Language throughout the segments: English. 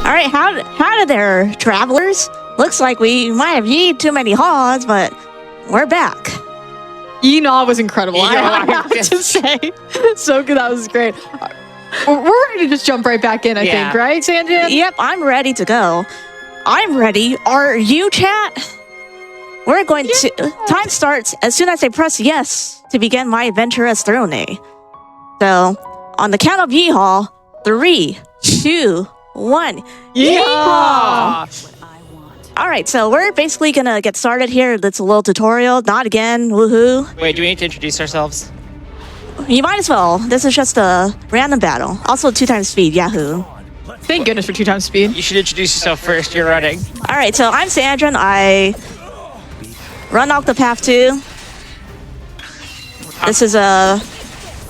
All right, how there, travelers? Looks like we might have yeed too many haws, but we're back. Yeehaw was incredible. I have to say. So good. That was great. We're ready to just jump right back in, I think, right, Sanjan? Yep, I'm ready to go. I'm ready. Are you, chat? We're going to... Time starts as soon as I press yes to begin my adventure as Throne. So, on the count of yeehaw, 3, 2, 1. Yeehaw! All right, so we're basically going to get started here. That's a little tutorial. Not again. Woohoo. Wait, do we need to introduce ourselves? You might as well. This is just a random battle. Also 2 times speed. Yahoo. Thank goodness for 2 times speed. You should introduce yourself first. You're running. All right, so I'm Sanjan. I run Octopath 2. This is a...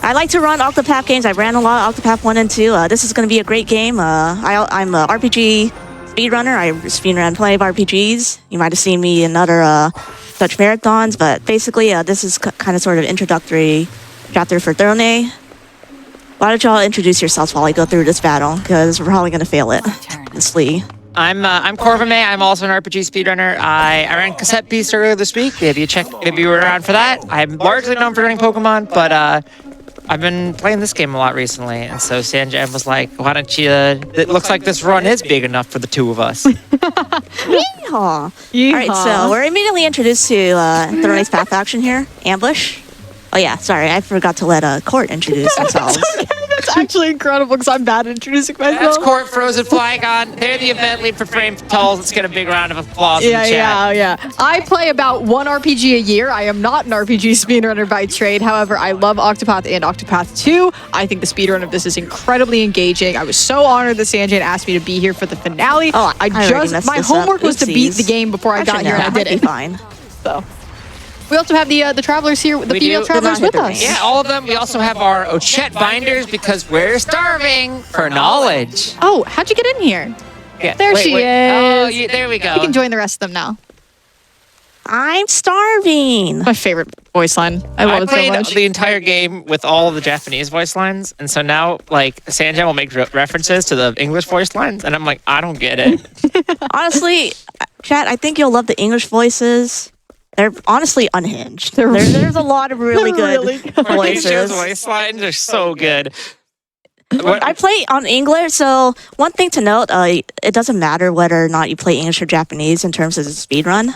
I like to run Octopath games. I ran a lot of Octopath 1 and 2. This is going to be a great game. I'm an RPG speedrunner. I speedrun plenty of RPGs. You might have seen me in other such marathons, but basically this is kind of sort of introductory chapter for Throne. Why don't y'all introduce yourselves while I go through this battle, because we're probably going to fail it. Honestly. I'm Corvimae. I'm also an RPG speedrunner. I ran Cassette Beast earlier this week. If you were around for that. I'm largely known for running Pokemon, but I've been playing this game a lot recently, and so Sanjan was like, why don't you... it looks like this run is big enough for the 2 of us. Yeehaw! All right, so we're immediately introduced to Throne's path action here. Ambush. Oh yeah, sorry, I forgot to let Court introduce themselves. That's actually incredible because I'm bad at introducing myself. That's Court, frozenflygone. They're the event lead for Frame Tolls. Let's get a big round of applause in the chat. Yeah. I play about 1 RPG a year. I am not an RPG speedrunner by trade. However, I love Octopath and Octopath 2. I think the speedrun of this is incredibly engaging. I was so honored that Sanjan asked me to be here for the finale. Oh, my homework was to beat the game before I got here, and I did it. Fine. So. We also have the travelers here, the female travelers with us. Yeah, all of them. We also have our Ochette binders because we're starving for knowledge. Oh, how'd you get in here? Yeah. There she is. Oh, there we go. You can join the rest of them now. I'm starving. My favorite voice line. I love it so much. I played the entire game with all of the Japanese voice lines, and so now, like, Sanjan will make references to the English voice lines, and I'm like, I don't get it. Honestly, chat, I think you'll love the English voices. They're honestly unhinged. There's a lot of really good voices. Voice lines are so good. I play on English, so one thing to note, it doesn't matter whether or not you play English or Japanese in terms of the speedrun.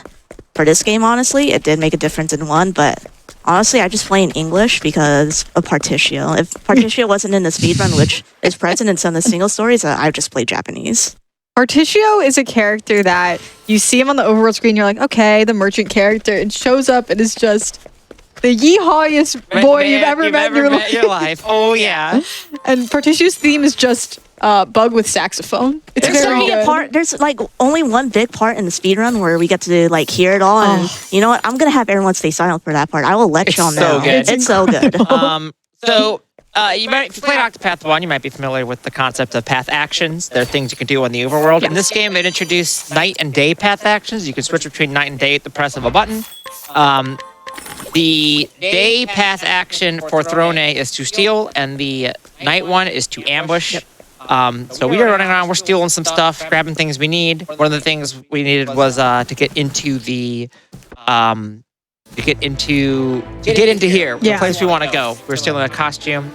For this game, honestly, it did make a difference in one, but honestly, I just play in English because of Particio. If Particio wasn't in the speedrun, which is present in some of the single stories, I just play Japanese. Particio is a character that you see him on the overworld screen, you're like, okay, the merchant character. It shows up and it's just the yeehawiest boy you've ever met in your life. Oh, yeah. And Particio's theme is just Bug with saxophone. It's very good. There's like only one big part in the speedrun where we get to like hear it all. And you know what? I'm going to have everyone stay silent for that part. I will let y'all know. It's so good. If you played Octopath 1, you might be familiar with the concept of path actions. They're things you can do on the overworld. In this game, it introduced night and day path actions. You can switch between night and day at the press of a button. The day path action for Throne is to steal, and the night one is to ambush. So we are running around, we're stealing some stuff, grabbing things we need. One of the things we needed was to get into the... To get into here, the place we want to go. We're stealing a costume.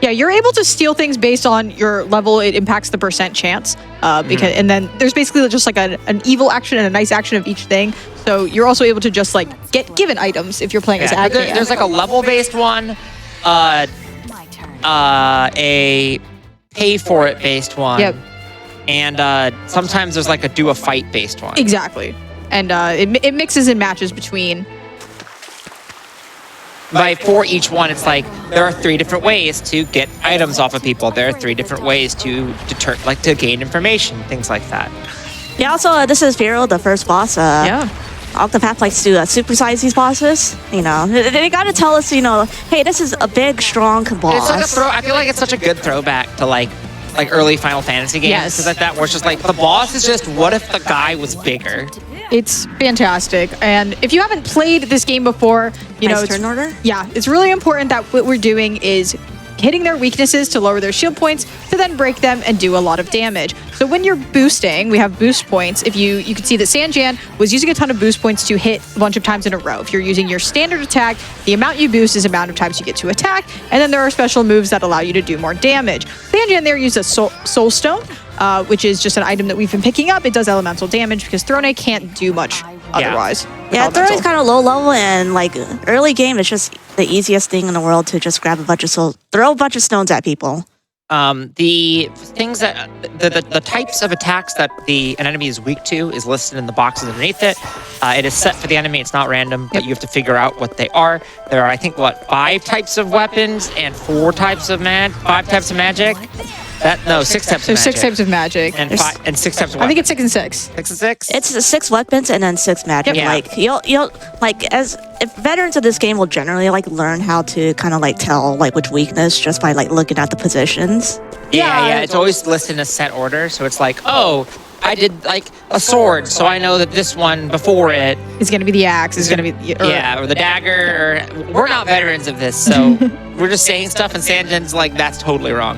Yeah, you're able to steal things based on your level. It impacts the percent chance. And then there's basically just like an evil action and a nice action of each thing. So you're also able to just like get given items if you're playing as Advent. There's like a level-based one, a pay-for-it based one. Yep. And sometimes there's like a do-a-fight-based one. Exactly. And it mixes and matches between... For each one, it's like there are 3 different ways to get items off of people. There are 3 different ways to gain information, things like that. Yeah. Also, this is Vero, the first boss. Octopath likes to supersize these bosses. You know, they got to tell us, you know, hey, this is a big, strong boss. It's like I feel like it's such a good throwback to like early Final Fantasy games, because like that, where it's just like the boss is just what if the guy was bigger. It's fantastic, and if you haven't played this game before, you know, turn order. Yeah, it's really important that what we're doing is hitting their weaknesses to lower their shield points to then break them and do a lot of damage. So when you're boosting, we have boost points. If you can see that Sanjan was using a ton of boost points to hit a bunch of times in a row. If you're using your standard attack, the amount you boost is the amount of times you get to attack, and then there are special moves that allow you to do more damage. Sanjan there used a soul stone, which is just an item that we've been picking up. It does elemental damage because Throne can't do much otherwise. Yeah, Throne's kind of low level, and like early game, it's just the easiest thing in the world to just grab a bunch of throw a bunch of stones at people. The things that the types of attacks that an enemy is weak to is listed in the boxes underneath it. It is set for the enemy. It's not random, but you have to figure out what they are. There are, I think, 5 types of weapons and 5 types of magic. 6 types of magic. 6 types of magic. And 6 types of weapons. I think it's 6 and 6. 6 and 6? It's 6 weapons and then 6 magic. Yep. Like you'll like if veterans of this game will generally like learn how to kind of like tell like which weakness just by like looking at the positions. Yeah. It's always listed in a set order, so it's like, oh, I did like a sword, so I know that this one before it is going to be the axe. Is going to be or the dagger. We're not veterans of this, so we're just saying stuff, and Sanjan's like, that's totally wrong.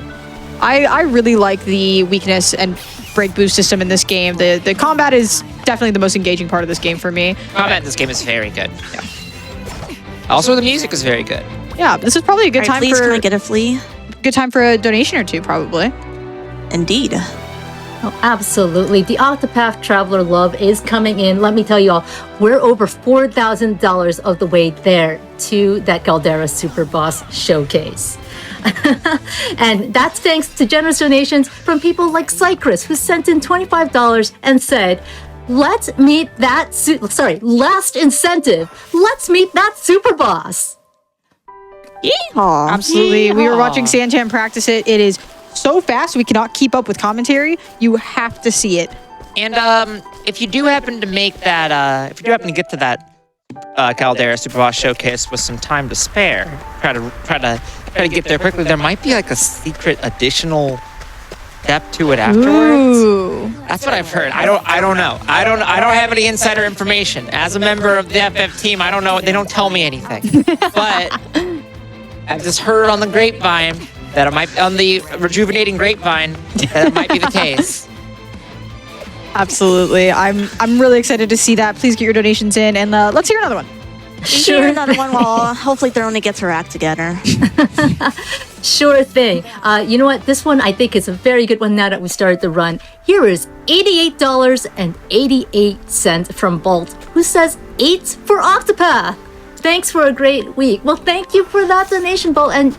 I really like the weakness and break boost system in this game. The combat is definitely the most engaging part of this game for me. Combat in this game is very good. Yeah. Also, the music is very good. Yeah, this is probably a good time please, for. Can I get a flea? Good time for a donation or two, probably. Indeed. Oh, absolutely. The Octopath Traveler love is coming in. Let me tell you all, we're over $4,000 of the way there to that Galdera Superboss showcase. And that's thanks to generous donations from people like Cypress, who sent in $25 and said, let's meet that, last incentive. Let's meet that Superboss. Yeehaw. Absolutely. Yeehaw. We were watching Sanjan practice it. It is so fast, we cannot keep up with commentary. You have to see it. And if you do happen to make that, if you do happen to get to that Galdera Superboss showcase with some time to spare, try to get there quickly. There might be like a secret additional step to it afterwards. Ooh. That's what I've heard. I don't know. I don't have any insider information. As a member of the FF team, I don't know. They don't tell me anything. But I've just heard on the grapevine that it might, on the rejuvenating grapevine, that it might be the case. Absolutely. I'm really excited to see that. Please get your donations in, and let's hear another one. Sure. Another one while hopefully Throne gets her act together. Sure thing. You know what? This one I think is a very good one now that we started the run. Here is $88.88 from Bolt, who says 8 for Octopath. Thanks for a great week. Well, thank you for that donation, Bolt. And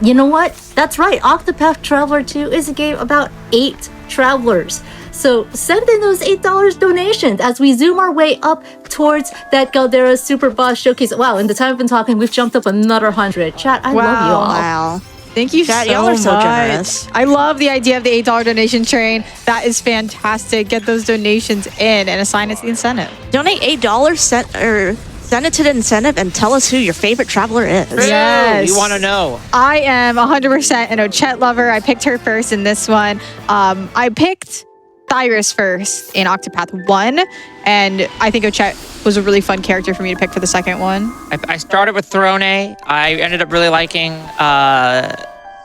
you know what? That's right. Octopath Traveler 2 is a game about 8 travelers. So send in those $8 donations as we zoom our way up towards that Galdera Superboss showcase. Wow, in the time I've been talking, we've jumped up another 100. Chat, I love you all. Wow. Thank you Chat, so y'all are so much. generous. I love the idea of the $8 donation train. That is fantastic. Get those donations in and assign it to the incentive. Donate $8, send it to the incentive, and tell us who your favorite traveler is. Yes. We want to know. I am 100% an Ochette lover. I picked her first in this one. I picked Cyrus first in Octopath 1, and I think Ochette was a really fun character for me to pick for the second one. I started with Throne. I ended up really liking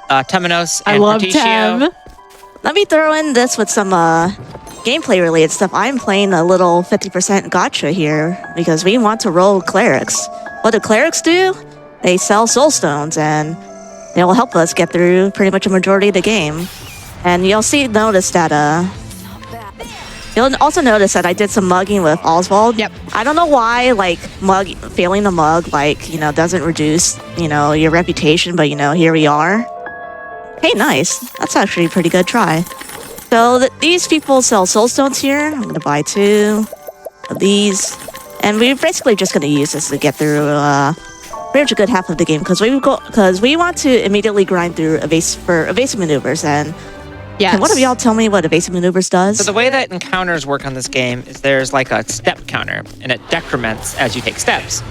Temenos and I love Porticio. Tem. Let me throw in this with some gameplay related stuff. I'm playing a little 50% gotcha here because we want to roll clerics. What do clerics do? They sell soul stones, and they will help us get through pretty much a majority of the game. And you'll notice that you'll also notice that I did some mugging with Oswald. Yep. I don't know why, like, failing the mug, like, doesn't reduce, your reputation, but, here we are. Hey, nice. That's actually a pretty good try. So these people sell soul stones here. I'm going to buy 2 of these. And we're basically just going to use this to get through pretty much a good half of the game because we want to immediately grind through evasive maneuvers. And Yes. can one of y'all tell me what evasive maneuvers does? So the way that encounters work on this game is there's like a step counter, and it decrements as you take steps.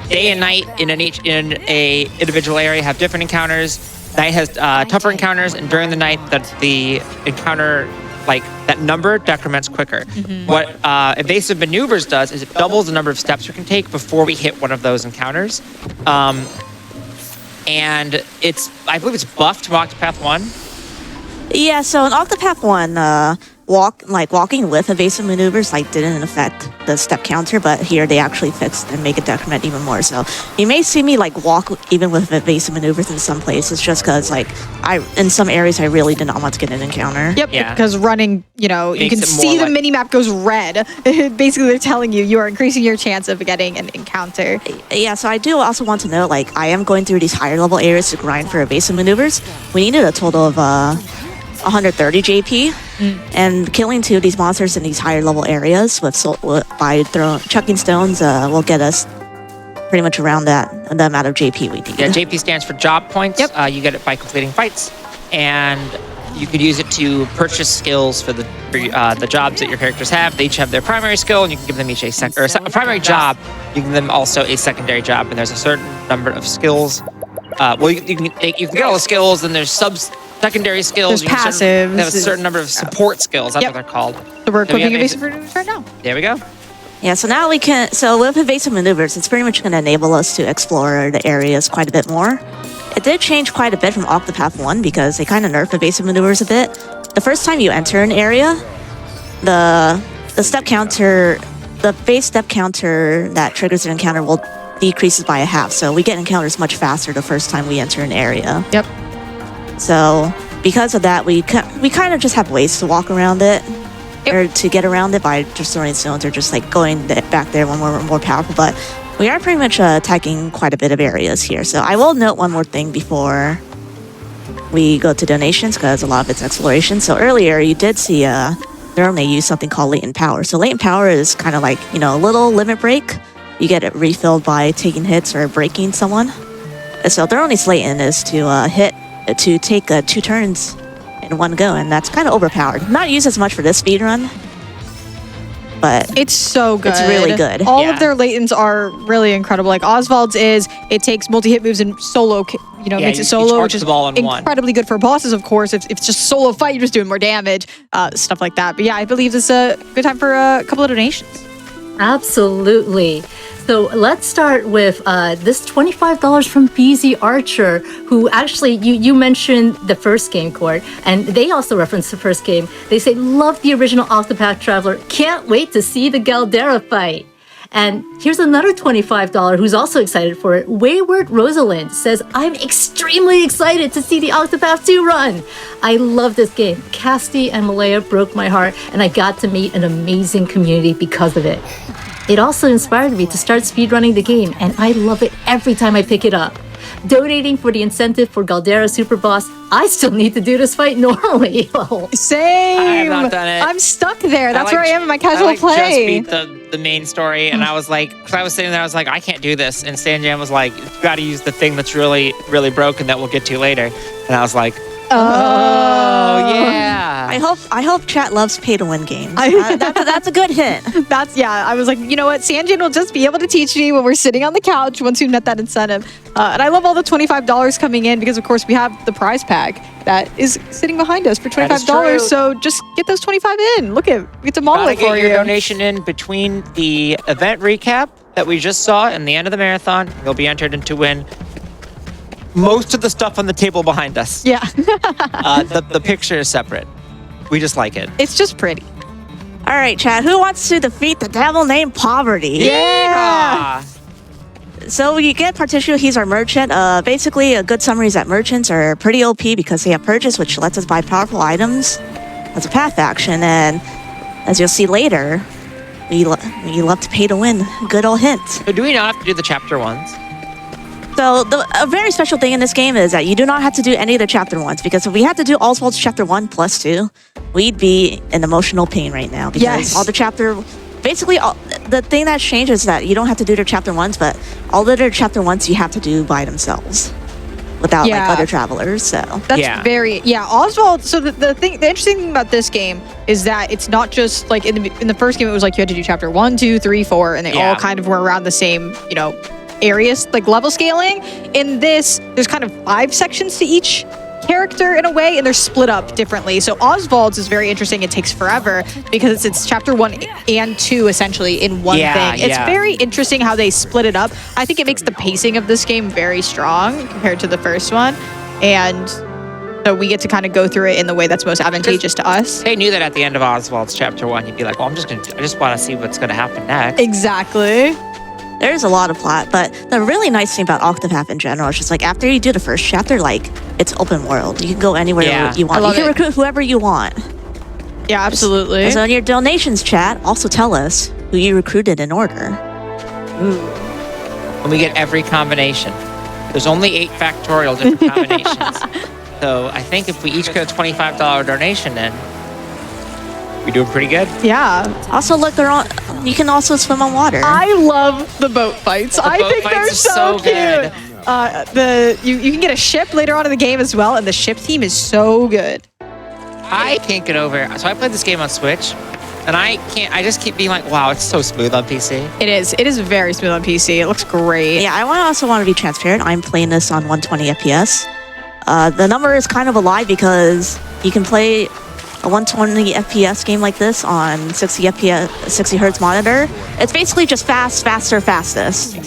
Day and night in a individual area have different encounters. Night has tougher encounters, and during the night, the encounter, like that number, decrements quicker. Mm-hmm. What evasive maneuvers does is it doubles the number of steps we can take before we hit one of those encounters. and I believe it's buffed from Octopath 1. Yeah, so in Octopath 1, walking with evasive maneuvers didn't affect the step counter, but here they actually fixed and make it decrement even more. So you may see me walk even with evasive maneuvers in some places, just because in some areas I really did not want to get an encounter. Yep, Yeah. because running, you Makes can it see more the mini map goes red. Basically, they're telling you are increasing your chance of getting an encounter. Yeah, so I do also want to know, I am going through these higher level areas to grind for evasive maneuvers. We needed a total of 130 JP, and killing 2 of these monsters in these higher level areas by chucking stones will get us pretty much around the amount of JP we need. Yeah, JP stands for job points. Yep. You get it by completing fights, and you could use it to purchase skills for the jobs that your characters have. They each have their primary skill, and you can give them each a primary job. You can give them also a secondary job, and there's a certain number of skills. You can get all the skills, and there's secondary skills. There's passives. They have a certain number of support skills. That's what they're called. So we're equipping have evasive maneuvers right now. There we go. Yeah, so now we can. So with evasive maneuvers, it's pretty much going to enable us to explore the areas quite a bit more. It did change quite a bit from Octopath 1 because they kind of nerfed evasive maneuvers a bit. The first time you enter an area, the step counter, the base step counter that triggers an encounter will decreases by a half. So we get encounters much faster the first time we enter an area. Yep. So because of that, we kind of just have ways to walk around it, or to get around it by just throwing stones or just going back there when we're more powerful. But we are pretty much attacking quite a bit of areas here. So I will note one more thing before we go to donations, because a lot of it's exploration. So earlier you did see they use something called latent power. So latent power is kind of a little limit break. You get it refilled by taking hits or breaking someone. And so Throne's latent is to take 2 turns in one go, and that's kind of overpowered. Not used as much for this speed run, but it's so good. It's really good. All of their latents are really incredible. Oswald's it takes multi-hit moves and solo, makes it solo, which is incredibly good for bosses, of course. If it's just solo fight, you're just doing more damage, stuff like that. But yeah, I believe this is a good time for a couple of donations. Absolutely. So let's start with this $25 from BZ Archer, who actually, you mentioned the first game, Court, and they also referenced the first game. They say, love the original Octopath Traveler. Can't wait to see the Galdera fight. And here's another $25 who's also excited for it. Wayward Rosalind says, I'm extremely excited to see the Octopath 2 run. I love this game. Casti and Malaya broke my heart, and I got to meet an amazing community because of it. It also inspired me to start speedrunning the game, and I love it every time I pick it up. Donating for the incentive for Galdera Superboss, I still need to do this fight normally. Same. I have not done it. I'm stuck there. That's where I am in my casual play. Just beat the main story, and I was because I was sitting there, I was like, I can't do this. And Sanjan was like, you got to use the thing that's really, really broken that we'll get to later. And I was like, oh yeah. I hope chat loves pay to win games. That's a good hint. I was like, you know what? Sanjan will just be able to teach me when we're sitting on the couch once we've met that incentive. And I love all the $25 coming in because, of course, we have the prize pack that is sitting behind us for $25. So just get those 25 in. Look at we get to model it for you. Get your donation in between the event recap that we just saw and the end of the marathon. You'll be entered in to win most of the stuff on the table behind us. Yeah. The picture is separate. We just like it. It's just pretty. All right, chat. Who wants to defeat the devil named Poverty? Yeah. So you get Particio. He's our merchant. Basically, a good summary is that merchants are pretty OP because they have purchase, which lets us buy powerful items as a path action. And as you'll see later, we love to pay to win. Good old hint. So do we not have to do the chapter ones? So a very special thing in this game is that you do not have to do any of the chapter 1s, because if we had to do Oswald's chapter 1 plus 2, we'd be in emotional pain right now, because all the the thing that's changed is that you don't have to do their chapter 1s, but all of their chapter 1s you have to do by themselves without other travelers. So that's very Oswald. So the interesting thing about this game is that it's not just in the first game it was you had to do chapter 1, 2, 3, 4, and they all kind of were around the same areas, level scaling. In this, there's kind of 5 sections to each character in a way, and they're split up differently. So Oswald's is very interesting. It takes forever because it's chapter 1 and 2 essentially in one thing. It's very interesting how they split it up. I think it makes the pacing of this game very strong compared to the first one. And so we get to kind of go through it in the way that's most advantageous to us. They knew that at the end of Oswald's chapter 1, you'd be like, well, I just want to see what's going to happen next. Exactly. There's a lot of plot, but the really nice thing about Octopath in general is just like after you do the first chapter, like it's open world. You can go anywhere you want. You can recruit whoever you want. Yeah, absolutely. And so in your donations chat, also tell us who you recruited in order. Ooh. And we get every combination. There's only 8 factorial different combinations. So I think if we each get a $25 donation in, we're doing pretty good. Yeah. Also, look, you can also swim on water. I love the boat fights. I think they're so cute. You can get a ship later on in the game as well, and the ship team is so good. I can't get over. So I played this game on Switch, and I just keep being like, wow, it's so smooth on PC. It is. It is very smooth on PC. It looks great. Yeah, I also want to be transparent. I'm playing this on 120 FPS. The number is kind of a lie because you can play a 120 FPS game like this on 60 FPS, 60 hertz monitor. It's basically just faster, fastest.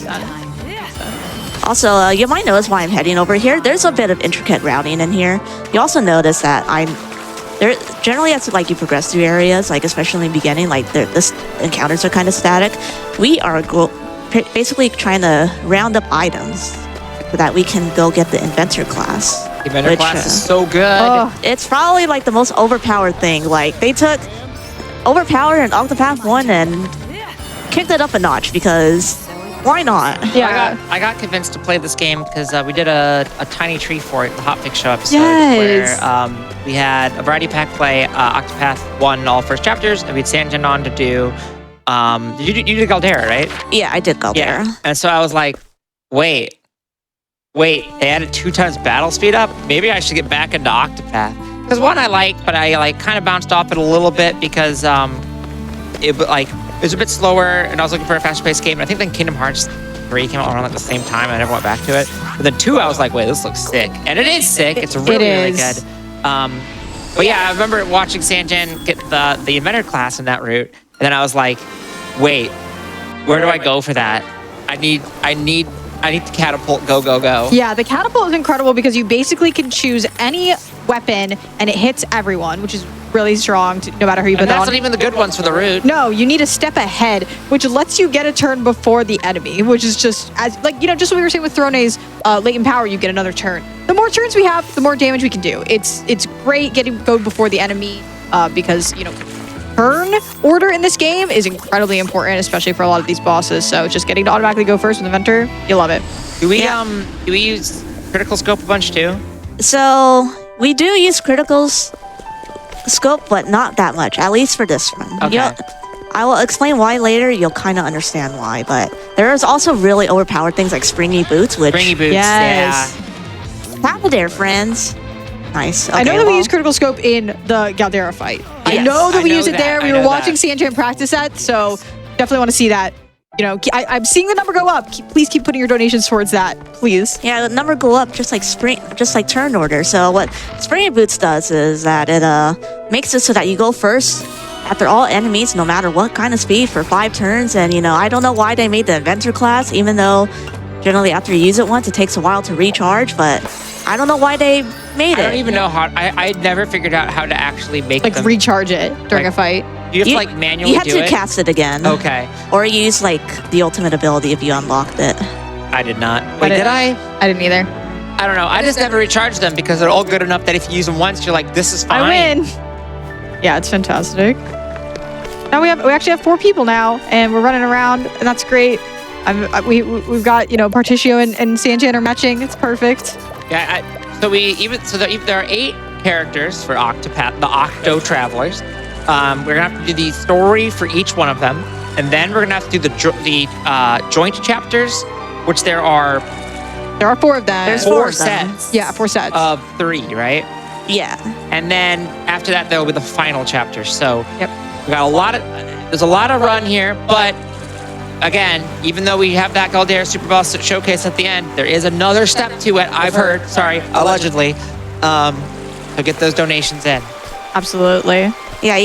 Also, you might notice why I'm heading over here. There's a bit of intricate routing in here. You also notice that generally as like you progress through areas, like especially in the beginning, like this encounters are kind of static. We are basically trying to round up items so that we can go get the inventor class. The inventor class is so good. It's probably like the most overpowered thing. Like they took overpowered in Octopath 1 and kicked it up a notch because why not? Yeah. I got convinced to play this game because we did a tiny tree for it, the Hotfix Show episode, Yes. where we had a variety pack play Octopath 1 all first chapters, and we had Sanjan on to do. You did Galdera, right? Yeah, I did Galdera. Yeah. And so I was like, wait, they added 2 times battle speed up? Maybe I should get back into Octopath. Because one I like, but I like kind of bounced off it a little bit because it was a bit slower, and I was looking for a faster paced game. And I think then Kingdom Hearts 3 came out around like the same time, and I never went back to it. But then 2, I was like, wait, this looks sick. And it is sick. It's really good. But yeah, I remember watching Sanjan get the inventor class in that route. And then I was like, wait, where do I go for that? I need the catapult, go. Yeah, the catapult is incredible because you basically can choose any weapon and it hits everyone, which is really strong no matter who you put that on. That's not even the good ones for the route. No, you need a step ahead, which lets you get a turn before the enemy, which is just just what we were saying with Throne's latent power, you get another turn. The more turns we have, the more damage we can do. It's great go before the enemy because, turn order in this game is incredibly important, especially for a lot of these bosses. So just getting to automatically go first with Inventor, you love it. Do we use critical scope a bunch too? So we do use critical scope, but not that much, at least for this one. Okay. I will explain why later. You'll kind of understand why, but there's also really overpowered things like springy boots, which... Springy boots, yes. Tap there, friends. Nice. Okay, I know that we use critical scope in the Galdera fight. Yes, I know that we use it that. there. We were watching Sanjan practice that, so definitely want to see that. I'm seeing the number go up. Please keep putting your donations towards that, please. Yeah, the number go up just like turn order. So what Springy Boots does is that it makes it so that you go first after all enemies, no matter what kind of speed, for 5 turns. And I don't know why they made the Inventor class, even though generally after you use it once, it takes a while to recharge. But I don't know why they made it. I don't even know how. I never figured out how to actually make them recharge it during a fight. You have to manually You have do to it? cast it again. Okay. Or use the ultimate ability if you unlocked it. I did not. Wait, did I? I didn't either. I don't know. I just never recharged them because they're all good enough that if you use them once, you're like, this is fine. I win. Yeah, it's fantastic. Now we actually have 4 people now, and we're running around, and that's great. We've got Particio and Sanjan are matching. It's perfect. Yeah. There are 8 characters for Octopath, the Octo Travelers. We're gonna have to do the story for each one of them, and then we're gonna have to do the joint chapters, which there are 4 of them. There's 4 4 sets. Yeah, 4 sets of 3, right? Yeah. And then after that, there will be the final chapter. So Yep. we got there's a lot of run here, but again, even though we have that Galdera Superboss showcase at the end, there is another step to it. I've heard, allegedly. So get those donations in. Absolutely. Yeah,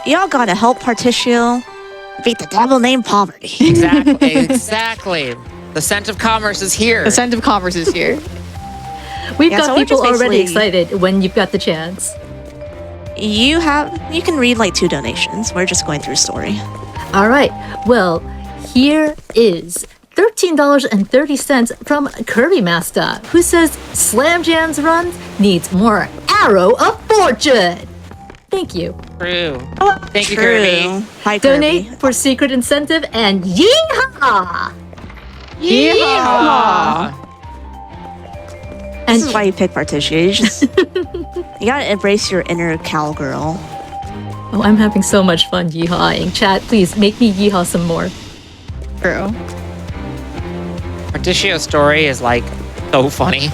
y'all gotta help Particio beat the devil named poverty. Exactly. Exactly. The scent of commerce is here. The scent of commerce is here. We've Yeah, got so we're people just already basically- excited when you've got the chance. You can read like 2 donations. We're just going through story. All right. Well, here is $13.30 from Corvimae, who says Slam Jam's run needs more Arrow of Fortune. Thank you. True. Thank you, True. Kirby. Hi, Kirby. Donate for secret incentive and yeehaw! Yeehaw! And This is why you pick Particio. You gotta embrace your inner cowgirl. oh, I'm having so much fun yeehawing. Chat, please make me yeehaw some more. True. Particio's story is like so funny.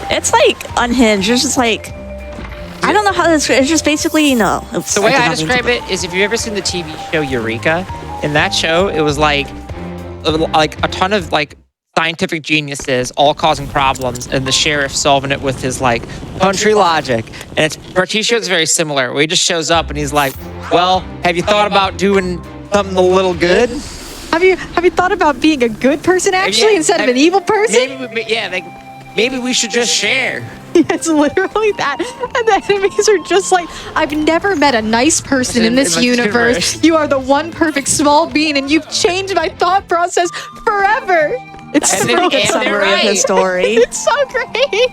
It's like unhinged. It's just like I don't know how to describe. It's just basically The way I describe it is, if you've ever seen the TV show Eureka, in that show it was like a ton of like scientific geniuses all causing problems, and the sheriff solving it with his like country logic. And it's Particio's very similar, where he just shows up and he's like, "Well, have you thought about doing something a little good? Have you thought about being a good person actually instead of an evil person? Maybe we should just share." It's literally that. And the enemies are just like, I've never met a nice person in this universe. You are the one perfect small being, and you've changed my thought process forever. It's And so then- good. and they're summary of right. his story. It's so great.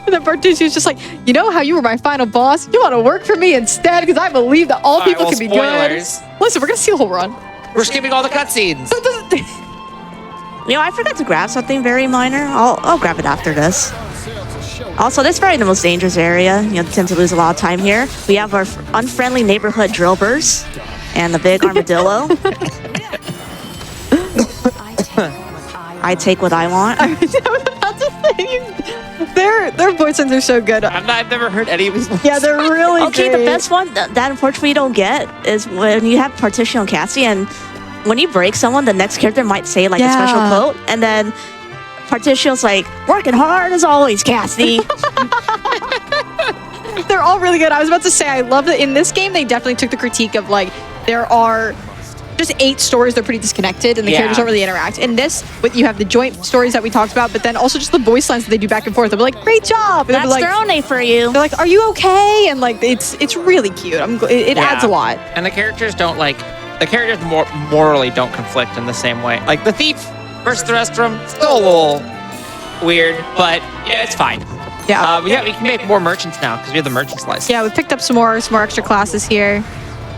And then Particio's just like, you know how you were my final boss? You want to work for me instead? Because I believe that all All right, people well, can be spoilers. good. Listen, we're going to see a whole run. We're skipping all the cutscenes. I forgot to grab something very minor. I'll grab it after this. Also, this is probably the most dangerous area. Tend to lose a lot of time here. We have our unfriendly neighborhood drillbers and the big armadillo. I take what I want. I was about to say, their voice lines are so good. I've never heard any of these. Yeah, they're really Okay, great. the best one that unfortunately you don't get is when you have Particio and Cassie, and when you break someone, the next character might say like a special Yeah. quote, and then Particio's like, "Working hard as always, Cassie." They're all really good. I was about to say, I love that in this game, they definitely took the critique of like, there are just 8 stories, they're pretty disconnected, and the Yeah. characters don't really interact. In this, you have the joint stories that we talked about, but then also just the voice lines that they do back and forth. They'll be like, great job. And That's they'll be their like, own name for you. they're like, are you okay? And like, it's really cute. It Yeah. adds a lot. And the characters don't like. The characters morally don't conflict in the same way. Like the thief versus the rest of them, still a little weird, but yeah, it's fine. Yeah. We can make more merchants now because we have the merchants license. Yeah, we picked up some more extra classes here.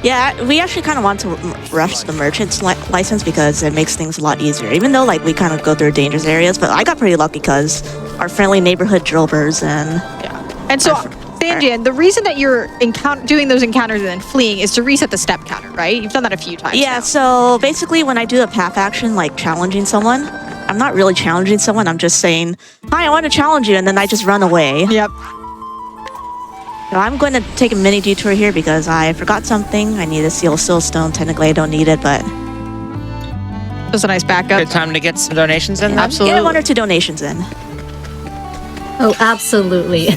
Yeah, we actually kind of want to rush the merchant's license because it makes things a lot easier. Even though like we kind of go through dangerous areas, but I got pretty lucky because our friendly neighborhood drillbers and And so, Sanjan, the reason that you're doing those encounters and then fleeing is to reset the step counter, right? You've done that a few times. yeah. now. So basically, when I do a path action like challenging someone, I'm not really challenging someone. I'm just saying, "Hi, I want to challenge you," and then I just run away. Yep. So I'm going to take a mini detour here because I forgot something. I need a seal stone. Technically, I don't need it, but Just a nice backup. Good time to get some donations in. Then? Absolutely. get 1 or 2 donations in. Oh, absolutely.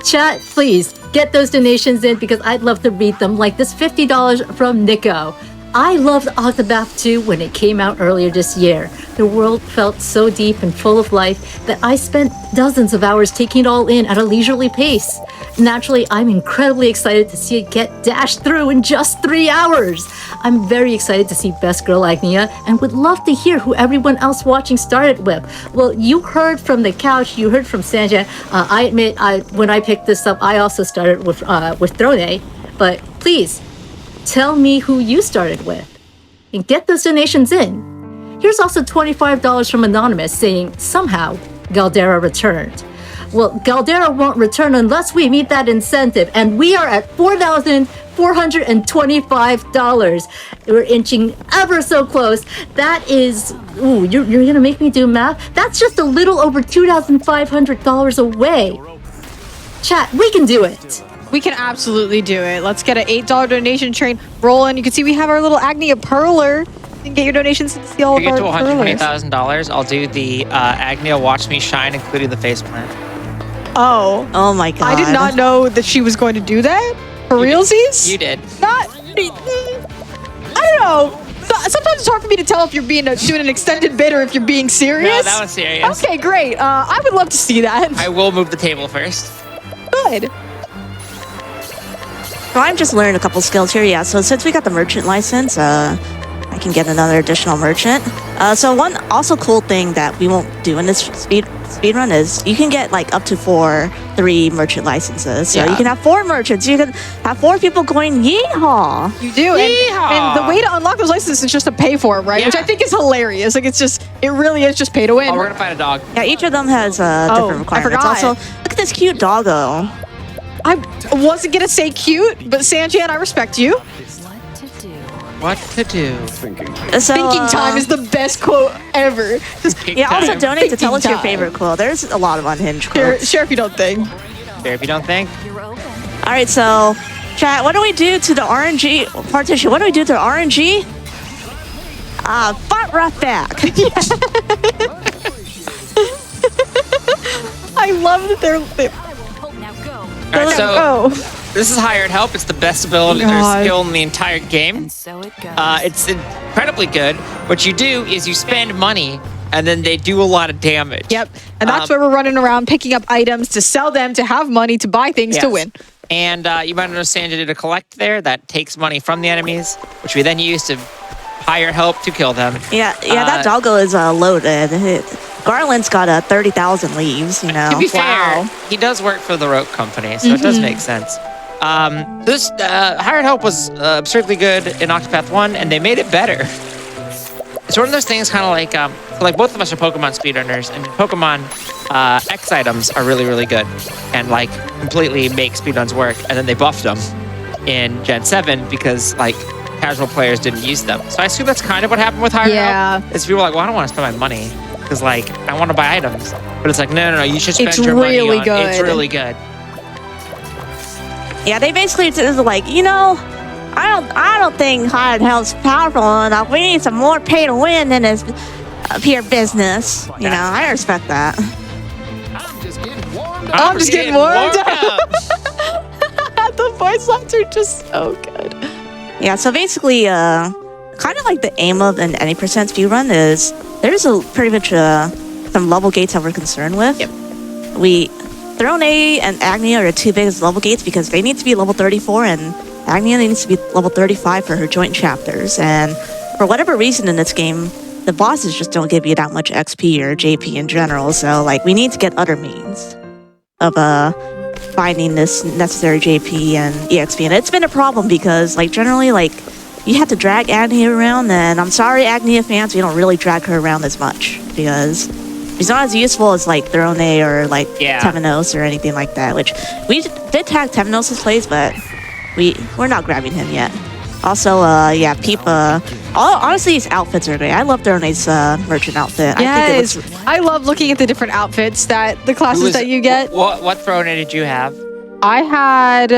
Chat, please get those donations in because I'd love to read them, like this $50 from Nico. I loved Octopath 2 when it came out earlier this year. The world felt so deep and full of life that I spent dozens of hours taking it all in at a leisurely pace. Naturally, I'm incredibly excited to see it get dashed through in just 3 hours. I'm very excited to see Best Girl Agnia and would love to hear who everyone else watching started with. Well, you heard from the couch, you heard from Sanjan. I admit, when I picked this up, I also started with Throne. But please, tell me who you started with and get those donations in. Here's also $25 from Anonymous saying, somehow, Galdera returned. Well, Galdera won't return unless we meet that incentive, and we are at $4,425. We're inching ever so close. That is, ooh, you're gonna make me do math? That's just a little over $2,500 away. Chat, we can do it. We can absolutely do it. Let's get an $8 donation train rolling. You can see we have our little Agnia Perler. You can get your donations to see all If of we get our to Perlers. $120,000, I'll do the Agnia Watch Me Shine, including the faceplant. Oh. Oh my god. I did not know that she was going to do that. For realsies? You did. Not. I don't know. Sometimes it's hard for me to tell if you're doing an extended bit or if you're being serious. No, that was serious. Okay, great. I would love to see that. I will move the table first. Good. So I've just learned a couple skills here. Yeah, so since we got the merchant license, I can get another additional merchant. So one also cool thing that we won't do in this speed run is you can get like up to 3 merchant licenses. So Yeah. you can have 4 merchants. You can have 4 people going yeehaw. You do. And the way to unlock those licenses is just to pay for them, right? Yeah. Which I think is hilarious. Like, it really is just pay to win. Oh, we're gonna find a dog. Yeah, each of them has different requirements. I forgot. Also, look at this cute doggo. I wasn't going to say cute, but Sanjan, I respect you. What to do? So, Thinking time is the best quote ever. Just yeah, also time. donate to tell us your Thinking time. favorite quote. There's a lot of unhinged share, quotes. share if you don't think. There, if you don't think. All right, so chat, what do we do to the RNG partition? What do we do to the RNG? Butt right back. I love that they're All right, so oh. this is hired help. It's the best ability or God. skill in the entire game. So it goes. It's incredibly good. What you do is you spend money, and then they do a lot of damage. Yep. And that's why we're running around picking up items to sell them, to have money, to buy things, to Yes. win. And you might understand you did a collect there that takes money from the enemies, which we then use to hire help to kill them. Yeah, that doggo is loaded. Garland's got 30,000 leaves, you know. To be Wow. fair, he does work for the Rogue Company, so it does make sense. This hired help was absurdly good in Octopath 1, and they made it better. It's one of those things kind of like both of us are Pokemon speedrunners, and Pokemon X items are really, really good and like completely make speedruns work, and then they buffed them in Gen 7 because like casual players didn't use them. So I assume that's kind of what happened with hired Yeah. help. Is people are like, well, I don't want to spend my money because like I want to buy items, but it's like no, you should spend It's your money really on good. It's really good. Yeah, they basically just like, you know, I don't think hired help's powerful enough. We need some more pay to win in this pure business. You know, I respect that. I'm just getting warmed up. The voice lines are just so good. Yeah, so basically, kind of like the aim of an any percent speed run is there's pretty much some level gates that we're concerned with. Yep. Throne A and Agnia are the 2 biggest level gates because they need to be level 34 and Agnia needs to be level 35 for her joint chapters. And for whatever reason in this game, the bosses just don't give you that much XP or JP in general. So like we need to get other means of finding this necessary JP and EXP. And it's been a problem because like generally like you have to drag Agnia around, and I'm sorry Agnia fans, we don't really drag her around as much because she's not as useful as like Throne A or like Temenos or anything like that, which we did tag Temenos' plays, but we're not grabbing him yet. Also, Peep, honestly, his outfits are great. I love Throne A's merchant outfit. Yes. I think it looks, I love looking at the different outfits that the classes that you get. What throne did you have? I had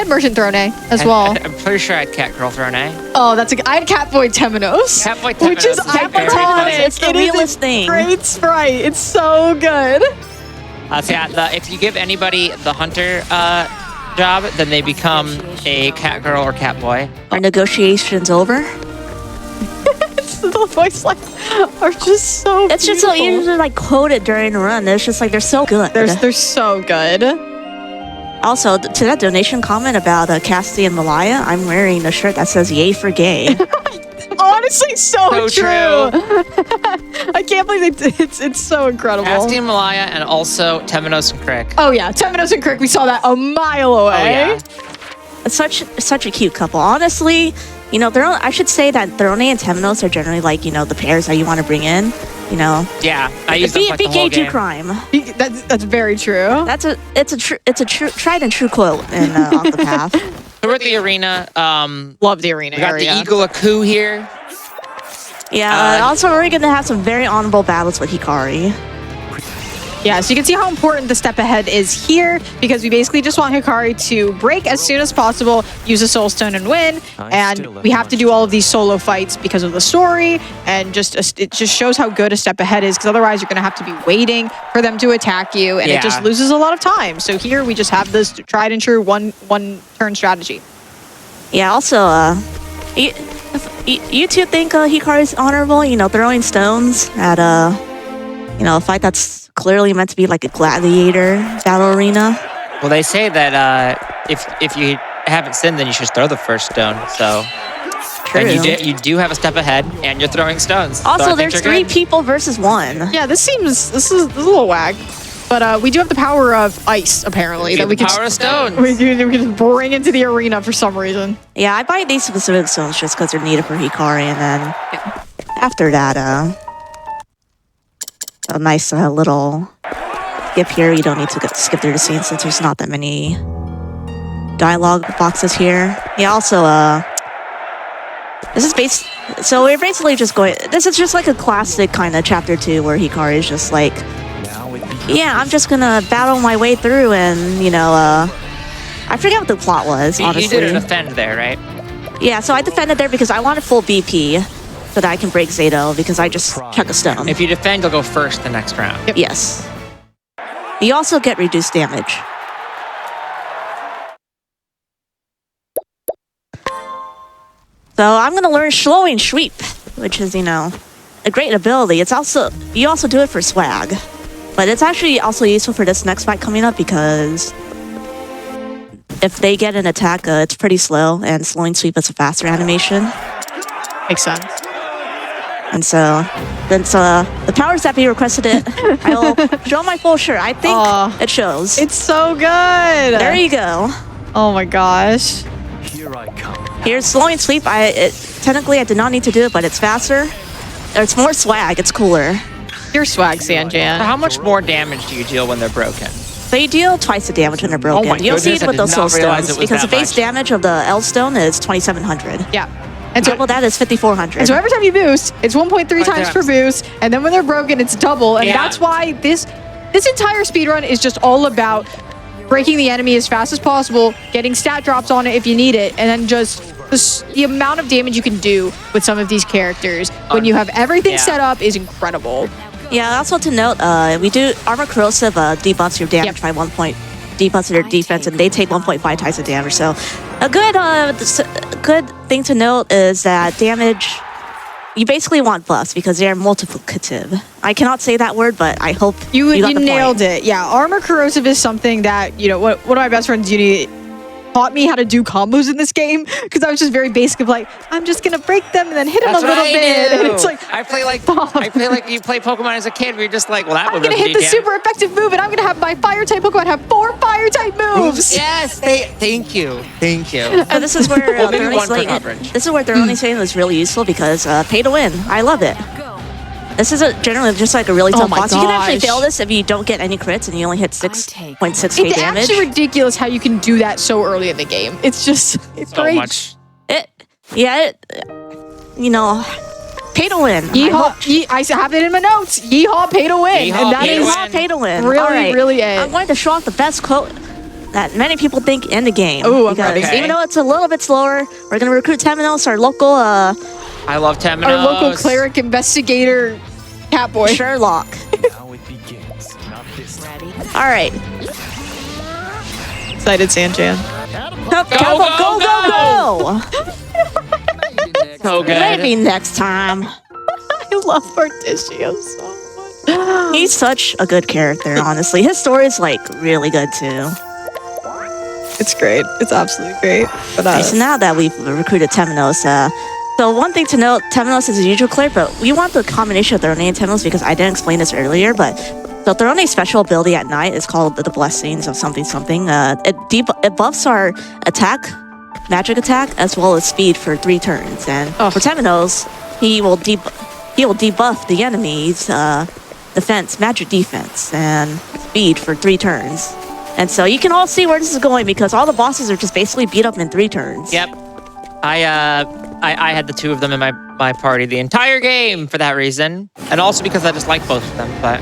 Merchant Throne as well. I'm pretty sure I had Cat Girl Throne. Oh, I had Catboy Temenos. Catboy Temenos Which is is very iconic. It's the It is a realest thing. Great sprite. It's so good. If you give anybody the hunter job, then they become a cat girl or cat boy. Are negotiations over? The voice lines are just so It's just so beautiful. easy to like quote it during the run. It's just like they're so good. They're so good. Also, to that donation comment about Cassidy and Malaya, I'm wearing a shirt that says "Yay for Gay." Honestly, so So true. I can't believe it's so incredible. Cassidy and Malaya, and also Temenos and Crick. Oh yeah, Temenos and Crick. We saw that a mile away. Oh yeah. It's such a cute couple. Honestly, you know, I should say that Throne and Temenos are generally like, you know, the pairs that you want to bring in. You know, Yeah, I use them be like the whole gay to game. crime. That's very true. It's a true tried and true quote in Octopath. So we're at the arena. Love the arena We got area. the Eagle Aku here. Yeah. Also, we're gonna have some very honorable battles with Hikari. Yeah, so you can see how important the step ahead is here, because we basically just want Hikari to break as soon as possible, use a soul stone and win, and we have to do all of these solo fights because of the story, and it just shows how good a step ahead is, because otherwise you're going to have to be waiting for them to attack you, and it just loses a lot of time. So here we just have this tried and true one turn strategy. Yeah, also, you two think Hikari's honorable, you know, throwing stones at you know, a fight that's clearly meant to be like a gladiator battle arena. Well, they say that if you haven't sinned, then you should throw the first stone. So, True. and you do have a step ahead, and you're throwing stones. Also, so there's 3 people versus 1. Yeah, this is a little wag. But we do have the power of ice, apparently. That we can power of stones. We can just bring into the arena for some reason. Yeah, I buy these specific stones just because they're needed for Hikari, and then after that, a nice little skip here. You don't need to skip through the scene since there's not that many dialogue boxes here. Yeah, also, this is so we're basically just going, this is just like a classic kind of chapter 2 where Hikari is just like, yeah, I'm just gonna battle my way through, and, you know, I forget what the plot was, honestly. You did a defend there, right? Yeah, so I defended there because I wanted full BP so that I can break Zato, because I just chuck a stone. If you defend, you'll go first the next round. Yep. Yes. You also get reduced damage. So I'm gonna learn slowing sweep, which is, you know, a great ability. It's also, you also do it for swag, but it's actually also useful for this next fight coming up, because if they get an attack, it's pretty slow, and slowing sweep is a faster animation. Makes sense. And so, since the powers that be requested it, I'll show my full shirt. I think it shows. It's so good. There you go. Oh my gosh. Here I come. Here's slowing sweep. Technically I did not need to do it, but it's faster. It's more swag. It's cooler. Your swag, So Sanjan. how much more damage do you deal when they're broken? So you deal twice the damage when they're broken. my You'll see goodness, it with I those did soul not realize stones, it was because the that base much. damage of the L stone is 2,700. Yeah. And so, Double that is 5,400. and so every time you boost, it's 1.3 times times. per boost, and then when they're broken, it's double. And Yeah. that's why this entire speedrun is just all about breaking the enemy as fast as possible, getting stat drops on it if you need it, and then just the amount of damage you can do with some of these characters when you have everything set up is incredible. Yeah, also to note, we do armor corrosive debuffs your damage Yep. by 1 point, debuffs their defense, and they take 1.5 times the damage. So a good thing to note is that damage, you basically want buffs because they are multiplicative. I cannot say that word, but I hope you got the nailed point. it. Yeah, armor corrosive is something that, you know, one of my best friends, Uni, taught me how to do combos in this game, because I was just very basic of like, I'm just gonna break them and then hit them a That's little what I bit. do. And it's like, I play like you play Pokemon as a kid, where you're just like, well, that I'm would gonna really hit the do super effective move, and I'm gonna have my fire type Pokemon have 4 fire type moves. Yes, thank you. So this is where Well, maybe Thoroughly one per Slayton- coverage. this is where Thoroughly Slayton was really useful, because pay to win. I love it. This is generally just like a really tough my boss. You can actually gosh. fail this if you don't get any crits and you only hit 6.6k It's damage. actually ridiculous how you can do that so early in the game. It's just, it's So great. much. You know, pay to win. Yeehaw! I have it in my notes. Yeehaw, pay to win. Yeehaw, And that pay to is win. Pay to win. really, All right. really it. I'm going to show off the best quote that many people think in the game. Ooh, I'm because ready. even though it's a little bit slower, we're going to recruit Temenos, our local I love Temenos. Our local cleric investigator Catboy. Sherlock. Now it begins. Not this time. All right. Excited, Sanjan. Go. So good. Maybe next time. I love Morticio so much. He's such a good character, honestly. His story is like really good too. It's great. It's absolutely great. But Okay, so now that we've recruited Temenos, so one thing to note, Temenos is a usual cleric, but we want the combination of Throne and Temenos because I didn't explain this earlier, but so Throne's special ability at night is called the Blessings of something. It buffs our attack, magic attack, as well as speed for 3 turns. And for Temenos, he will debuff the enemy's defense, magic defense, and speed for 3 turns. And so you can all see where this is going because all the bosses are just basically beat up in 3 turns. Yep. I had the 2 of them in my party the entire game for that reason, and also because I just like both of them. But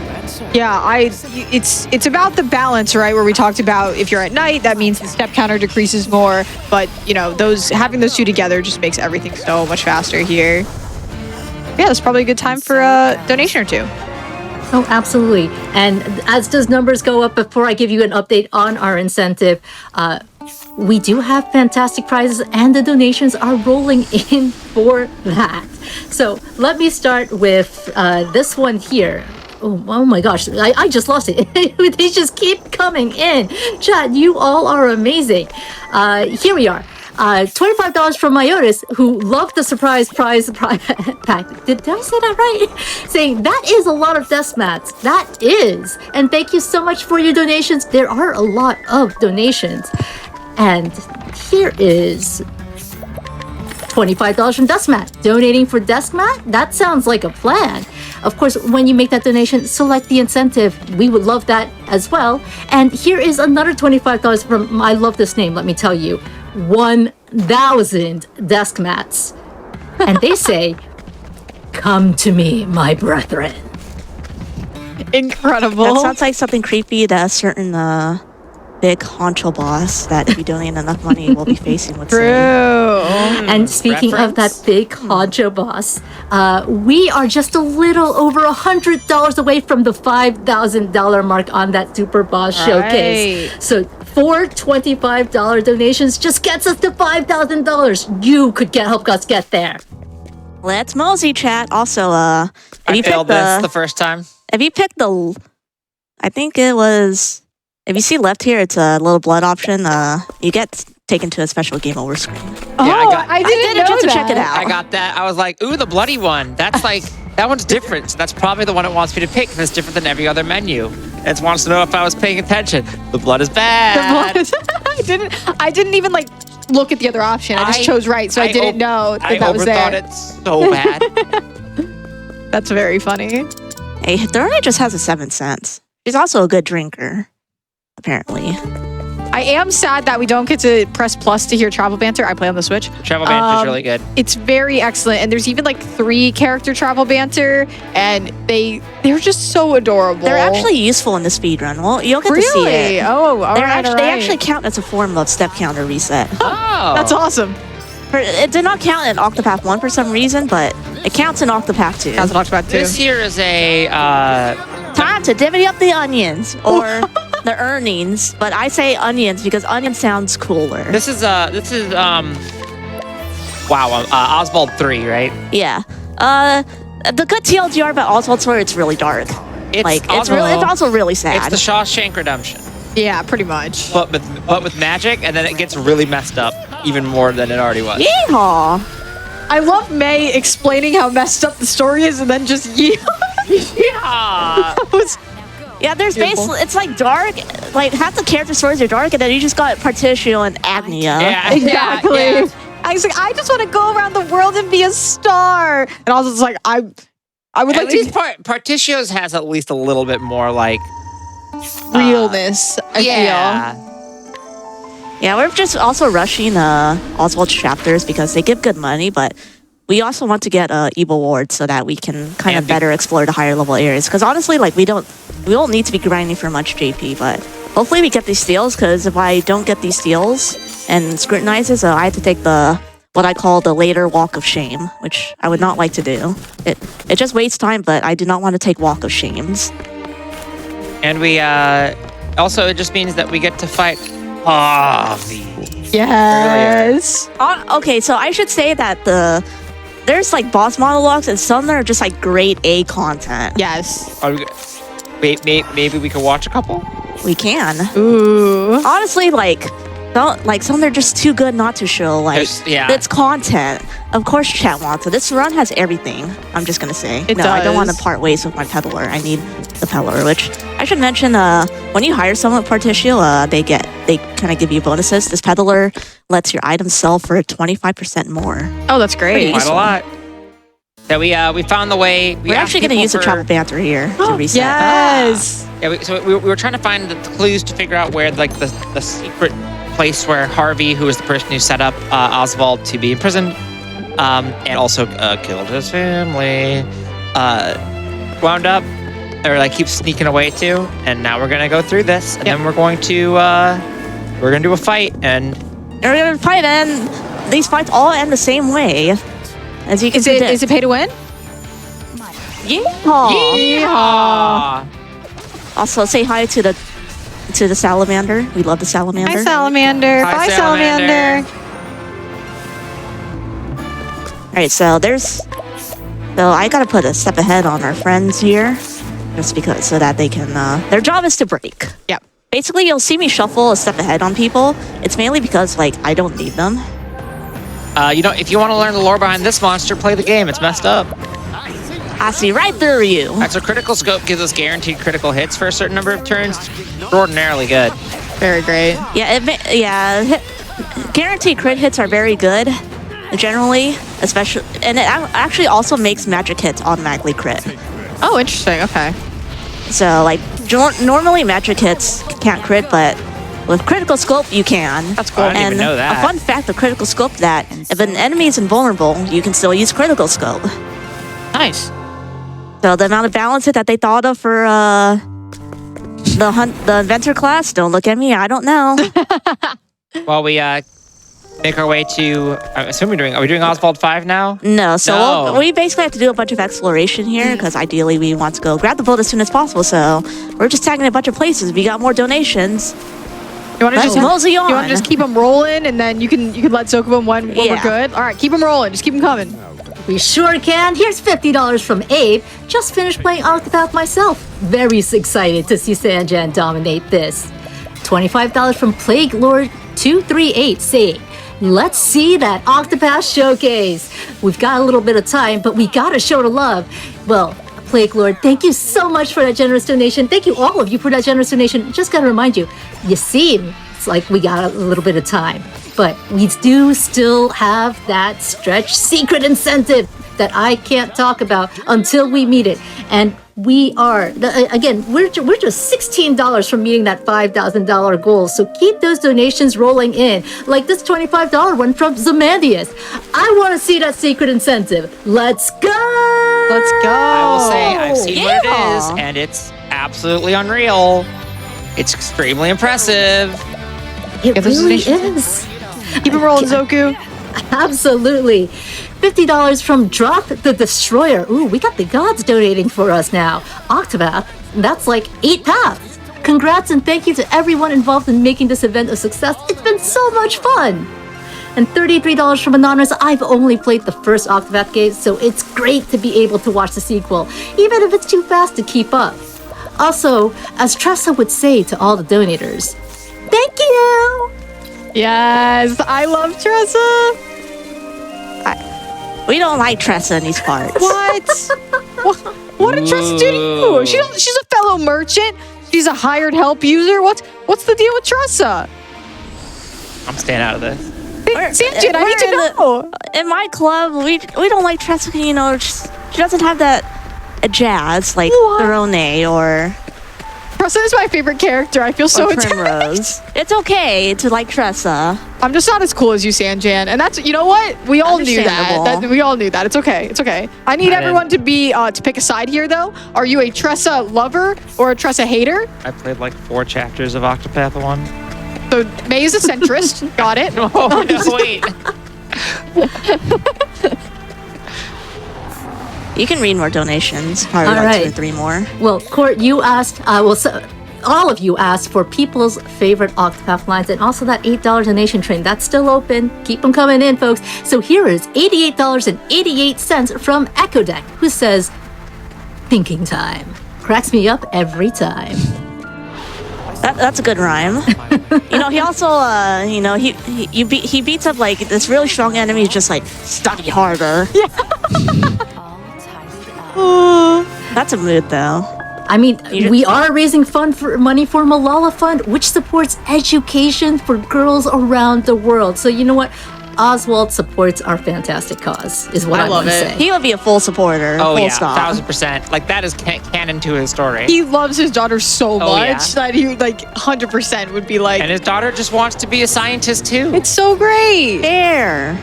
Yeah, it's about the balance, right? Where we talked about if you're at night, that means the step counter decreases more. But you know, having those two together just makes everything so much faster here. Yeah, it's probably a good time for a donation or two. Oh, absolutely. And as those numbers go up, before I give you an update on our incentive, we do have fantastic prizes and the donations are rolling in for that. So let me start with this one here. Oh my gosh, I just lost it. They just keep coming in. Chat, you all are amazing. Here we are. $25 from Myotis, who loved the surprise prize pack. Did I say that right? Saying that is a lot of desk mats. That is. And thank you so much for your donations. There are a lot of donations. And here is $25 from Deskmat. Donating for Deskmat? That sounds like a plan. Of course, when you make that donation, select the incentive. We would love that as well. And here is another $25 from, I love this name, let me tell you, 1,000 desk mats. And they say, come to me, my brethren. Incredible. That sounds like something creepy that a certain big honcho boss that if you donate enough money will be facing would True. say. And speaking of that big honcho boss, we are just a little over $100 away from the $5,000 mark on that Super Boss showcase. So 4 $25 donations just gets us to $5,000. You could help us get there. Let's mosey, chat. Also, I failed this the first time. if you pick the, I think it was, if you see left here, it's a little blood option. You get taken to a special game over screen. Oh, Yeah, I didn't know just to that. check it out. I got that. I was like, ooh, the bloody one. That's like, that one's different. So that's probably the one it wants me to pick, and it's different than every other menu. It wants to know if I was paying attention. The blood is bad. I didn't even like look at the other option. I just chose right, so I didn't know that was overthought there. it so bad. That's very funny. Hey, Thorny just has a 7 cents. She's also a good drinker, apparently. I am sad that we don't get to press plus to hear travel banter. I play on the Switch. Travel banter is really good. It's very excellent, and there's even like 3 character travel banter, and they're just so adorable. They're actually useful in the speedrun. Well, you'll get to see really. it. Oh, all right, all They right. actually count as a form of step counter reset. Oh. That's awesome. It did not count in Octopath 1 for some reason, but it counts in Octopath 2. That's what I talked about too. This here is a Time to divvy up the onions, or the earnings. But I say onions because onion sounds cooler. this is Oswald 3, right? Yeah. The good TLDR about Oswald's Sword, it's really dark. It's It's also really sad. It's the Shawshank Redemption, Yeah, pretty much. but with magic, and then it gets really messed up even more than it already was. Yeehaw! I love May explaining how messed up the story is, and then just Yeah. Yeah, there's Beautiful. basically, it's like dark, like half the character stories are dark, and then you just got Partitio and Agnia. Yeah, Exactly. yeah, yeah. I was like, I just want to go around the world and be a star. And I was just like, I would At like least to Partitios has at least a little bit more like realness. I feel. Yeah, we're just also rushing Oswald's chapters because they give good money, but we also want to get Evil Ward so that we can kind of better explore the higher level areas. Because honestly, like we won't need to be grinding for much JP, but hopefully we get these steals. Because if I don't get these steals and scrutinizes, I have to take what I call the later walk of shame, which I would not like to do. It just wastes time, but I do not want to take walk of shames. And we also it just means that we get to fight Avi. Yes. Okay, so I should say that there's like boss monologues and some that are just like grade A content. Yes. Are we, maybe we could watch a couple. We can. Ooh. Honestly, some are just too good not to show. Like, Yeah. it's content. Of course, chat wants it. This run has everything. I'm just gonna say. It I don't want to does. part ways with my peddler. I need the peddler, which I should mention. When you hire someone with Partitio, they kind of give you bonuses. This peddler lets your items sell for 25% more. Oh, that's great. Quite a lot. That we found the way. We're actually gonna use the travel banter here to reset. Yes. Yeah, so we were trying to find the clues to figure out where like the secret place where Harvey, who was the person who set up Oswald to be imprisoned, and also killed his family, wound up. or like keep sneaking away to. And now we're gonna go through this, and then we're gonna do a fight, and We're gonna fight, and these fights all end the same way. As you can see, Is it pay to win? Yeehaw! Yeehaw! Also, say hi to the salamander. We love the salamander. Hi, Salamander. Hi, Bye, Salamander. Salamander. All right, so I gotta put a step ahead on our friends here, just because so that they can. Their job is to break. Yep. Basically, you'll see me shuffle a step ahead on people. It's mainly because like I don't need them. If you want to learn the lore behind this monster, play the game. It's messed up. I see right through you. Alright, so critical scope gives us guaranteed critical hits for a certain number of turns. Extraordinarily good. Very great. Yeah, guaranteed crit hits are very good, generally, especially, and it actually also makes magic hits automatically crit. Oh, interesting. Okay. So like normally magic hits can't crit, but with critical scope you can. That's cool. I didn't And even know that. a fun fact of critical scope that if an enemy is invulnerable, you can still use critical scope. Nice. So the amount of balance hit that they thought of for the inventor class, don't look at me, I don't know. While we make our way to, I assume are we doing Oswald 5 now? No, so No. we basically have to do a bunch of exploration here because ideally we want to go grab the boat as soon as possible. So we're just tagging a bunch of places. We got more donations. You want to Let's just mosey on. You want to just keep them rolling, and then you can let Zokubun when we're Yeah. good. All right, keep them rolling. Just keep them coming. We sure can. Here's $50 from Abe. Just finished playing Octopath myself. Very excited to see Sanjan dominate this. $25 from Plague Lord 238 saying, let's see that Octopath showcase. We've got a little bit of time, but we gotta show the love. Well, Plague Lord, thank you so much for that generous donation. Thank you all of you for that generous donation. Just gotta remind you, you seem it's like we got a little bit of time, but we do still have that stretch secret incentive that I can't talk about until we meet it. And we are, again, we're just $16 from meeting that $5,000 goal. So keep those donations rolling in. Like this $25 one from Zemandius. I want to see that secret incentive. Let's go! Let's go. I will say, I've seen what it Yeah. is, and it's absolutely unreal. It's extremely impressive. It Get those really donations. is. Keep it rolling, Zoku. Absolutely. $50 from Drop the Destroyer. Ooh, we got the gods donating for us now. Octopath, that's like 8 paths. Congrats and thank you to everyone involved in making this event a success. It's been so much fun. And $33 from Anonymous. I've only played the first Octopath game, so it's great to be able to watch the sequel, even if it's too fast to keep up. Also, as Tressa would say to all the donators, thank you! Yes, I love Tressa. We don't like Tressa in these parts. What did Tressa do to you? She's a fellow merchant. She's a hired help user. What's the deal with Tressa? I'm staying out of this. Sanjan, I need to know. In my club, we don't like Tressa. You know, she doesn't have that jazz like What? Throne or Tressa is my favorite character. I feel so attacked. Primrose. It's okay to like Tressa. I'm just not as cool as you, Sanjan, and that's you know what we all knew that. Understandable. We all knew that. It's okay. It's okay. I need everyone to be to pick a side here, though. Are you a Tressa lover or a Tressa hater? I played like 4 chapters of Octopath 1. So May is a centrist. Got it. Oh, no, wait. You can read more donations. Probably All like 2 or right. 3 more. Well, Court, you asked, all of you asked for people's favorite Octopath lines and also that $8 donation train. That's still open. Keep them coming in, folks. So here is $88.88 from Echo Deck, who says, thinking time. Cracks me up every time. That's a good rhyme. He also, he beats up like this really strong enemy. Just like study harder. That's a mood, though. I mean, we are raising money for Malala Fund, which supports education for girls around the world. So you know what? Oswald supports our fantastic cause, is what I love want to it. say. He would be a full supporter. Oh, full yeah, stop. 1000%. Like, that is canon to his story. He loves his daughter so Oh, yeah. much that he like 100% would be like. And his daughter just wants to be a scientist, too. It's so great. Bear.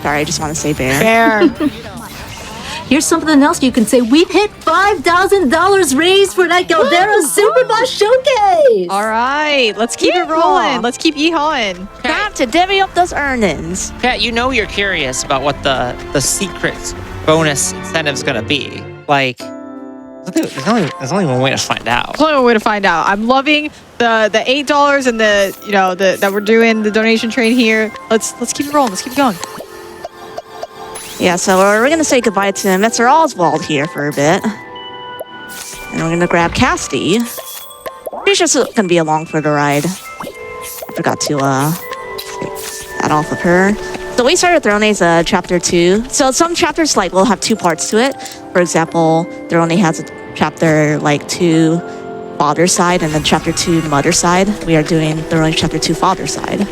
Sorry, I just want to say bear. Fair. here's something else you can say. We've hit $5,000 raised for that Galdera Superboss showcase. All right, let's keep it rolling. Let's keep yeehawing. Time to divvy up those earnings. Pat, you know you're curious about what the secret bonus incentive is going to be. Like, there's only one way to find out. There's only one way to find out. I'm loving the $8 and the that we're doing the donation train here. Let's keep it rolling. Let's keep it going. Yeah, so we're going to say goodbye to Mr. Oswald here for a bit. And we're going to grab Casty. She's just going to be along for the ride. I forgot to take that off of her. So we started Throne's chapter 2. So some chapters like will have 2 parts to it. For example, Throne has a chapter like 2 father side and then chapter 2 mother side. We are doing Throne chapter 2 father side.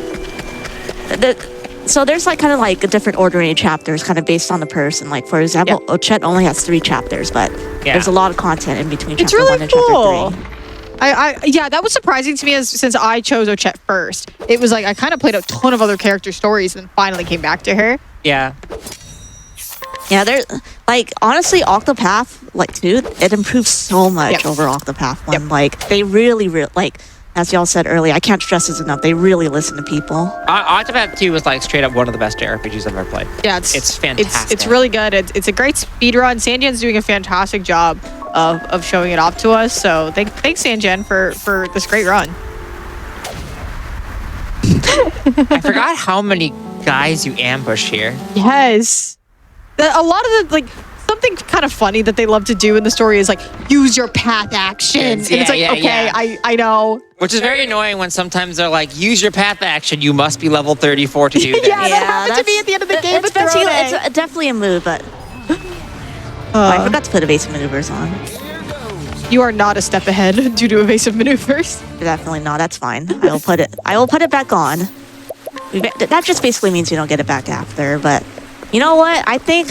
So there's like kind of like a different ordering chapters kind of based on the person. Like for example, Ochet only has 3 chapters, but there's a lot of content in between chapter 1 and cool. chapter 3. Yeah, that was surprising to me since I chose Ochet first. It was like I kind of played a ton of other character stories and then finally came back to her. Yeah. Yeah, there like honestly Octopath like 2, it improves so much over Octopath 1. Like they really like as y'all said earlier, I can't stress this enough. They really listen to people. Octopath 2 was like straight up one of the best JRPGs I've ever played. Yeah, it's fantastic. It's really good. It's a great speed run. Sanjan's doing a fantastic job of showing it off to us. So thanks Sanjan for this great run. I forgot how many guys you ambush here. Yes. A lot of the like something kind of funny that they love to do in the story is like use your path action. And it's like, okay, I know. Which is very annoying when sometimes they're like, use your path action, you must be level 34 to do that. That happened to me at the end of the game. It's definitely a move, but I forgot to put evasive maneuvers on. You are not a step ahead due to evasive maneuvers. Definitely not. That's fine. I will put it back on. That just basically means you don't get it back after. But you know what? I think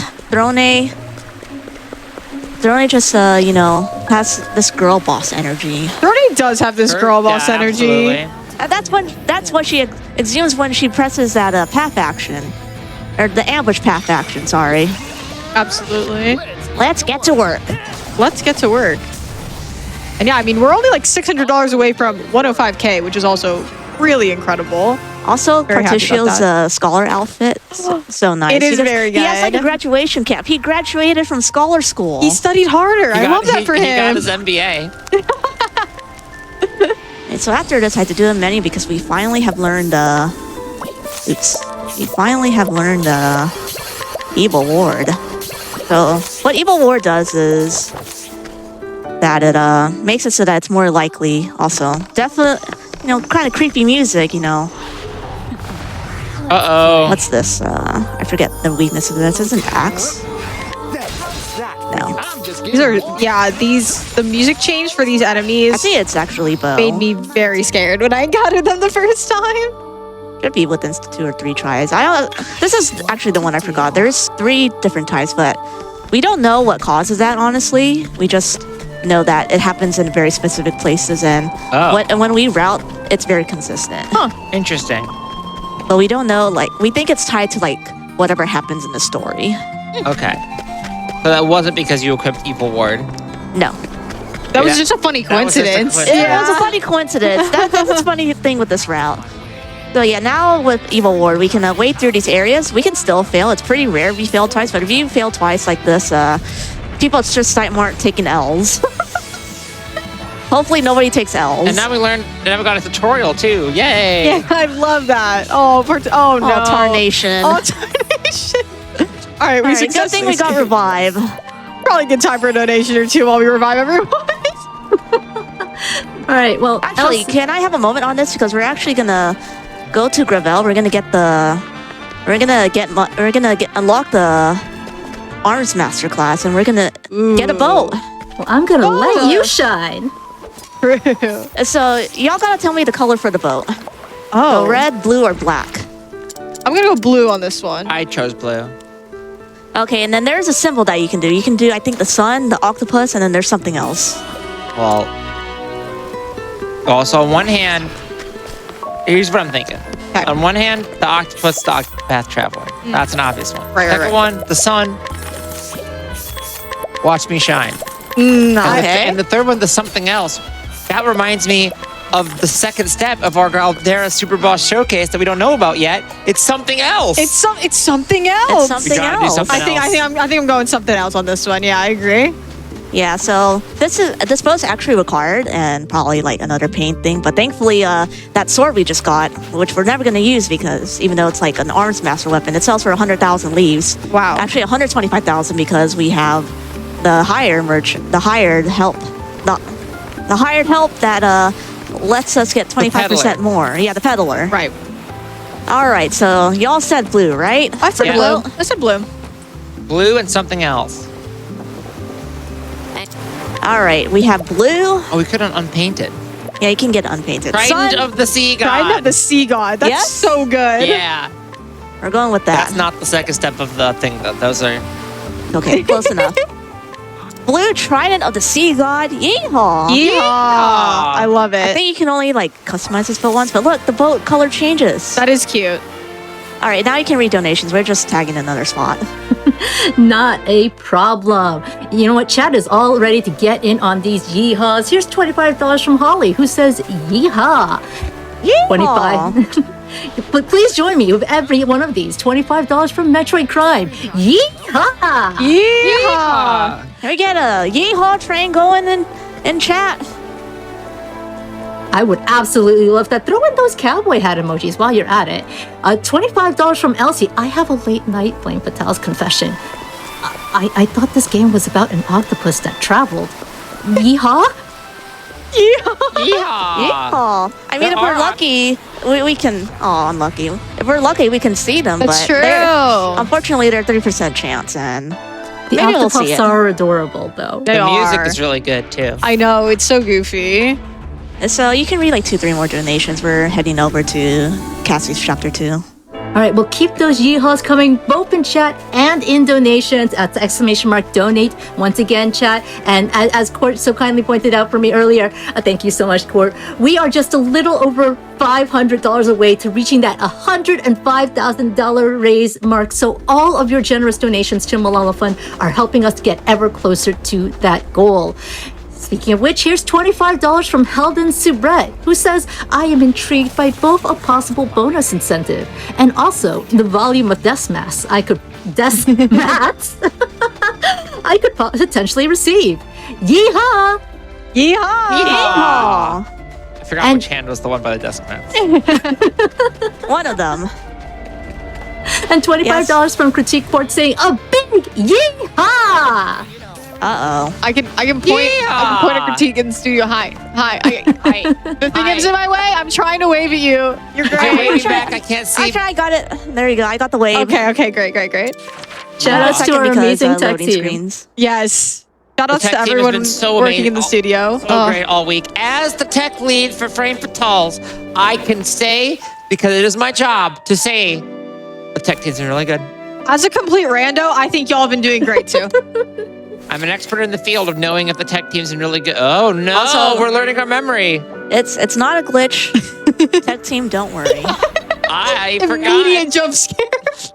Throne just has this girl boss energy. Throne does have this girl boss energy. Absolutely. That's what she exudes when she presses that path action, or the ambush path action. Sorry. Absolutely. Let's get to work. Let's get to work. And yeah, I mean, we're only like $600 away from 105K, which is also really incredible. Also, Very happy about Partitio's scholar outfit, so nice. It is very good. He has like a graduation cap. He graduated from scholar school. He studied harder. I love that for him. He got his MBA. And so after this, I had to do a menu because we finally have learned. We finally have learned Evil Ward. So what Evil Ward does is that it makes it so that it's more likely. Also, definitely, kind of creepy music. Uh-oh. What's this? I forget the weakness of this. Is it an axe? No. The music change for these enemies. I think it's actually bow. Made me very scared when I encountered them the first time. Should be within 2 or 3 tries. This is actually the one I forgot. There's 3 different types, but we don't know what causes that, honestly. We just know that it happens in very specific places, and when we route, it's very consistent. Huh. Interesting. But we don't know, we think it's tied to, whatever happens in the story. Okay. So that wasn't because you equipped Evil Ward. No. That was just a funny coincidence. It was a funny coincidence. That's a funny thing with this route. So yeah, now with Evil Ward, we can wade through these areas. We can still fail. It's pretty rare we fail twice, but if you fail twice like this, people just aren't taking L's. Hopefully nobody takes L's. And now we got a tutorial too. Yay! Yeah, I love that. Oh no. Oh, Tarnation. Oh, Tarnation. All right, we successfully. Good thing we got Revive. Probably a good time for a donation or 2 while we revive everyone. All right, well, Ellie, can I have a moment on this? Because we're actually gonna go to Gravel. We're gonna unlock the Arms Master class, and we're gonna get a boat. Well, I'm gonna let you shine. So y'all gotta tell me the color for the boat. Oh, so red, blue, or black. I'm gonna go blue on this one. I chose blue. Okay, and then there's a symbol that you can do. You can do, I think, the sun, the octopus, and then there's something else. Well, so on one hand, here's what I'm thinking. Okay. On one hand, the octopus, the Octopath Traveler. That's an obvious one. Right. Second one, the sun. Watch me shine. Okay. And the third one, the something else. That reminds me of the second step of our Galdera Superboss showcase that we don't know about yet. It's something else. It's something else. It's something We gotta do else. something I think I'm going something else on this one. Yeah, I agree. Yeah, so this boat's actually required and probably like another paint thing. But thankfully, that sword we just got, which we're never gonna use because even though it's like an arms master weapon, it sells for 100,000 leaves. Wow. Actually, 125,000 because we have the hired help that lets us get 25% peddler. more. Yeah, the peddler. Right. All right, so y'all said blue, right? I said Yeah. blue. I said blue. Blue and something else. All right, we have blue. Oh, we couldn't unpaint it. Yeah, you can get unpainted. Trident Son- of the Sea God. Trident of the Sea God. That's Yes? so good. Yeah. We're going with that. That's not the second step of the thing, though. Those are... Okay, close enough. Blue Trident of the Sea God. Yeehaw! Yeehaw. I love I it. think you can only like customize this boat once, but look, the boat color changes. That is cute. All right, now you can read donations. We're just tagging another spot. Not a problem. You know what? Chat is all ready to get in on these yeehaws. Here's $25 from Holly, who says yeehaw. Yeehaw! 25. But please join me with every one of these. $25 from Metroid Crime. Yeehaw! Yeehaw. Can we get a yeehaw train going in chat? I would absolutely love that. Throw in those cowboy hat emojis while you're at it. $25 from Elsie. I have a late night Flame Fatale's confession. I thought this game was about an octopus that traveled. Yeehaw? Yeehaw. Yeehaw! Yeehaw! I mean, There if we're are- lucky, we can. Oh, unlucky. If we're lucky, we can see them. That's but true. Unfortunately, they're 3% chance, and The maybe we'll see octopuses it. are adorable, though. They The music are. is really good, too. I know. It's so goofy. So you can read like 2-3 more donations. We're heading over to Cassie's chapter 2. All right, well, keep those yeehaws coming both in chat and in donations at the ! donate. Once again, chat. And as Court so kindly pointed out for me earlier, thank you so much, Court. We are just a little over $500 away to reaching that $105,000 raise mark. So all of your generous donations to Malala Fund are helping us get ever closer to that goal. Speaking of which, here's $25 from Heldon Subret, who says, I am intrigued by both a possible bonus incentive and also the volume of death mats I could potentially receive. Yeehaw! Yeehaw. Yeehaw! I forgot And- which hand was the one by the desk mats. One of them. And $25 from Critique Port saying, a big yeehaw! Uh-oh. I can point a critique in the studio. Hi. The thing is in my way. I'm trying to wave at you. You're I'm great. waving back. I can't see. I got it. There you go. I got the wave. Okay, great. Shout outs to Second our because, amazing tech loading team. screens. Yes. Shout outs tech to team has everyone been so working amazing. in the studio. So great all week. As the tech lead for Frame Fatales, I can say, because it is my job to say, the tech team's been really good. As a complete rando, I think y'all have been doing great too. I'm an expert in the field of knowing if the tech team's been really good. Oh no, Also- we're learning our memory. It's not a glitch. Tech team, don't worry. I Immediate forgot jump scare.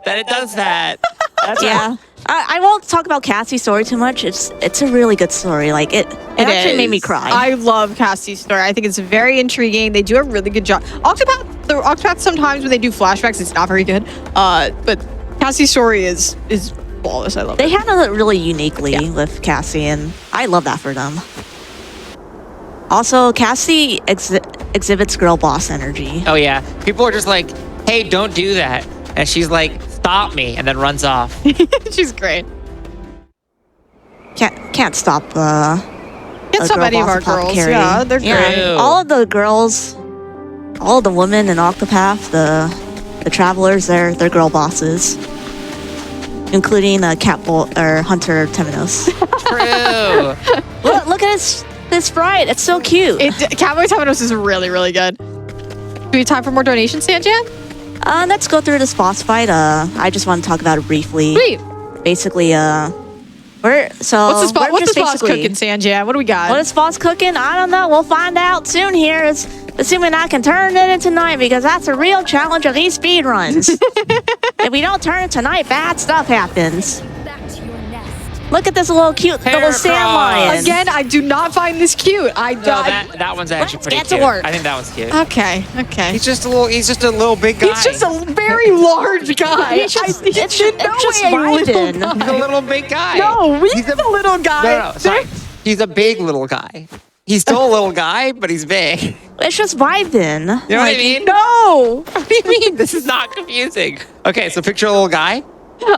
that it does that. That's Yeah. I won't talk about Cassie's story too much. It's a really good story. Like it actually made me cry. I love Cassie's story. I think it's very intriguing. They do a really good job. Octopath sometimes when they do flashbacks, it's not very good. But Cassie's story is flawless. I love They it. handle it really uniquely with Cassie, and I love that for them. Also, Cassie exhibits girl boss energy. Oh yeah, people are just like, hey, don't do that, and she's like, stop me, and then runs off. She's great. Can't stop Can't stop any of our girls. Yeah, they're great. True. All of the girls, all of the women in Octopath, the travelers, they're girl bosses, including Hunter Temenos. True. look at this sprite. It's so cute. Cowboy Temenos is really, really good. Do we have time for more donations, Sanjan? Let's go through this boss fight. I just want to talk about it briefly. Sweet. Basically, What's the boss cooking, Sanjan? What do we got? What is boss cooking? I don't know. We'll find out soon here. Assuming I can turn it in tonight, because that's a real challenge of these speed runs. If we don't turn it tonight, bad stuff happens. Look at this little cute little sand Heracross. lion. Again, I do not find this cute. I No, don't. that one's actually Let's pretty get to cute. work. I think that one's cute. Okay. He's just a little big guy. He's just a very large guy. It's just He's in no just way a little Biden. He's a guy. little big guy. No, he's He's a little guy. No, sorry. He's a big little guy. He's still a little guy, but he's big. It's just Biden. You know what I mean? No, What do you mean? This is not confusing. Okay, so picture a little guy.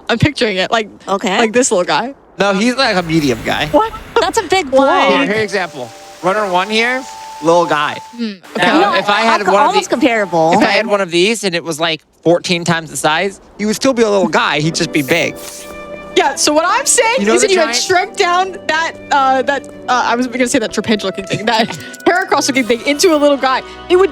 I'm picturing it like Okay. this little guy. No, he's like a medium guy. What? That's a big Why? blow. Here, example. Runner 1 here, little guy. Now, No, if I had one of almost these, comparable. if I had one of these and it was like 14 times the size, he would still be a little guy. He'd just be big. Yeah. So what I'm saying You know is, the if you had giant- shrunk down that I was gonna say that trapeze looking thing, that Heracross looking thing into a little guy, it would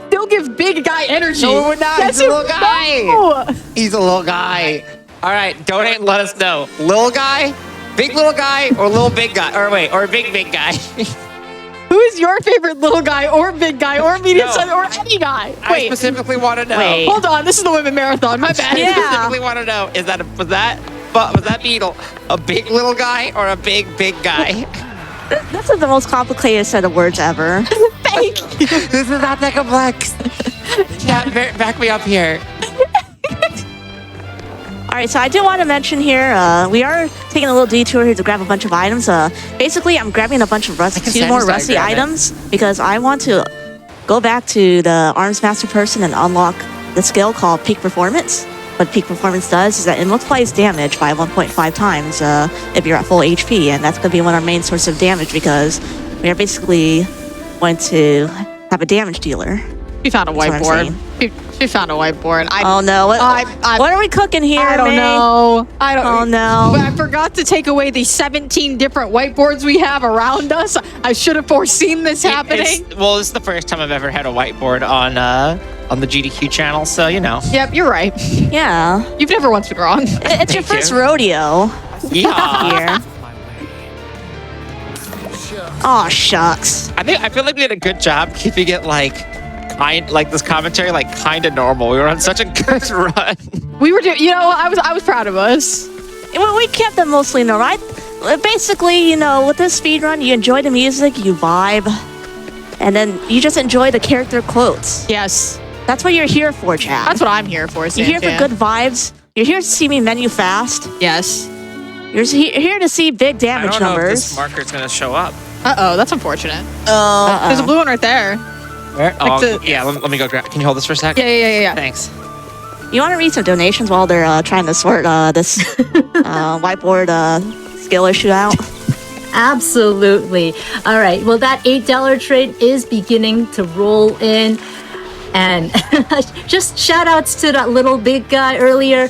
still give big guy energy. No, it would not. Yes, He's a it- little guy. No. He's a little guy. All right, donate and let us know. Little guy, big little guy, or little big guy? Or wait, or big guy? Who is your favorite little guy or big guy or medium No. size or any guy? I Wait, specifically want to know. Wait. hold on. This is the women marathon. My bad. I Yeah. specifically want to know, was that beetle a big little guy or a big guy? This is the most complicated set of words ever. Fake. This is not that complex. Yeah, back me up here. All right, so I do want to mention here, we are taking a little detour here to grab a bunch of items. Basically, I'm grabbing a bunch of can two send more you so I rusty grab it. items because I want to go back to the Arms Master person and unlock the skill called Peak Performance. What Peak Performance does is that it multiplies damage by 1.5 times if you're at full HP, and that's going to be one of our main sources of damage because we are basically going to have a damage dealer. We found a what I'm whiteboard. She found a whiteboard. Oh no! What are we cooking here? I don't May? know. I don't. Oh no! But I forgot to take away the 17 different whiteboards we have around us. I should have foreseen this happening. This is the first time I've ever had a whiteboard on the GDQ channel, so you know. Yep, you're right. Yeah, You've never once been wrong. it's your Thank first you. rodeo Yeah. here. Oh shucks! I feel like we did a good job keeping it like this commentary kind of normal. We were on such a good run. We were doing. I was proud of us. Well, we kept them mostly normal. Basically, with this speedrun, you enjoy the music, you vibe, and then you just enjoy the character quotes. Yes, That's what you're here for, Chad. that's what I'm here for. You're here for Sanjan. good vibes. You're here to see me menu fast. Yes. You're here to see big damage I don't know if numbers. this marker's gonna show up. Oh, that's unfortunate. Uh-oh. There's a blue one right there. Where? Oh, the- yeah. Let me go grab. Can you hold this for a sec? Yeah. Thanks. You want to read some donations while they're trying to sort this whiteboard skill issue out? Absolutely. All right. Well, that $8 trade is beginning to roll in. And just shout outs to that little big guy earlier.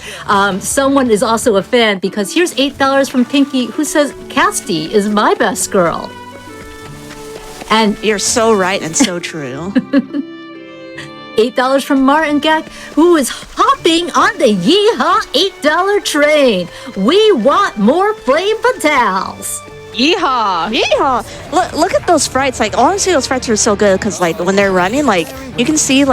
Someone is also a fan because here's $8 from Pinky who says, Casty is my best girl. And You're so right and so true. $8 from Martin Gak, who is hopping on the Yeehaw $8 train. We want more Flame Fatales. Yeehaw. Yeah, look at those sprites. Honestly, those sprites are so good because when they're running, you can see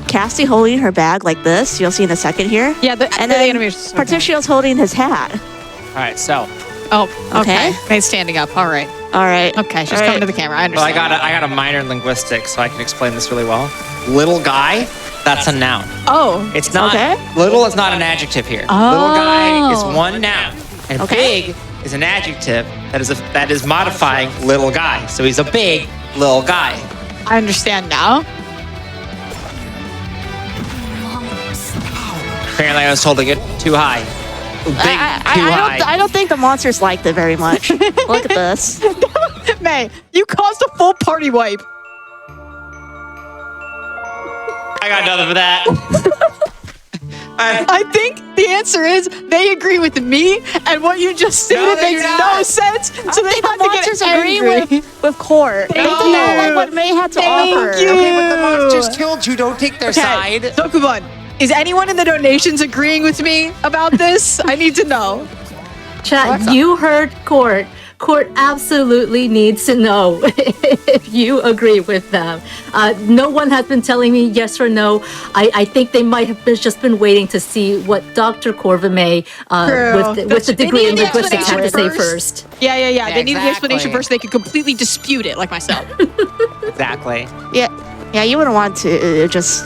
Cassie holding her bag like this. You'll see in a second here. Yeah, and the then animation's so good. Partitio's holding his hat. All right. So, Oh, okay. Okay. Okay, standing up. All right. All right. Okay, she's All coming to right. the camera. I well, understand. I got a minor in linguistics, so I can explain this really well. Little guy, that's a noun. Oh. It's not. Okay. Little is not an adjective here. Oh. Little guy is one noun, and Okay. big is an adjective that is modifying little guy. So he's a big little guy. I understand now. Apparently, I was holding it too high. Big, too high. I don't think the monsters liked it very much. Look at this. May, you caused a full party wipe. I got nothing for that. I think the answer is they agree with me, and what you just stated they makes do no not. sense. So they have the to get monsters agree angry. with Court. They Thank don't like you. what May had to Thank offer. you. Okay, but the monsters killed you. Don't take their Okay, side. Zokubun, is anyone in the donations agreeing with me about this? I need to know. Chat, you heard Court. Court absolutely needs to know if you agree with them. No one has been telling me yes or no. I think they might have just been waiting to see what Dr. Corvimae, with the degree in linguistics, had to say first. Yeah. They need the explanation exactly. first so they could completely dispute it, like myself. Exactly. Yeah, you wouldn't want to just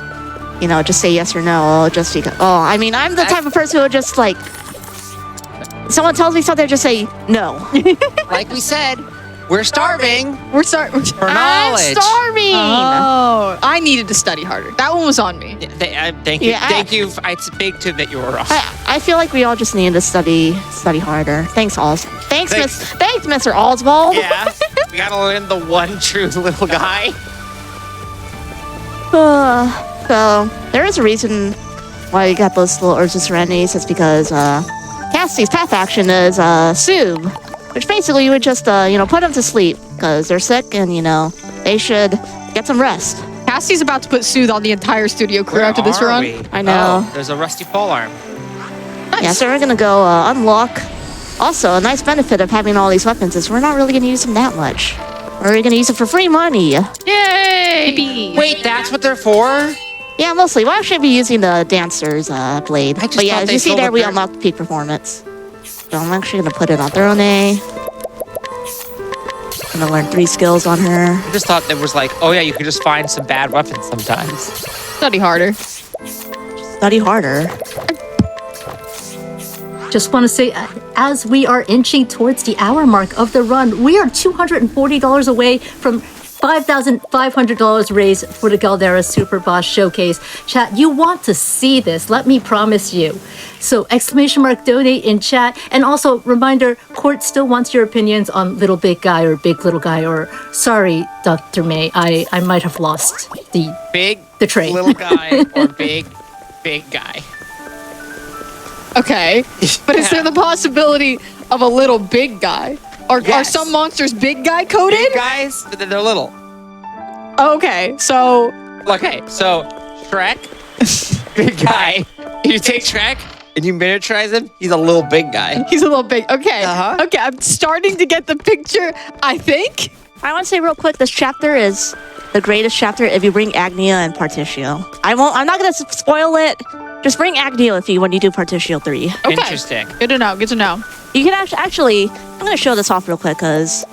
say yes or no, just because. Oh, I mean, I'm the type of person who would just like, someone tells me something, just say no. Like we said, we're starving We're sorry. for I'm knowledge. starving. Oh, I needed to study harder. That one was on me. Thank you. Yeah, Thank you. It's big too that you were wrong. I feel like we all just need to study harder. Thanks, Thanks, Mr. Oswald. Yeah. We gotta learn the one true little guy. So there is a reason why you got those little urges of serenities. It's because Cassie's path action is soothe, which basically you would just put them to sleep because they're sick and they should get some rest. Cassie's about to put soothe on the entire studio crew Where after this are run. we? I know. Oh, there's a rusty pole arm. Yeah, so we're gonna go unlock. Also, a nice benefit of having all these weapons is we're not really gonna use them that much. We're gonna use it for free money. Yay! Wait, that's what they're for? Yeah, mostly. We'll actually be using the dancer's blade. I just But yeah, thought as they you see filled there, up we their- unlocked peak performance. So I'm actually gonna put it on Throne. Gonna learn 3 skills on her. I just thought there was like, oh yeah, you could just find some bad weapons sometimes. Study harder. Study harder. Just want to say, as we are inching towards the hour mark of the run, we are $240 away from $5,500 raised for the Galdera Superboss Showcase. Chat, you want to see this, let me promise you. So !donate in chat. And also, reminder, Court still wants your opinions on little big guy or big little guy, or sorry, Dr. May, I might have lost the trade. Little guy or big guy. Okay. But is there the possibility of a little big guy? Are Yes. some monsters big guy coded? Big guys, but then they're little. Okay, so Okay, so Shrek, big guy. You take Shrek and you miniaturize him, he's a little big guy. he's a little big. Okay. Uh-huh. Okay, I'm starting to get the picture, I think. I want to say real quick, this chapter is the greatest chapter if you bring Agnia and Partitio. I'm not gonna spoil it. Just bring Agnia with you when you do Partitio 3. Okay. Interesting. Good to know. Good to know. You can actually, I'm gonna show this off real quick because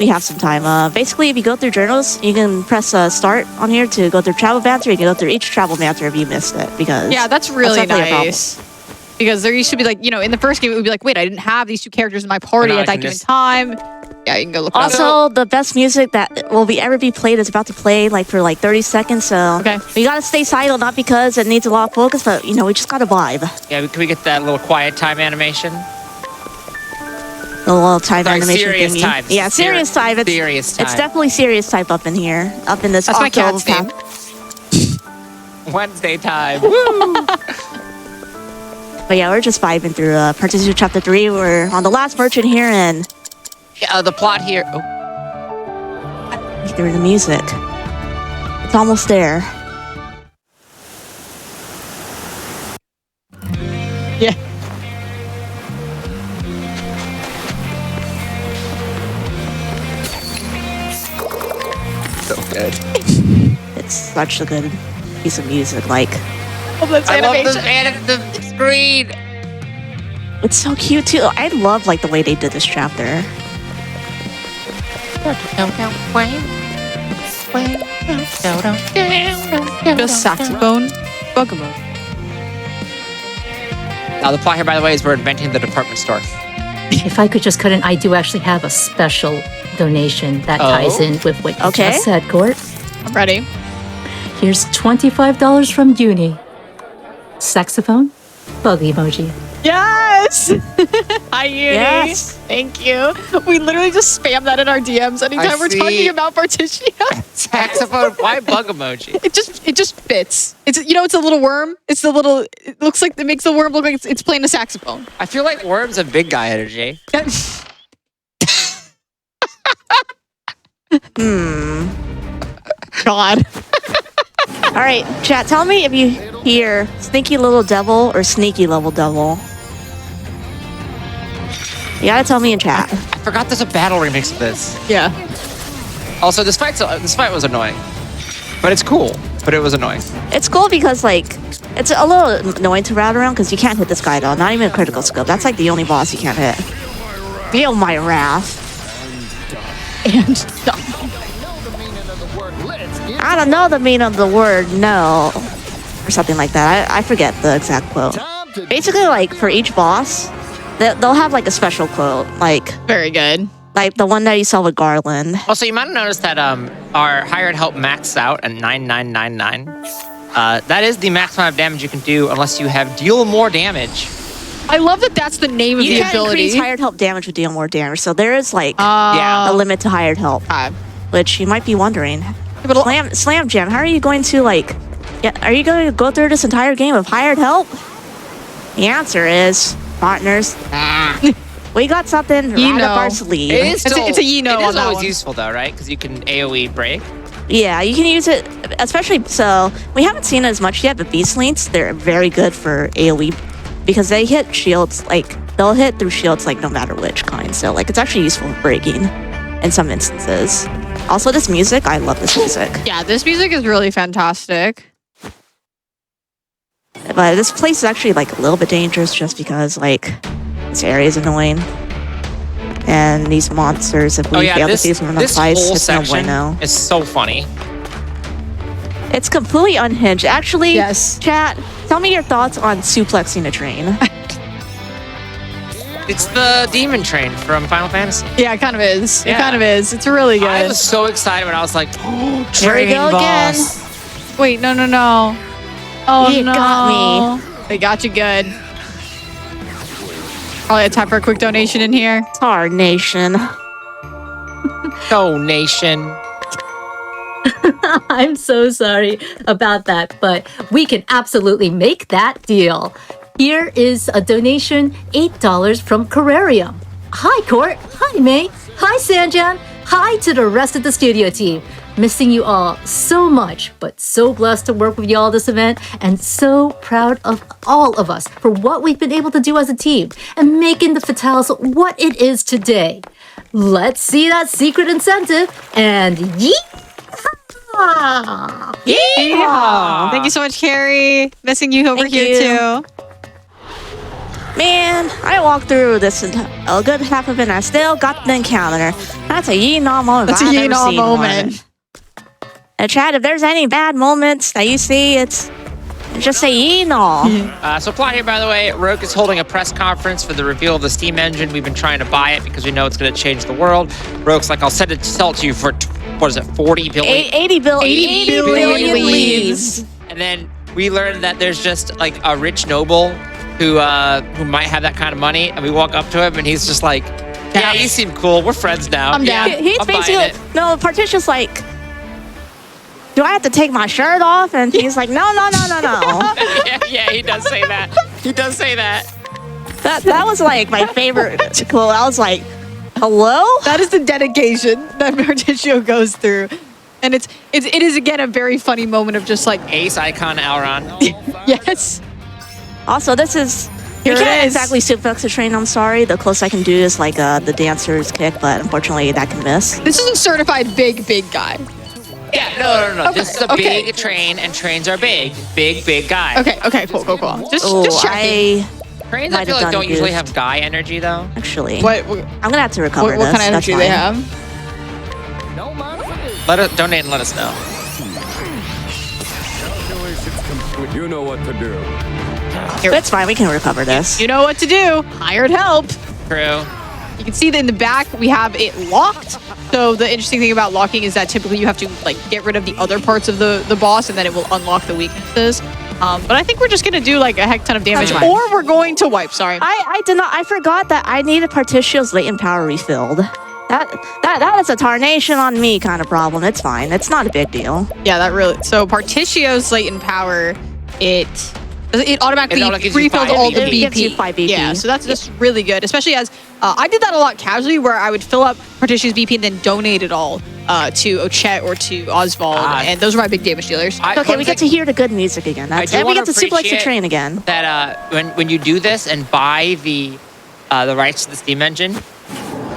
we have some time. Basically, if you go through journals, you can press start on here to go through travel banter. You can go through each travel banter if you missed it because Yeah, that's really definitely a problem. nice. Because there used to be like, in the first game, it would be like, wait, I didn't have these two characters in my party now I at that can given just- time. Yeah, you can go look it up. Also, the best music that will ever be played is about to play for 30 seconds. So Okay. we gotta stay silent, not because it needs a lot of focus, but we just gotta vibe. Yeah, can we get that little quiet time animation? The little time Sorry, animation serious thingy. time. Yeah, serious time. It's, Serious time. It's definitely serious type up in here, up in this. That's my cat's Octopath. name. Wednesday time. Woo! But yeah, we're just vibing through Partitio Chapter 3. We're on the last merchant here, and Yeah, the plot here. Oh, through the music. It's almost there. Yeah. so good. It's such a good piece of music. Oh, that's I love animation. the screen. It's so cute too. I love the way they did this chapter. Just saxophone. Bugamo. Now the plot here, by the way, is we're inventing the department store. If I could just cut in, I do actually have a special donation that ties in with what you Okay. just said, Court. I'm ready. Here's $25 from Uni. Saxophone, bug emoji. Yes! Hi, Uni. Yes. Thank you. We literally just spam that in our DMs anytime we're see. talking about Partitio. Saxophone. Why bug emoji? It just fits. It's it's a little worm. It's the little. It looks like it makes the worm look like it's playing a saxophone. I feel like worms have big guy energy. God. All right, chat. Tell me if you hear sneaky little devil or sneaky level devil. You gotta tell me in chat. I forgot there's a battle remix of this. Yeah. Also, this fight was annoying, but it's cool. But it was annoying. It's cool because like it's a little annoying to route around because you can't hit this guy at all. Not even a critical scope. That's like the only boss you can't hit. Feel my wrath. And I don't know the meaning of the word no, or something like that. I forget the exact quote. Basically, like for each boss, they'll have like a special quote, like very good. Like the one that you saw with Garland. Also, you might have noticed that our hired help maxed out at 9999. That is the maximum amount of damage you can do unless you have deal more damage. I love that that's the name of You the can ability. increase hired help damage with deal more damage, so there is like Yeah. a limit to hired help. Which you might be wondering. Slam Jam, how are you going to like? Are you going to go through this entire game of hired help? The answer is partners. We got something right up our sleeve. It is still, it's a you know It on is that always one. useful though, right? Because you can AOE break. Yeah, you can use it, especially, so we haven't seen it as much yet, but Beast Links, they're very good for AoE because they hit shields, like, they'll hit through shields, like, no matter which kind. So, like, it's actually useful for breaking in some instances. Also, this music, I love this music. Yeah, this music is really fantastic. But this place is actually, like, a little bit dangerous just because, like, this area is annoying. And these monsters, if we fail to see them in the fights, whole it's no section bueno. is so funny. It's completely unhinged. Actually, Yes. chat, tell me your thoughts on suplexing a train. It's the demon train from Final Fantasy. Yeah, it kind of is. It Yeah. kind of is. It's really good. I was so excited when I was like, oh, Here we train go again. boss. Wait, no. Oh, You no. got me. They got you good. Probably a time for a quick donation in here. Our nation. Donation. I'm so sorry about that, but we can absolutely make that deal. Here is a donation, $8 from Corrarium. Hi, Court. Hi, May. Hi, Sanjan. Hi to the rest of the studio team. Missing you all so much, but so blessed to work with y'all this event, and so proud of all of us for what we've been able to do as a team and making the Fatales what it is today. Let's see that secret incentive and yeehaw! Yeah. Thank you so much, Carrie. Missing you over Thank here, you. too. Man, I walked through this a good half of it and I still got the encounter. That's a yee-naw moment. That's a I've never yee-naw seen moment. one. And chat, if there's any bad moments that you see, it's just say yee-naw. So plot here, by the way, Rogue is holding a press conference for the reveal of the Steam engine. We've been trying to buy it because we know it's going to change the world. Rogue's like, I'll sell it to you for, what is it, 40 billion? 80 billion billion leaves. And then we learned that there's just like a rich noble who might have that kind of money. And we walk up to him and he's just like, yeah, you seem cool. We're friends now. I'm down. Yeah, He's I'm buying basically, it. no, Partitia's like, do I have to take my shirt off? And he's like, no. yeah, he does say that. He does say that. That was like my favorite quote. I was like, hello? That is the dedication that Marticio goes through. And it is again a very funny moment of just like, Ace icon Elron. yes. Also, this is, Here you it can't is. exactly suplex a train, I'm sorry. The closest I can do is like the dancer's kick, but unfortunately that can miss. This is a certified big guy. Yeah, no. Okay, This is a okay. big train, and trains are big. Big guy. Okay, cool. Just Oh, checking. Trains, I Might feel have like done don't usually goofed. have guy energy, though. Actually, What I'm gonna have to recover kind of this. energy That's they fine. have? No man for this. Let us donate and let us know. Calculations complete. You know what to do. It's fine, we can recover this. You know what to do. Hired help. True. You can see that in the back we have it locked. So the interesting thing about locking is that typically you have to like get rid of the other parts of the boss and then it will unlock the weaknesses. But I think we're just gonna do like a heck ton of damage, That's fine. or we're going to wipe. Sorry. I forgot that I needed Partitio's latent power refilled. That is a tarnation on me kind of problem. It's fine. It's not a big deal. Yeah, that really. So Particio's latent power, it automatically It only gives you refills 5 all the BP. BP. It gives you 5 BP. Yeah, so that's just really good, especially as I did that a lot casually, where I would fill up Partitio's BP and then donate it all to Ochette or to Oswald, and those are my big damage dealers. Okay, we get to hear the good music again. I do And we wanna get to suplex the appreciate train again. That when you do this and buy the the rights to the Steam engine,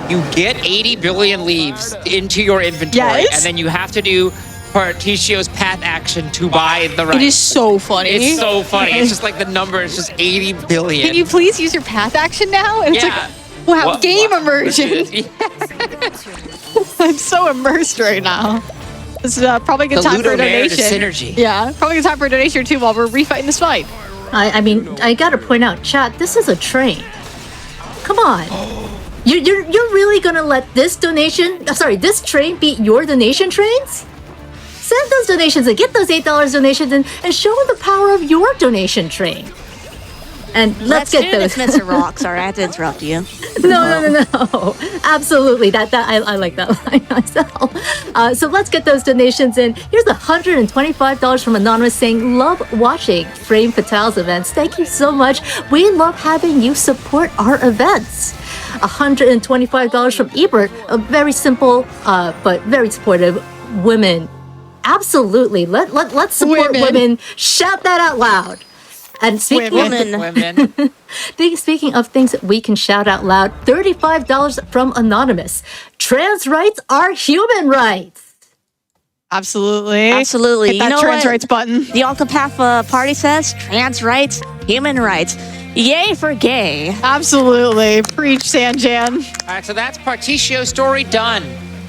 you get 80 billion leaves into your inventory, Yes. and then you have to do Partitio's path action to buy the rights. It is so funny. It's so funny. It's just like the number is just 80 billion. Can you please use your path action now? And it's Yeah. like, wow, What- game what- immersion. I'm so immersed right now. This is probably a good The time for a Ludo narrative donation. synergy. Yeah, probably a good time for a donation or two while we're refighting this fight. I mean, I gotta point out, chat, this is a train. Come on. You're really gonna let this this train beat your donation trains? Send those donations and get those $8 donations and show them the power of your donation train. And let's get do those. this, Mr. Rock. Sorry, I had to interrupt you. No. Absolutely. That I like that line myself. So let's get those donations in. Here's $125 from Anonymous saying, love watching Frame Fatale's events. Thank you so much. We love having you support our events. $125 from Ebert, a very simple but very supportive women. Absolutely. Let's support women. Shout that out loud. And speaking Women. speaking of things that we can shout out loud, $35 from Anonymous. Trans rights are human rights. Absolutely. Absolutely. Hit that You know trans what? rights button. The Octopath party says trans rights, human rights. Yay for gay. Absolutely. Preach, Sanjan. All right, so that's Partitio's story done.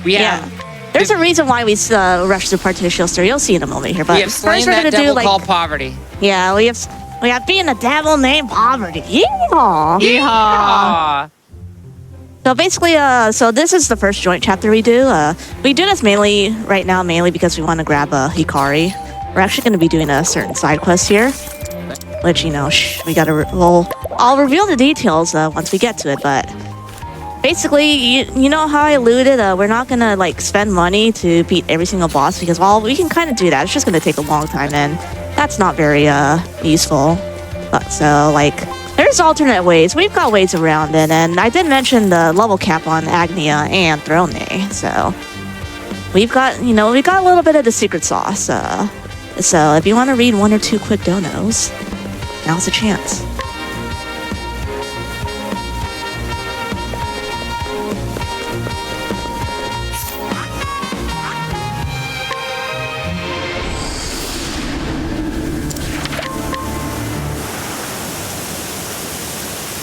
We have There's a reason why we rushed through Partitio story. You'll see in a moment here. But we have slain first we're that gonna devil do like called poverty. we have being a devil named Poverty. Yeehaw. Yeehaw. Aw. So basically, so this is the first joint chapter we do. We do this mainly because we want to grab Hikari. We're actually going to be doing a certain side quest here, which, we got to I'll reveal the details once we get to it, but basically, you know how I alluded, we're not going to spend money to beat every single boss because, we can kind of do that. It's just going to take a long time, and that's not very useful. But so, there's alternate ways. We've got ways around it, and I did mention the level cap on Agnia and Throne, so we've got a little bit of the secret sauce. So if you want to read one or two quick donos, now's the chance.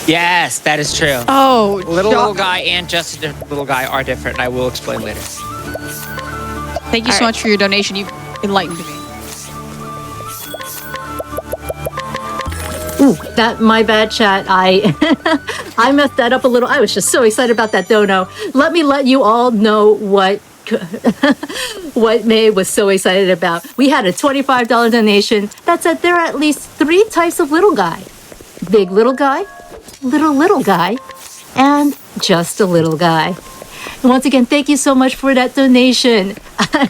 Yes, that is true. Oh, Little guy and just a little guy are different, and I will explain later. Thank you so much for your donation. You've enlightened me. Ooh, my bad, chat. I I messed that up a little. I was just so excited about that dono. Let me let you all know what May was so excited about. We had a $25 donation that said there are at least 3 types of little guy. Big little guy, little guy, and just a little guy. And once again, thank you so much for that donation.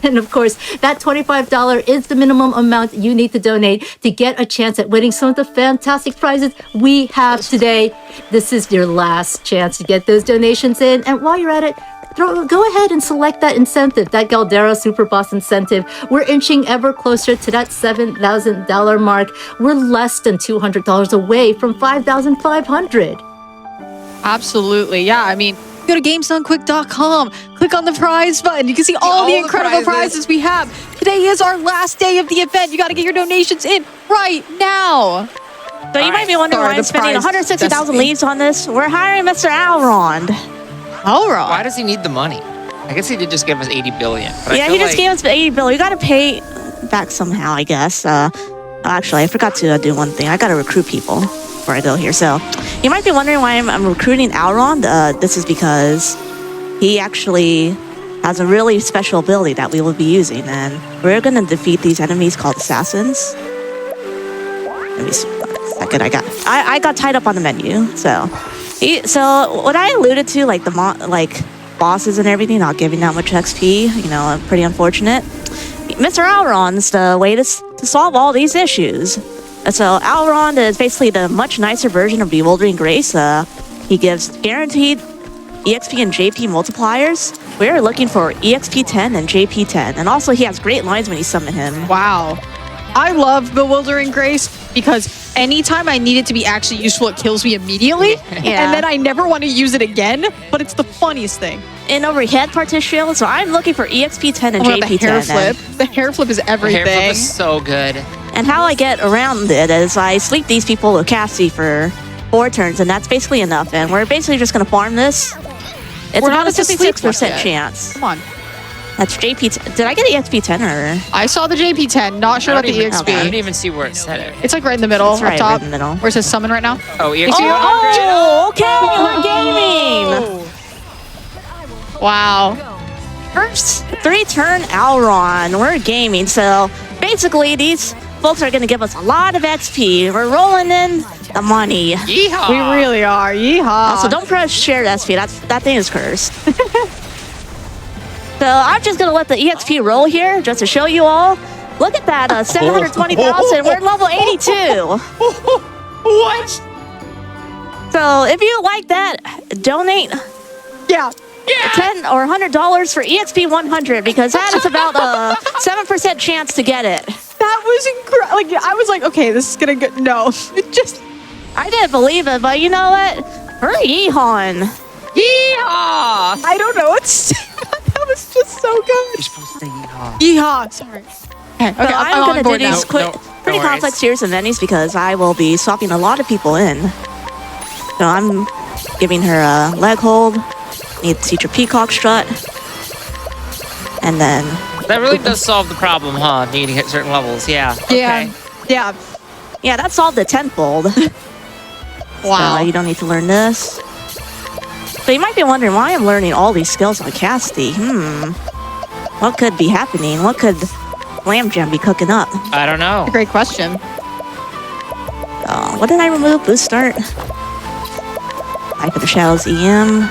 And of course, that $25 is the minimum amount you need to donate to get a chance at winning some of the fantastic prizes we have today. This is your last chance to get those donations in. And while you're at it, go ahead and select that incentive, that Galdera Superboss incentive. We're inching ever closer to that $7,000 mark. We're less than $200 away from $5,500. Absolutely. Yeah, I mean, go to GamesDoneQuick.com, click on the prize button. You can see all the incredible prizes we have. Today is our last day of the event. You got to get your donations in right now. So you might be wondering why I'm spending 160,000 leaves on this. We're hiring Mr. Alrond. Alrond? Why does he need the money? I guess he did just give us 80 billion. But Yeah, he just gave us 80 billion. We got to pay back somehow, I guess. Actually, I forgot to do one thing. I got to recruit people before I go here. So you might be wondering why I'm recruiting Alrond. This is because he actually has a really special ability that we will be using, and we're going to defeat these enemies called assassins. Let me see. Second, I got tied up on the menu. So what I alluded to, the bosses and everything, not giving that much XP, pretty unfortunate. Mr. Alrond's the way to solve all these issues. And so Alrond is basically the much nicer version of Bewildering Grace. He gives guaranteed EXP and JP multipliers. We're looking for EXP 10 and JP 10. And also he has great lines when you summon him. Wow. I love Bewildering Grace because anytime I need it to be actually useful, it kills me immediately. Yeah. And then I never want to use it again, but it's the funniest thing. In overhead partition, so I'm looking for EXP 10 and Oh my God, JP 10. the hair flip. The hair flip is The everything. hair flip is so good. And how I get around it is I sleep these people with Cassie for 4 turns, and that's basically enough. And we're basically just going to farm this. It's We're about a not at the sleep 56% yet. chance. Come on. That's JP 10. Did I get EXP 10 or? I saw the JP10, not sure I about the don't EXP. even, I don't even see where it said it. It's like right in the middle, It's up right top. in the middle. Where it says summon right now. Oh, EXP Oh, 100. okay, we're gaming. Wow. First 3-turn Alron. We're gaming. So basically, these folks are going to give us a lot of XP. We're rolling in the money. Yeehaw. We really are. Yeehaw. Also, don't press shared SP. That thing is cursed. So I'm just going to let the EXP roll here just to show you all. Look at that, 720,000. We're level 82. What? So if you like that, donate yeah. 10 or $100 for EXP 100 because that is about a 7% chance to get it. That was incredible. Like, I was like, okay, this is going to go. No. It just. I didn't believe it, but you know what? We're yeehawing. Yeehaw. I don't know what to say. That was just so good. You're supposed to say yeehaw. Yeehaw. Sorry. Okay, So I'm on going to do board now. these quick, No, pretty no worries. complex series of menus because I will be swapping a lot of people in. So I'm giving her a leg hold. Need to teach her peacock strut. And then That really does solve the problem, huh? Needing to hit certain levels. Yeah. Yeah. Okay. Yeah. yeah, that solved the tenfold. Wow. So you don't need to learn this. So you might be wondering why I'm learning all these skills on Casty. What could be happening? What could Lamb Jam be cooking up? I don't know. Great question. What did I remove? Boost start. Eye for the Shadows EM.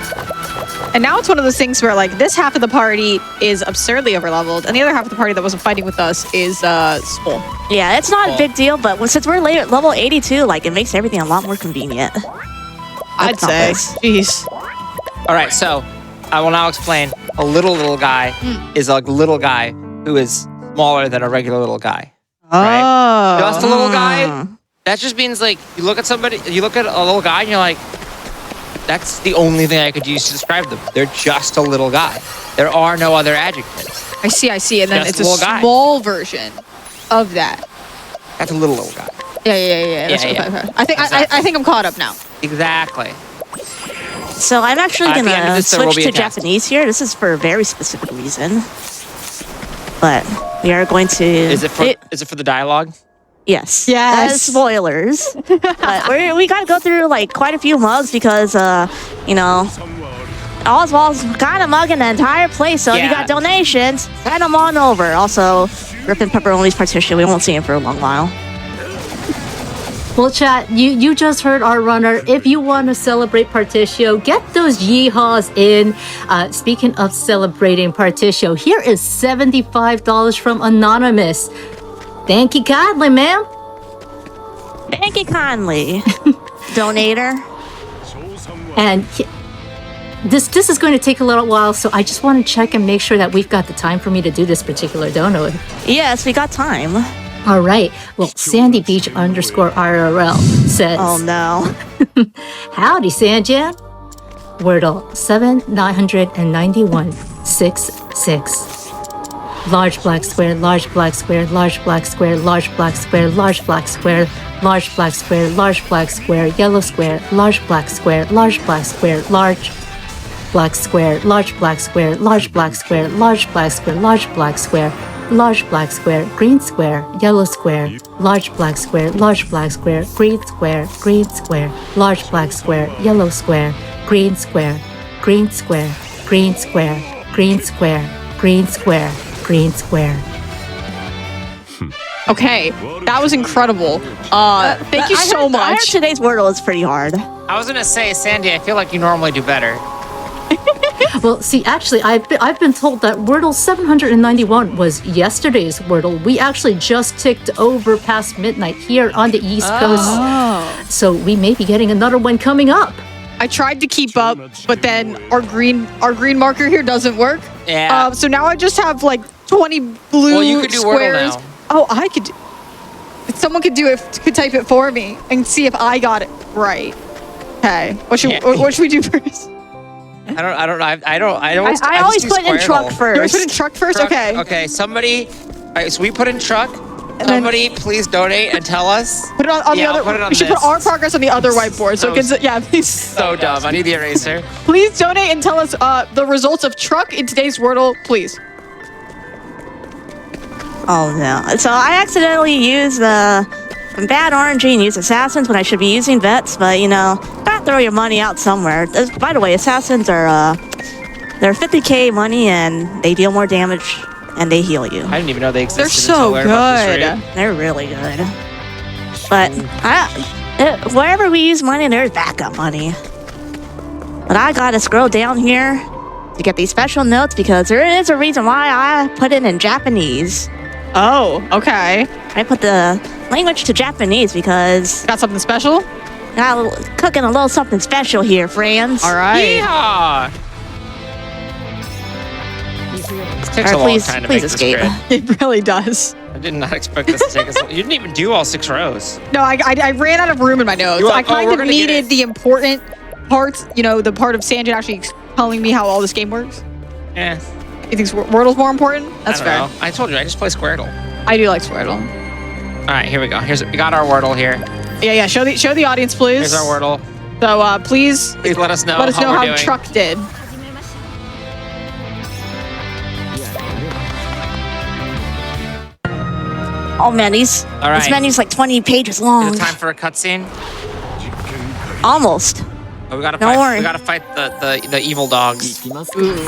And now it's one of those things where, like, this half of the party is absurdly overleveled, and the other half of the party that wasn't fighting with us is full. Yeah, it's not a big deal, but since we're level 82, like, it makes everything a lot more convenient. I'd Let's not say. this. Jeez. All right, so I will now explain. A little guy is a little guy who is smaller than a regular little guy. Right? Oh. Just a little guy. That just means like you look at a little guy and you're like, that's the only thing I could use to describe them. They're just a little guy. There are no other adjectives. I see. And then Just it's a a little guy. small version of that. That's a little guy. Yeah. That's Yeah, okay, yeah. okay. I think Exactly. I think I'm caught up now. Exactly. So I'm actually At the end of gonna this, there will switch be to a test. Japanese here. This is for a very specific reason. But we are going to... Is it for the dialogue? Yes. Yes. Spoilers. But we got to go through like quite a few mugs because, you know, Oswald's kind of mugging the entire place. So if you Yeah. got donations, send them on over. Also, Rip and Pepperoni's partition. We won't see him for a long while. Well, chat, you just heard our runner. If you want to celebrate Partitio, get those yeehaws in. Speaking of celebrating Partitio, here is $75 from Anonymous. Thank you kindly, ma'am. Thank you kindly, donator. And this is going to take a little while, so I just want to check and make sure that we've got the time for me to do this particular dono. Yes, we got time. All right. Well, Sandy Beach _IRL says, Oh no. Howdy, Sanjan. Wordle 7,991,66. Large black square, large black square, large black square, large black square, large black square, large black square, large black square, yellow square, large black square, large black square, large black square, large black square, large black square, large black square, large black square, large black square, green square, yellow square, large black square, large black square, green square, large black square, yellow square, green square, green square, green square, green square, green square, green square. Okay, that was incredible. Thank you I so heard much. today's Wordle is pretty hard. I was gonna say, Sandy, I feel like you normally do better. Well, see, actually, I've been told that Wordle 791 was yesterday's Wordle. We actually just ticked over past midnight here on the East Coast, so we may be getting another one coming up. I tried to keep up, but then our green marker here doesn't work. Yeah. So now I just have like 20 blue Well, you could do Wordle squares. now. Oh, I could. Someone could type it for me and see if I got it right. Okay. What should we do first? I always put in truck You always first. put in truck first? Okay. Okay, somebody. All right, so we put in truck. Somebody, please donate and tell us. Put it on the other. Put it on we should this. put our progress on the other whiteboard. So please. So dumb. I need the eraser. Please donate and tell us the results of truck in today's Wordle, please. Oh no. So I accidentally used bad RNG and used assassins when I should be using vets, but gotta throw your money out somewhere. By the way, assassins are they're 50k money and they deal more damage and they heal you. I didn't even know they existed. They're so good. They're really good. But wherever we use money, there's backup money. But I gotta scroll down here to get these special notes because there is a reason why I put it in Japanese. Oh, okay. I put the language to Japanese because Got something special? cooking a little something special here, friends. All right. Yeehaw! This takes a long Please time to make this escape. grid. It really does. I did not expect this to take us. You didn't even do all 6 rows. No, I ran out of room in my notes. I kind we're of gonna get needed it. the important parts, the part of Sanjan actually telling me how all this game works. Yeah. You think Wordle's more important? That's I fair. don't know. I told you, I just play Squirtle. I do like Wordle. All right, here we go. We got our Wordle here. Yeah. Show the audience, please. Here's our Wordle. So please Please let us know let us know we're how doing. Truck did. Oh man, this right. menu's like 20 pages Is long. it time for a cutscene? Almost. Oh, we gotta Don't fight. worry. We gotta fight the evil dogs.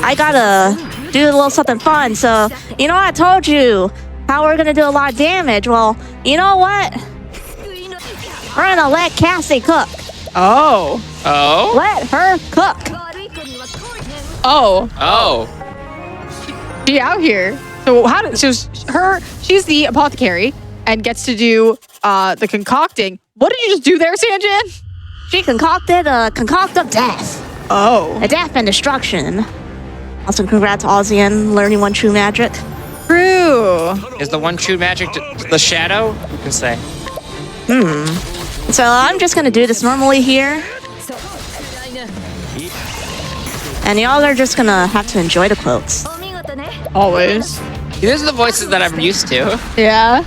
I gotta do a little something fun. So, I told you how we're gonna do a lot of damage. Well, you know what? We're gonna let Cassie cook. Oh. Oh. Let her cook. Oh. Oh. She out here. So she's the apothecary and gets to do the concocting. What did you just do there, Sanjan? She concocted a concoct of death. Oh. A death and destruction. Also, congrats, Ozian, learning one true magic. True. Is the one true magic the shadow? You can say. So I'm just gonna do this normally here. And y'all are just gonna have to enjoy the quotes. Always. These are the voices that I'm used to. Yeah.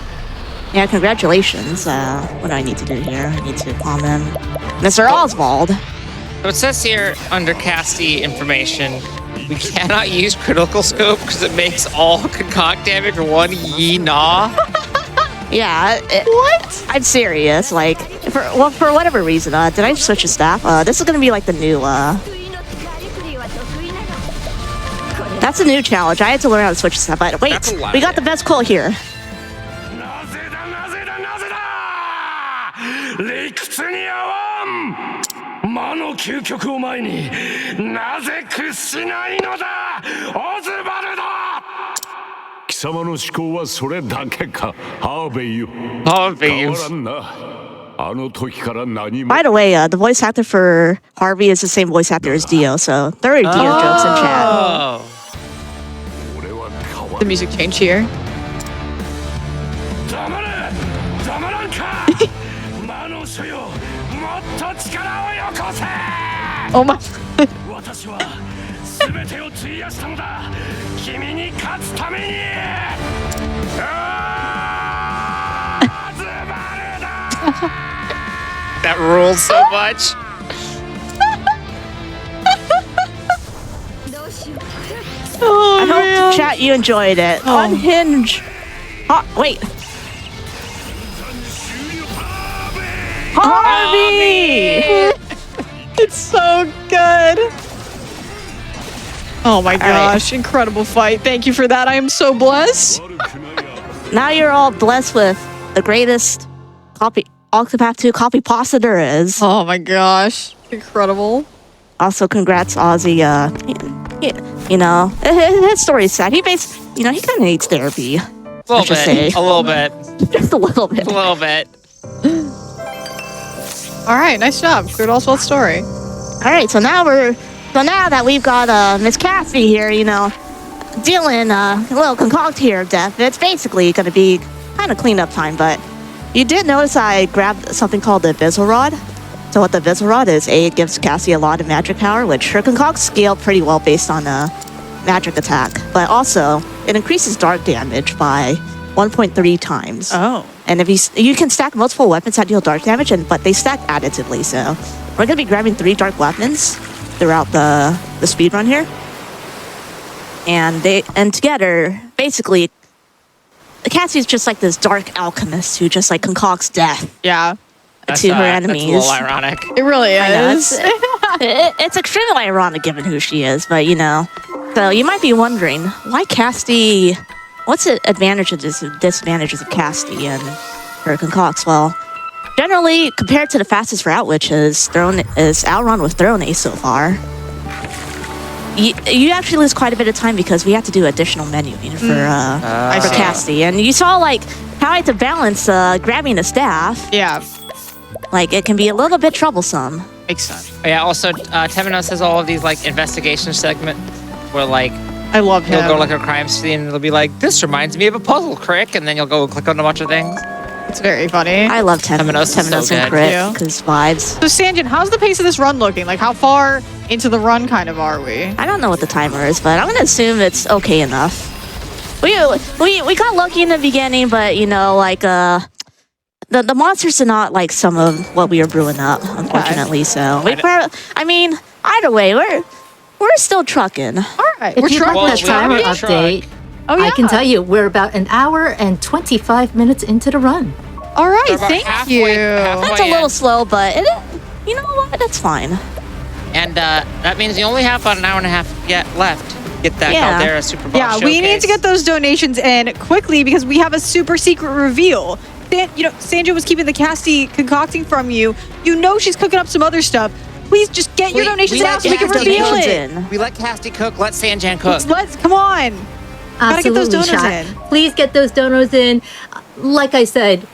Yeah, congratulations. What do I need to do here? I need to comment. Mr. Oswald. So it says here under casty information, we cannot use critical scope because it makes all concoct damage one yee-naw. Yeah. What? I'm serious. Like, for whatever reason, did I switch to staff? This is gonna be like the new, That's a new challenge. I had to learn how to switch to staff. But wait, That's a lot, we got yeah. the best quote here. 理屈に合わん魔の究極を前になぜ屈しないのだオズバルド貴様の思考はそれだけかハーベイユ Harvey, 変 you わらんなあの時から何も By the way, the voice actor for Harvey is the same voice actor as Dio, so there are Dio jokes in chat. Oh. 俺は変わ The music change here. 黙れ黙らんか魔の書よもっと力をよこせ Oh my. 私は全てを費やしたのだ君に勝つためにズバルだ That rules so much. Oh, I man. hope chat you enjoyed it. Unhinge. Wait. Harvey! It's so good. Oh my gosh, incredible fight. Thank you for that. I am so blessed. Now you're all blessed with the greatest Octopath 2 copy pasta there is. Oh my gosh, incredible. Also, congrats, Ozzy. His story's sad. He he kind of needs therapy. A little bit. A little bit. Just a little bit. A little bit. All right, nice job. Good Oswald story. All right, so now that we've got Miss Cassie here, dealing a little concoct here of death, it's basically going to be kind of cleanup time. But You did notice I grabbed something called the Abyssal Rod. So what the Abyssal Rod is, it gives Cassie a lot of magic power, which her concocts scale pretty well based on a magic attack. But also, it increases dark damage by 1.3 times. Oh. And if you can stack multiple weapons that deal dark damage, but they stack additively. So we're gonna be grabbing 3 dark weapons throughout the speed run here, and together, basically, Cassie's just like this dark alchemist who just like concocts death Yeah. to her enemies. That's a little ironic. It really I know, is. it's extremely ironic given who she is, but you know. So you might be wondering why Cassie. What's the advantages and disadvantages of Cassie and her concocts? Well, generally, compared to the fastest route, which is outrun with Throne Ace so far, you actually lose quite a bit of time because we have to do additional menuing for Cassie. And you saw like how I had to balance grabbing the staff. Yeah. Like it can be a little bit troublesome. Makes sense. Yeah, also, Temenos has all of these, like, investigation segments where, like, I love him. you'll go, like, a crime scene and it'll be like, this reminds me of a puzzle, Crick, and then you'll go click on a bunch of things. It's very funny. I love Temenos is so and good. Crit Yeah. because vibes. So Sanjan, how's the pace of this run looking? Like, how far into the run kind of are we? I don't know what the timer is, but I'm gonna assume it's okay enough. We got lucky in the beginning, but you know, like the monsters are not like some of what we were brewing up, unfortunately. So either way, we're still trucking. All right. If We're you'd trying. like the we timer already tried. update, Oh, yeah. I can tell you we're about an hour and 25 minutes into the run. All right. We're about Thank halfway- you. halfway That's a little in. slow, but you know what? That's fine. And that means you only have about an hour and a half yet left to get that Yeah. Galdera Superboss Yeah, we need to showcase. get those donations in quickly because we have a super secret reveal. Sanjan was keeping the Cassie concocting from you. You know she's cooking up some other stuff. Please just get your donations we out so we can let reveal donations it. in. We let Casty cook, let Sanjan cook. Let's come on. Gotta get those Absolutely, donors Shaq. in. Please get those donors in. Like I said,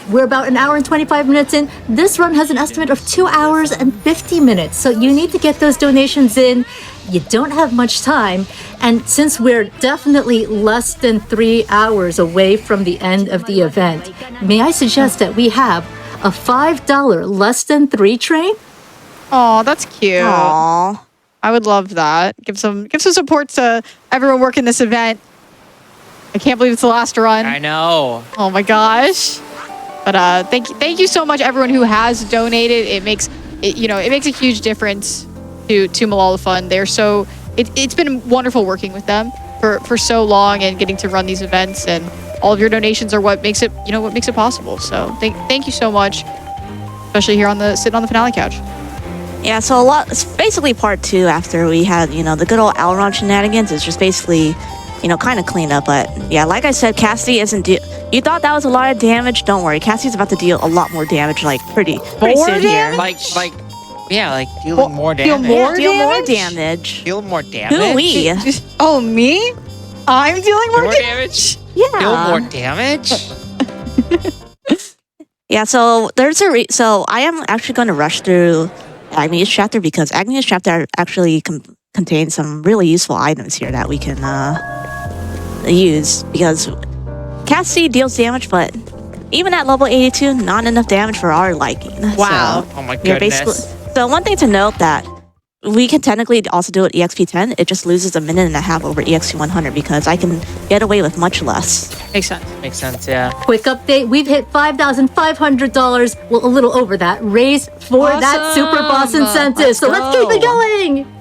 we're about an hour and 25 minutes in. This run has an estimate of 2 hours and 50 minutes. So you need to get those donations in. You don't have much time. And since we're definitely less than 3 hours away from the end of the event, may I suggest that we have a $5 less than 3 train? Oh, that's cute. Aww. I would love that. Give some support to everyone working this event. I can't believe it's the last run. I know. Oh my gosh. But thank you so much everyone who has donated. It makes a huge difference to Malala Fund. It's been wonderful working with them for so long and getting to run these events, and all of your donations are what makes it possible. So thank you so much, especially here sitting on the finale couch. Yeah, so it's basically part 2 after we had, the good old Alron shenanigans. It's just basically, kind of clean up. But yeah, like I said, Cassie isn't. You thought that was a lot of damage? Don't worry, Cassie's about to deal a lot more damage, like pretty soon here. Like dealing more damage. Deal more Deal damage? Deal more damage. Who we? Oh, me? I'm dealing more More damage? damage. Yeah. Deal more damage. Yeah, so so I am actually going to rush through Agni's chapter because Agni's chapter actually contains some really useful items here that we can use, because Cassie deals damage, but even at level 82, not enough damage for our liking. Wow. So, Oh my we are goodness. so one thing to note that we can technically also do it EXP 10. It just loses a minute and a half over EXP 100 because I can get away with much less. Makes sense. Makes sense, yeah. Quick update, we've hit $5,500, well, a little over that, raised for that Awesome. Superboss incentive. Let's So let's keep it go. going.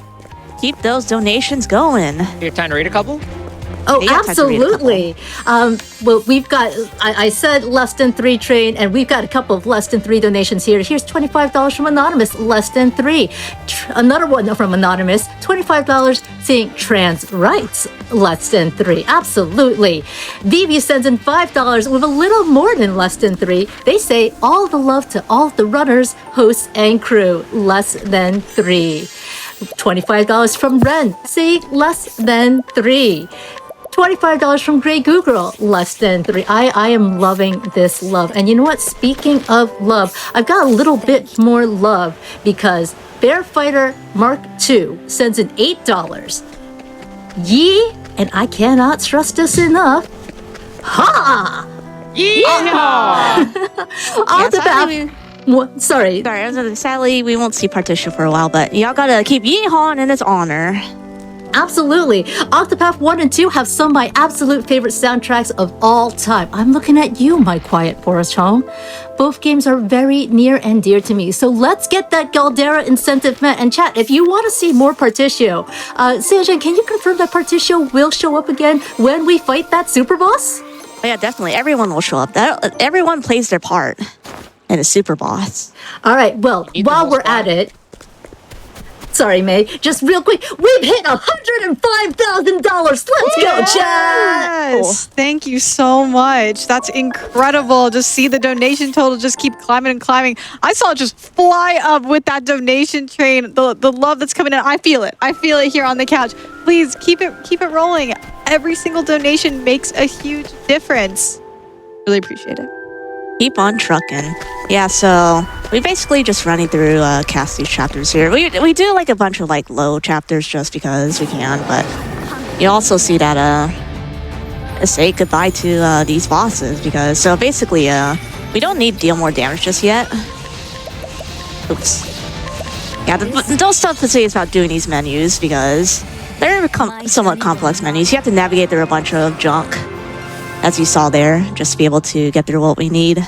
Keep those donations going. Your time to read a couple? Oh, Yeah, time to read a couple. absolutely. Well, we've got, I said less than 3 train, and we've got a couple of less than 3 donations here. Here's $25 from Anonymous, less than 3. Another one from Anonymous, $25 saying trans rights, less than 3. Absolutely. Vivi sends in $5 with a little more than less than 3. They say all the love to all the runners, hosts, and crew, less than 3. $25 from Ren, saying less than 3. $25 from Grey Google, less than 3. I am loving this love. And you know what? Speaking of love, I've got a little bit more love because Bear Fighter Mark II sends in $8. Yee, and I cannot stress this enough. Ha! Yeah. sadly, Octopath. Sorry. sorry, sadly, we won't see Partition for a while, but y'all gotta keep yeehawing in its honor. Absolutely. Octopath 1 and 2 have some of my absolute favorite soundtracks of all time. I'm looking at you, my quiet forest home. Both games are very near and dear to me. So let's get that Galdera incentive met. And chat, if you want to see more Partitio, Sanjan, can you confirm that Partitio will show up again when we fight that super boss? Oh, yeah, definitely. Everyone will show up. Everyone plays their part in a super boss. All right, well, Eat the while whole we're squad. at it, sorry, May, just real quick, we've hit $105,000. Let's go, chat! Yes, thank you so much. That's incredible. Just see the donation total just keep climbing and climbing. I saw it just fly up with that donation train. The love that's coming in. I feel it. I feel it here on the couch. Please keep it rolling. Every single donation makes a huge difference. Really appreciate it. Keep on trucking. Yeah, so we basically just running through cast these chapters here. We do like a bunch of like low chapters just because we can, but you also see that say goodbye to these bosses because so basically we don't need to deal more damage just yet. Oops. Yeah, those stuff to say is about doing these menus because they're somewhat complex menus. You have to navigate through a bunch of junk, as you saw there, just to be able to get through what we need.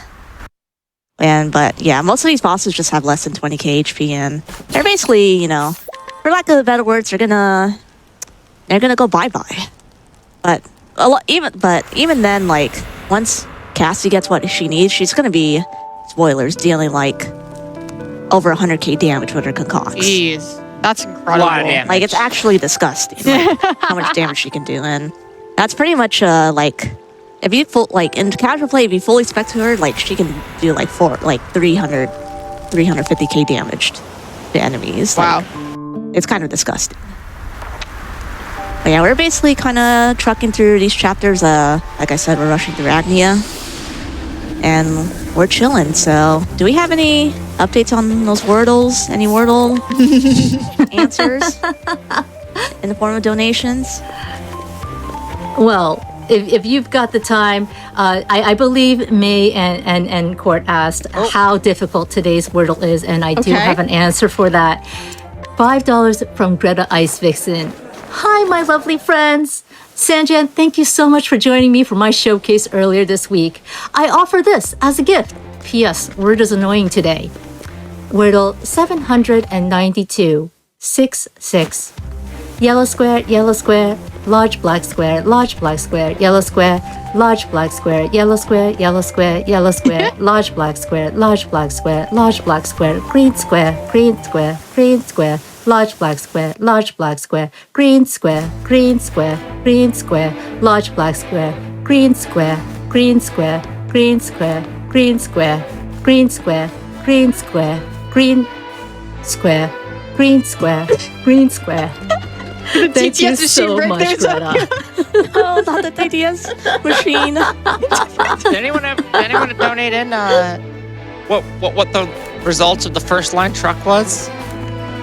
But yeah, most of these bosses just have less than 20k HP, and they're basically, you know, for lack of better words, they're gonna go bye-bye. But even then, like once Cassie gets what she needs, she's gonna be, spoilers, dealing like over 100k damage with her concocts. Jeez, that's A incredible. lot of damage. Like it's actually disgusting, like, how much damage she can do, and that's pretty much like if you in casual play, if you fully spec to her, like she can do like 350k damage to enemies. Wow. Like, it's kind of disgusting. But yeah, we're basically kind of trucking through these chapters. Like I said, we're rushing through Agnia, and we're chilling. So, do we have any updates on those Wordles? Any Wordle answers in the form of donations? Well, if you've got the time, I believe May and Court asked how difficult today's Wordle is, and I do Okay. have an answer for that. $5 from Greta Ice Vixen. Hi, my lovely friends. Sanjan, thank you so much for joining me for my showcase earlier this week. I offer this as a gift. P.S. Word is annoying today. Wordle 792 66. Yellow square, large black square, large black square, yellow square, large black square, yellow square, yellow square, yellow square, large black square, large black square, large black square, green square, green square, green square, large black square, large black square, green square, green square, green square, large black square, green square, green square, green square, green square, green square, green square, green square, green square, green square. Thank you TTS machine so right much, there, so- Greta. Oh, not the TTS machine. Did anyone donate in what the results of the first line truck was?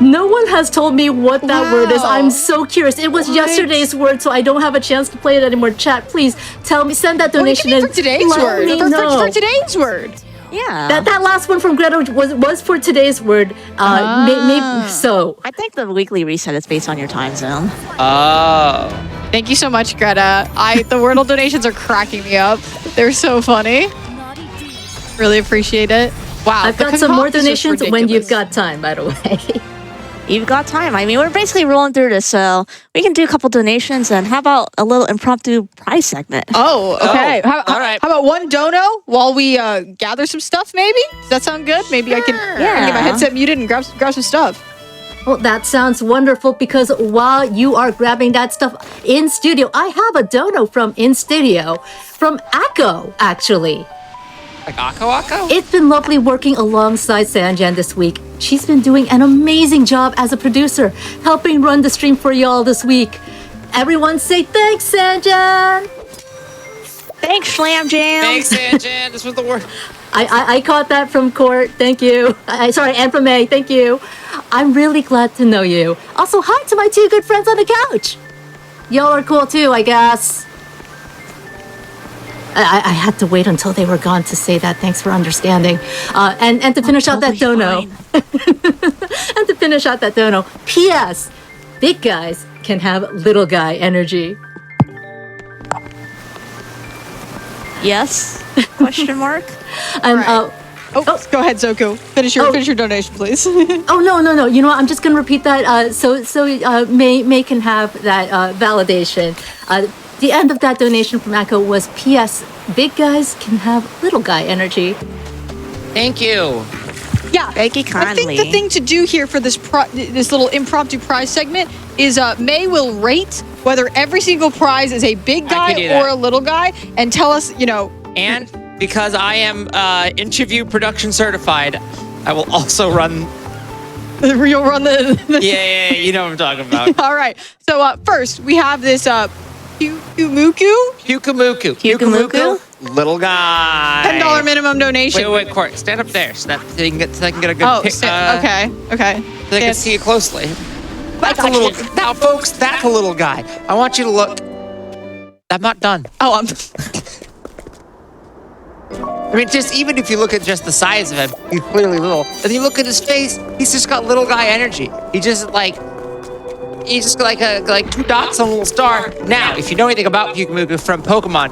No one has told me what that word is. Wow. I'm so curious. It was yesterday's word, so I don't have a chance to play it anymore. Chat, please tell me. Send that Well, it donation could be in. for today's Let word. me For know. today's word. Yeah. That last one from Greta was for today's word. So I think the weekly reset is based on your time zone. Oh. Thank you so much, Greta. The Wordle donations are cracking me up. They're so funny. Really appreciate it. Wow. I've the got some more concoct is just donations when you've ridiculous. got time, by the way. You've got time. I mean, we're basically rolling through this, so we can do a couple donations and how about a little impromptu prize segment? Oh, okay. Oh, How all right. about one dono while we gather some stuff, maybe? Does that sound good? Maybe I can get my headset muted and grab some stuff. Well, that sounds wonderful because while you are grabbing that stuff in studio, I have a dono from in studio from Akko, actually. Like Akko? It's been lovely working alongside Sanjan this week. She's been doing an amazing job as a producer, helping run the stream for y'all this week. Everyone say thanks, Sanjan! Thanks, Slam Jam. Thanks, Sanjan. This was the word. I caught that from Court. Thank you. Sorry, and from May. Thank you. I'm really glad to know you. Also, hi to my two good friends on the couch. Y'all are cool too, I guess. I had to wait until they were gone to say that. Thanks for understanding. And to finish out that dono. And to finish out that dono. P.S. Big guys can have little guy energy. Yes? Question mark? And Go ahead, Zoku. Finish your donation, please. oh no. You know what? I'm just gonna repeat that. So May can have that validation. The end of that donation from Echo was P.S. Big guys can have little guy energy. Thank you. Yeah. Thank you I think kindly. the thing to do here for this this little impromptu prize segment is May will rate whether every single prize is a big I guy can do that. or a little guy, and tell us, And because I am interview production certified, I will also run. you'll run the Yeah, you know what I'm talking about. All right. So first we have this Kyukumuku Hyukamuku, little guy. $10 minimum donation. Wait, Court, stand up there so that they can get a good Oh, pic. okay. So they can see it closely. That's a little. Now, folks, that's a little guy. I want you to look. I'm not done. Oh, I'm. I mean, just even if you look at just the size of him, he's clearly little. And you look at his face, he's just got little guy energy. He's just like two dots on a little star. Now, if you know anything about Hyukamuku from Pokemon,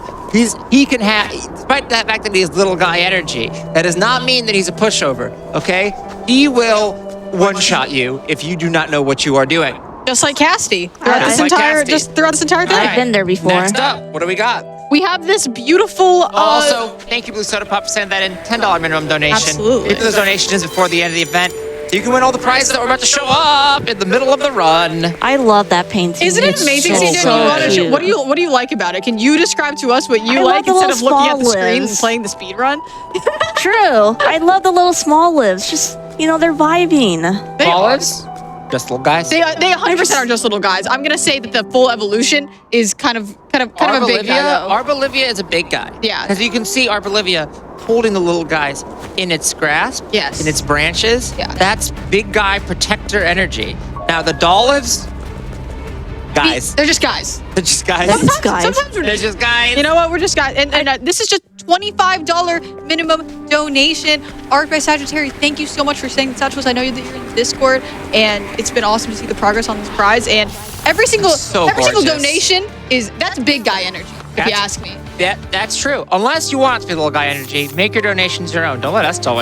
he can have, despite the fact that he has little guy energy, that does not mean that he's a pushover. Okay, he will one-shot you if you do not know what you are doing. Just like Casty. Throughout Just this like entire Casty. throughout this entire thing. I've been there before. Next up, what do we got? We have this beautiful Also, thank you, Blue Soda Pop, for sending that in. $10 minimum donation. Absolutely. Keep those donations before the end of the event. You can win all the prizes that we're about to show up in the middle of the run. I love that painting. Isn't it It's amazing, so, CJ? so cute. What do you like about it? Can you describe to us what you I like love the instead of looking at the little screen and small playing the speed run? True. I love the little small lives. Just, they're vibing. Olives? Just little guys. They 100% are just little guys. I'm gonna say that the full evolution is kind of a big guy. Though. Arbolivia is a big guy. Yeah. Because you can see Arbolivia holding the little guys in its grasp. Yes. In its branches. Yeah. That's big guy protector energy. Now the Dollives, guys. They're just guys. They're just guys. They're just guys. Sometimes we're They're just guys. You know what? We're just guys. And this is just $25 minimum donation. Art by Sagittarius, thank you so much for saying that to us. I know that you're in the Discord, and it's been awesome to see the progress on this prize. And every single gorgeous. donation that's big guy energy, if you ask me. That's true. Unless you want it to be little guy energy, make your donations your own. Don't let us tell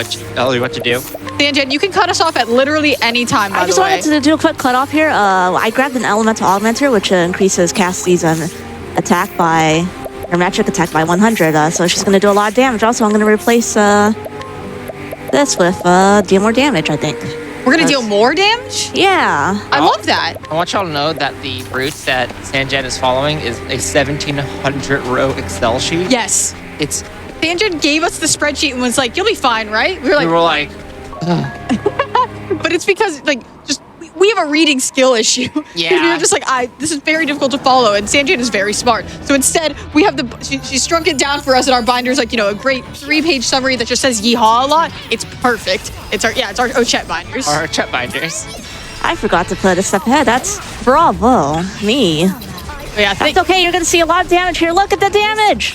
you what to do. Sanjan, you can cut us off at literally any time, by I just the way. wanted to do a quick cutoff here. I grabbed an elemental augmenter, which increases Cassie's attack by, or magic attack by 100. So she's going to do a lot of damage. Also, I'm going to replace this with deal more damage, I think. We're going to deal more damage? Yeah. I love that. I want y'all to know that the route that Sanjan is following is a 1,700 row Excel sheet. Yes. It's Sanjan gave us the spreadsheet and was like, you'll be fine, right? We were like, but it's because, we have a reading skill issue. Yeah. We were just like, this is very difficult to follow, and Sanjan is very smart. So instead, we have she's shrunk it down for us in our binders, a great 3-page summary that just says yeehaw a lot. It's perfect. It's our Ochette binders. our Chet binders. I forgot to put a step ahead. That's bravo. Me. Yeah, That's okay. You're going to see a lot of damage here. Look at the damage.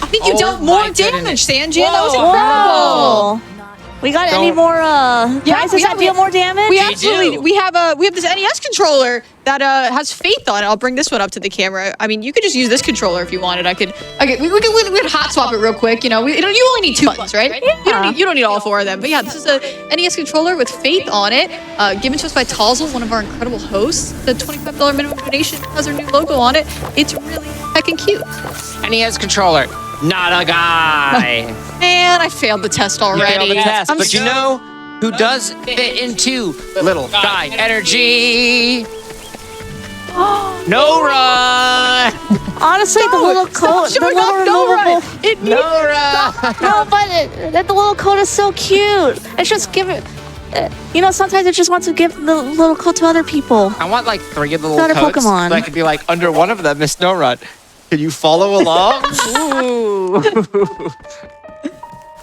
I think you Oh dealt more my damage, goodness. Sanjan. That was Whoa. incredible. Whoa. We got Don't- any more prizes that deal more damage? We do. absolutely we have this NES controller that has Faith on it. I'll bring this one up to the camera. I mean, you could just use this controller if you wanted. We could hot swap it real quick. You only need 2 buttons, right? Yeah. You don't need all 4 of them. But yeah, this is a NES controller with Faith on it, given to us by Tazzle, one of our incredible hosts. The $25 minimum donation has our new logo on it. It's really heckin' cute. And he has controller. Not a guy. Man, I failed the test You already. failed the test, I'm but you so- know who does fit into little guy energy? No run. Honestly, the little coat, the showing little off no removable. run. It No run. No, but the little coat is so cute. It's just give it. Sometimes I just want to give the little coat to other people. I want 3 of the little Not a coats. Pokemon. So I could be under one of them is no run. Can you follow along? Ooh.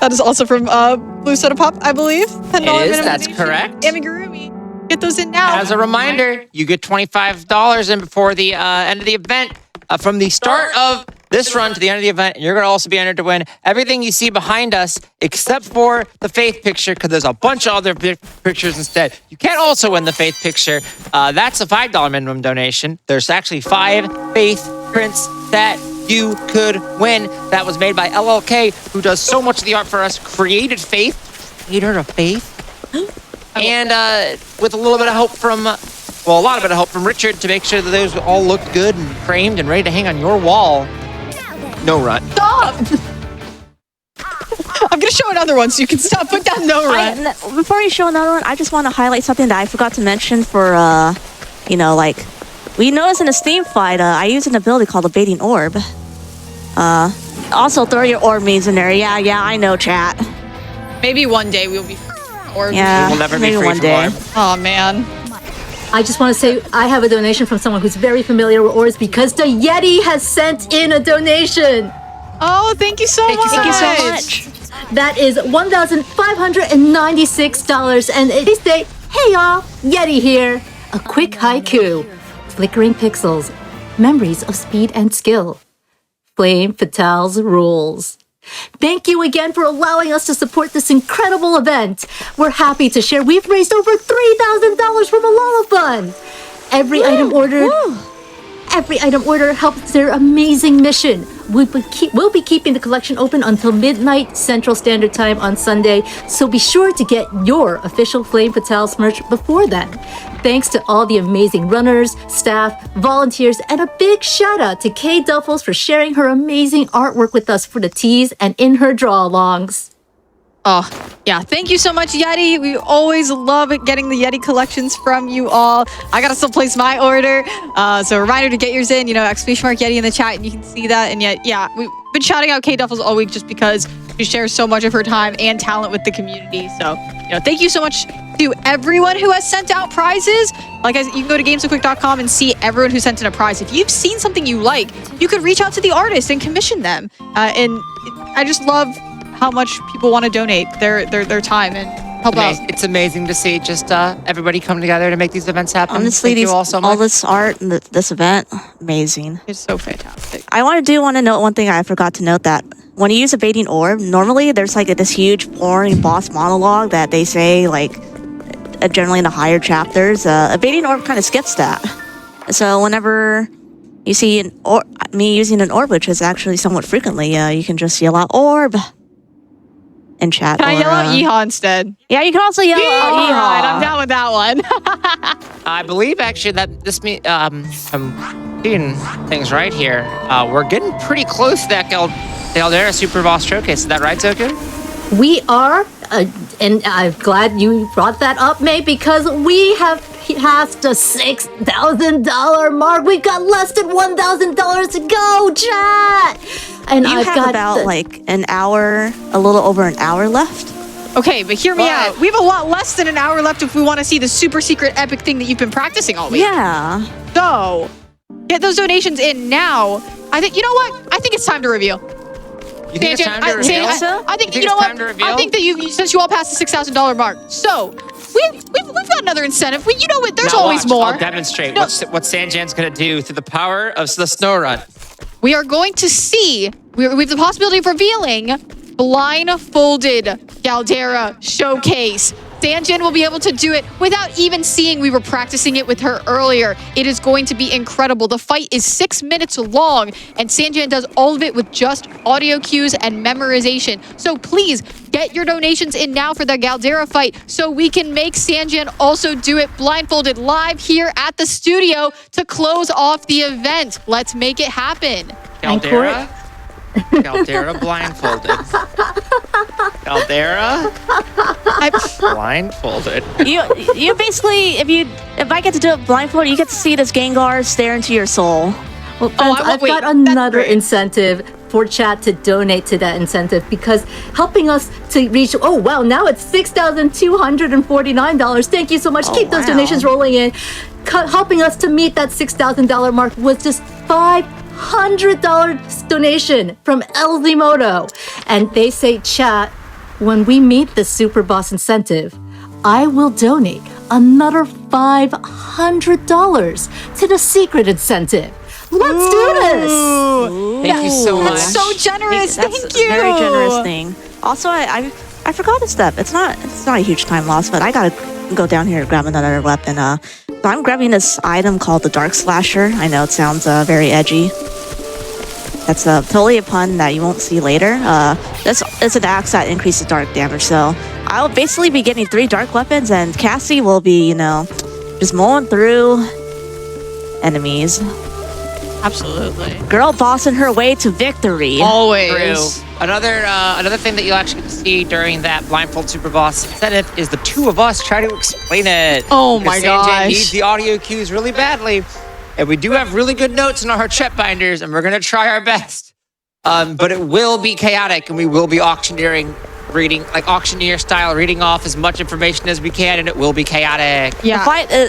That is also from Blue Soda Pop, I believe. $10 It is, minimum that's donation. correct. Amigurumi. Get those in now. As a reminder, you get $25 in before the end of the event. From the start of this run to the end of the event, and you're going to also be entered to win everything you see behind us, except for the Faith picture, because there's a bunch of other pictures instead. You can also win the Faith picture. That's a $5 minimum donation. There's actually 5 Faith prints that you could win. That was made by LLK, who does so much of the art for us, created Faith, creator of Faith. And with a little bit of help from, well, a lot of bit of help from Richard to make sure that those all looked good and framed and ready to hang on your wall. No run. Stop! I'm gonna show another one so you can stop. Put down no run. Before you show another one, I just want to highlight something that I forgot to mention for, like, we noticed in the Steam fight, I use an ability called the Baiting Orb. Also throw your orb means in there. Yeah, I know, chat. Maybe one day we'll be or Yeah, We'll never be maybe free one from day. orb. Oh man. I just want to say I have a donation from someone who's very familiar with orbs because the Yeti has sent in a donation. Oh, thank you so much. Thank you so much. That is $1,596, and they say, "Hey y'all, Yeti here. A quick haiku: flickering pixels, memories of speed and skill. Flame Fatale's rules." Thank you again for allowing us to support this incredible event. We're happy to share we've raised over $3,000 from the Llama Fund. Every item ordered helps their amazing mission. We'll be keeping the collection open until midnight Central Standard Time on Sunday, so be sure to get your official Flame Fatale's merch before then. Thanks to all the amazing runners, staff, volunteers, and a big shout out to Kay Duffels for sharing her amazing artwork with us for the teas and in her draw-alongs. Oh, yeah. Thank you so much, Yeti. We always love getting the Yeti collections from you all. I got to still place my order. So a reminder to get yours in, exclamation mark Yeti in the chat, and you can see that. And yet, yeah, we've been shouting out Kay Duffels all week just because she shares so much of her time and talent with the community. So, thank you so much to everyone who has sent out prizes. Like, you can go to gamesoquick.com and see everyone who sent in a prize. If you've seen something you like, you could reach out to the artist and commission them. And I just love how much people want to donate their time and help out. It's amazing to see just everybody come together to make these events happen. Honestly, Thank you all so much. all this art and this event, amazing. It's so fantastic. I want to note one thing I forgot to note, that when you use a Baiting Orb, normally there's like this huge boring boss monologue that they say generally in the higher chapters. A Baiting Orb kind of skips that. So whenever you see me using an orb, which is actually somewhat frequently, you can just yell out "orb" in chat. Can I yell out Yeehaw instead? Yeah, you can also yell out All Yeehaw. right, I'm down with that one. I believe actually that this I'm seeing things right here. We're getting pretty close to that Galdera Superboss showcase. Is that right, Zoku? We are, and I'm glad you brought that up, May, because we have passed the $6,000 mark. We've got less than $1,000 to go, chat. And You I've have got about an hour, a little over an hour left. Okay, but hear me out. We have a lot less than an hour left if we want to see the super secret epic thing that you've been practicing all week. Yeah. So, get those donations in now. I think, you know what? I think it's time to reveal. You think it's time to reveal? I think, you know what? I think that since you all passed the $6,000 mark, so we've got another incentive. There's Now always watch, more. I'll demonstrate what Sanjan's going to do through the power of the snow run. We are going to see, we have the possibility of revealing blindfolded Galdera showcase. Sanjan will be able to do it without even seeing we were practicing it with her earlier. It is going to be incredible. The fight is 6 minutes long, and Sanjan does all of it with just audio cues and memorization. So please get your donations in now for the Galdera fight so we can make Sanjan also do it blindfolded live here at the studio to close off the event. Let's make it happen. Galdera? Galdera blindfolded. Galdera blindfolded. You basically, if I get to do it blindfolded, you get to see this Gengar stare into your soul. Well, friends, I've got another incentive for chat to donate to that incentive, because helping us to reach, oh wow, now it's $6,249. Thank you so much. Keep those donations rolling in. Helping us to meet that $6,000 mark was just $500 donation from Elzimoto. And they say, chat, when we meet the Superboss incentive, I will donate another $500 to the secret incentive. Let's do this. Thank you so much. That's so generous. That's Thank you. a very generous thing. Also, I forgot a step. It's not a huge time loss, but I gotta go down here and grab another weapon. So I'm grabbing this item called the Dark Slasher. I know it sounds very edgy. That's totally a pun that you won't see later. This is an axe that increases dark damage, so I'll basically be getting 3 dark weapons, and Cassie will be, just mowing through enemies. Absolutely. Girl bossing her way to victory. Always. True. Another thing that you'll actually see during that blindfold super boss incentive is the 2 of us try to explain it. Oh Because my Sanjan gosh. needs the audio cues really badly, and we do have really good notes in our chat binders, and we're gonna try our best. But it will be chaotic, and we will be auctioneer style, reading off as much information as we can, and it will be chaotic. Yeah.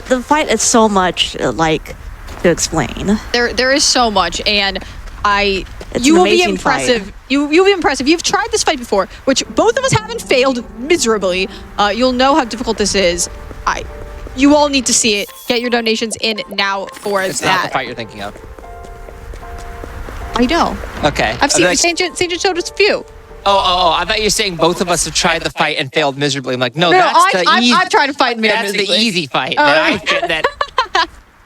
The fight is so much to explain. There is so much, and It's you an will be amazing impressive. fight. You'll be impressive. You've tried this fight before, which both of us haven't failed miserably. You'll know how difficult this is. You all need to see it. Get your donations in now for It's that. not the fight you're thinking of. I know. Okay. I've seen like, Sanjan showed us a few. Oh! I thought you were saying both of us have tried the fight and failed miserably. I'm like, no, No, that's the easy. I've tried to fight and That's the miserably. easy fight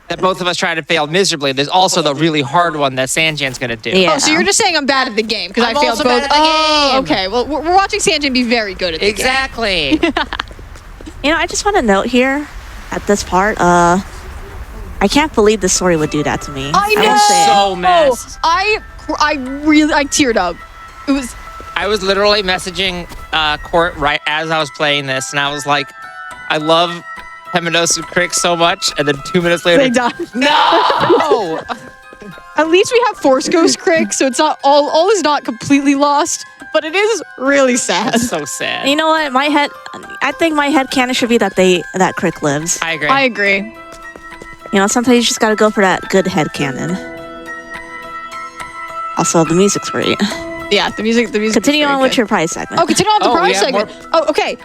that both of us tried to fail miserably. There's also the really hard one that Sanjan's gonna do. Yeah. Oh, so you're just saying I'm bad at the game because I I'm failed also both. bad at the game. Okay. Well, we're watching Sanjan be very good at the game. Exactly. I just want to note here at this part, I can't believe this story would do that to me. I know. will say it. So messed. I teared up. It was. I was literally messaging Court right as I was playing this, and I was like, I love Heminosu Crick so much, and then 2 minutes later, They died. no! At least we have Force Ghost Crick, so it's not all is not completely lost, but it is really sad. It's so sad. You know what? I think my head canon should be that Crick lives. I agree. I agree. Sometimes you just gotta go for that good head canon. Also, the music's great. Yeah, the music. Continue on with your prize segment. Oh, continue on with the Oh, we prize have segment. Oh, okay.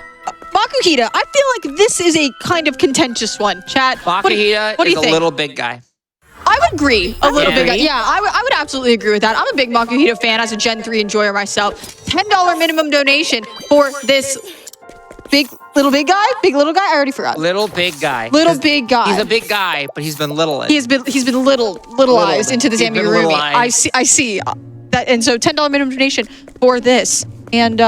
Makuhita, I feel like this is a kind of contentious one. Chat. What do you Makuhita is a think? little big guy. I would agree. A little bit. agree. Yeah, I would absolutely agree with that. I'm a big Makuhita fan as a Gen 3 enjoyer myself. $10 minimum donation for this big little guy? Big little guy? I already forgot. Little big guy. Little 'Cause big guy. He's a big guy, but he's been little. He's been littleized into this He's been amigurumi. littleized. I see that, and so $10 minimum donation for this, and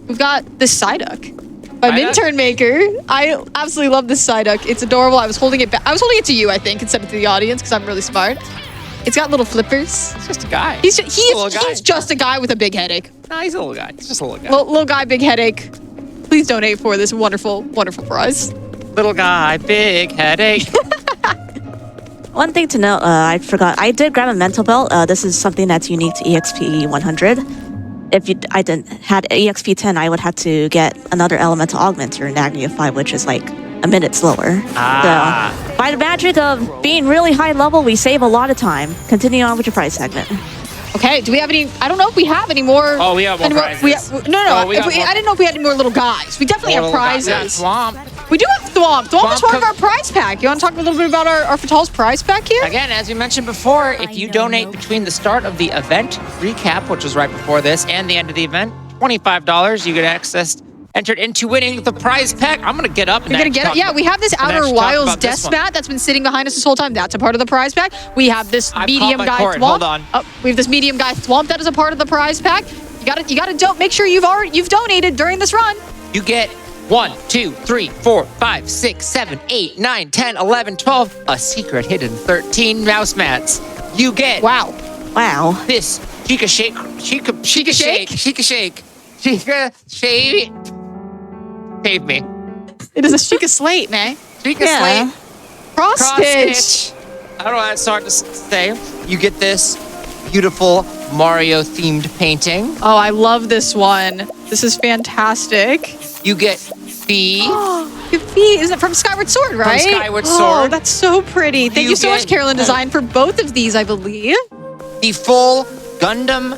we've got this Psyduck by Psyduck? Minturn Maker. I absolutely love this Psyduck. It's adorable. I was holding it back. I was holding it to you, I think, instead of to the audience because I'm really smart. It's got little flippers. He's just a guy. He's a little guy. he's just a guy with a big headache. No, he's a little guy. He's just a little guy. Little guy, big headache. Please donate for this wonderful prize. Little guy, big headache. One thing to note, I forgot. I did grab a mental belt. This is something that's unique to EXP 100. If I didn't had EXP 10, I would have to get another elemental augmenter in Agni of 5, which is like a minute slower. Ah. So, by the magic of being really high level, we save a lot of time. Continue on with your prize segment. Okay, do we have any? I don't know if we have any more. Oh, we have more any prizes. No. Oh, we got more. I didn't know if we had any more little guys. We definitely have Little guy. Yeah, prizes. Swamp. We do have Thwomp. Thwomp is Thwomp part of co- our prize pack. You want to talk a little bit about our Fatal's prize pack here? Again, as we mentioned before, if you donate between the start of the event recap, which was right before this, and the end of the event, $25, you get access entered into winning the prize pack. I'm gonna get up. And You're gonna get it. Yeah, we have this Outer actually talk Wilds about this death one. mat that's been sitting behind us this whole time. That's a part of the prize pack. We have this I've medium caught my guy cord. Thwomp. Hold on. We have this medium guy Thwomp that is a part of the prize pack. You gotta make sure you've donated during this run. You get 1, 2, 3, 4, 5, 6, 7, 8, 9, 10, 11, 12, a secret hidden 13 mouse mats. You get Wow. this Chica Shake. Save me. It is a Sheikah slate, man. Chica Yeah. Slate. Cross Cross stitch. stitch. I don't know how it's hard to say. You get this beautiful Mario themed painting. Oh, I love this one. This is fantastic. You get Fee. Your feet, isn't it from Skyward Sword, right? Skyward Oh, Sword. that's so pretty. Thank You you so much, get- Carolyn Design, for both of these, I believe. The full Gundam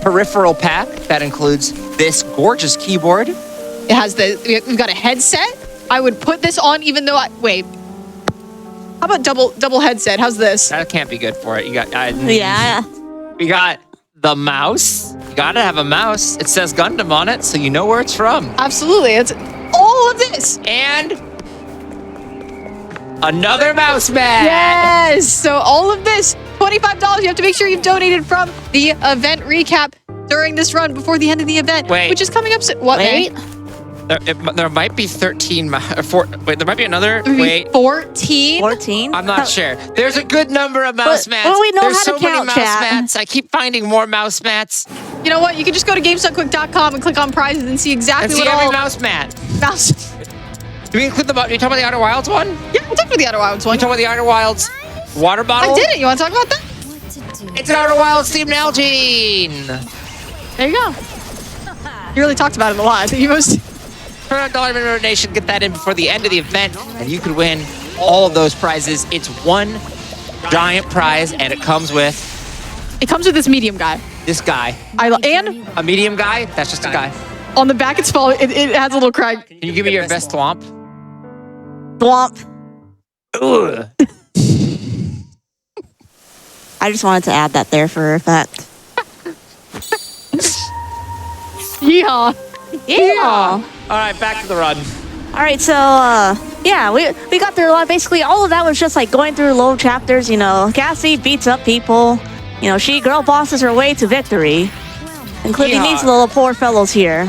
peripheral pack that includes this gorgeous keyboard. It has we've got a headset. I would put this on even though wait. How about double headset? How's this? That can't be good for it. You got Yeah. We got the mouse. You gotta have a mouse. It says Gundam on it, so you know where it's from. Absolutely. It's all of this. And another mouse mat. Yes. So all of this, $25. You have to make sure you've donated from the event recap during this run before the end of the event, Wait. which is coming up soon. What? Wait. There might be 13. Wait, there might be another. Wait. 14? 14? I'm not sure. There's a good number of mouse mats. well, we know There's how to so many count, mouse chat. mats. I keep finding more mouse mats. You know what? You can just go to GameStopQuick.com and click on prizes and see exactly And see what every all mouse mat. mouse. Do we include the? You talking about the Outer Wilds one? Yeah, we'll talk about the Outer Wilds You one. talking about the Outer Wilds water bottle? I did it. You want to talk about that? It's an Outer Wilds themed Nalgene. There you go. You really talked about it a lot. You most. For a $1 minimum donation, get that in before the end of the event, and you could win all of those prizes. It's one giant prize, and it comes with It comes with this medium guy. this guy. And A medium guy? That's just a guy. on the back, it's falling. It has a little crack. Can you give me your best thwomp? Thwomp. Ugh. I just wanted to add that there for effect. Yeehaw. Yeah. All right, back to the run. All right, so yeah, we got through a lot. Basically, all of that was just like going through low chapters. You know, Cassie beats up people. You know, she girl bosses her way to victory, including Yeehaw. these little poor fellows here.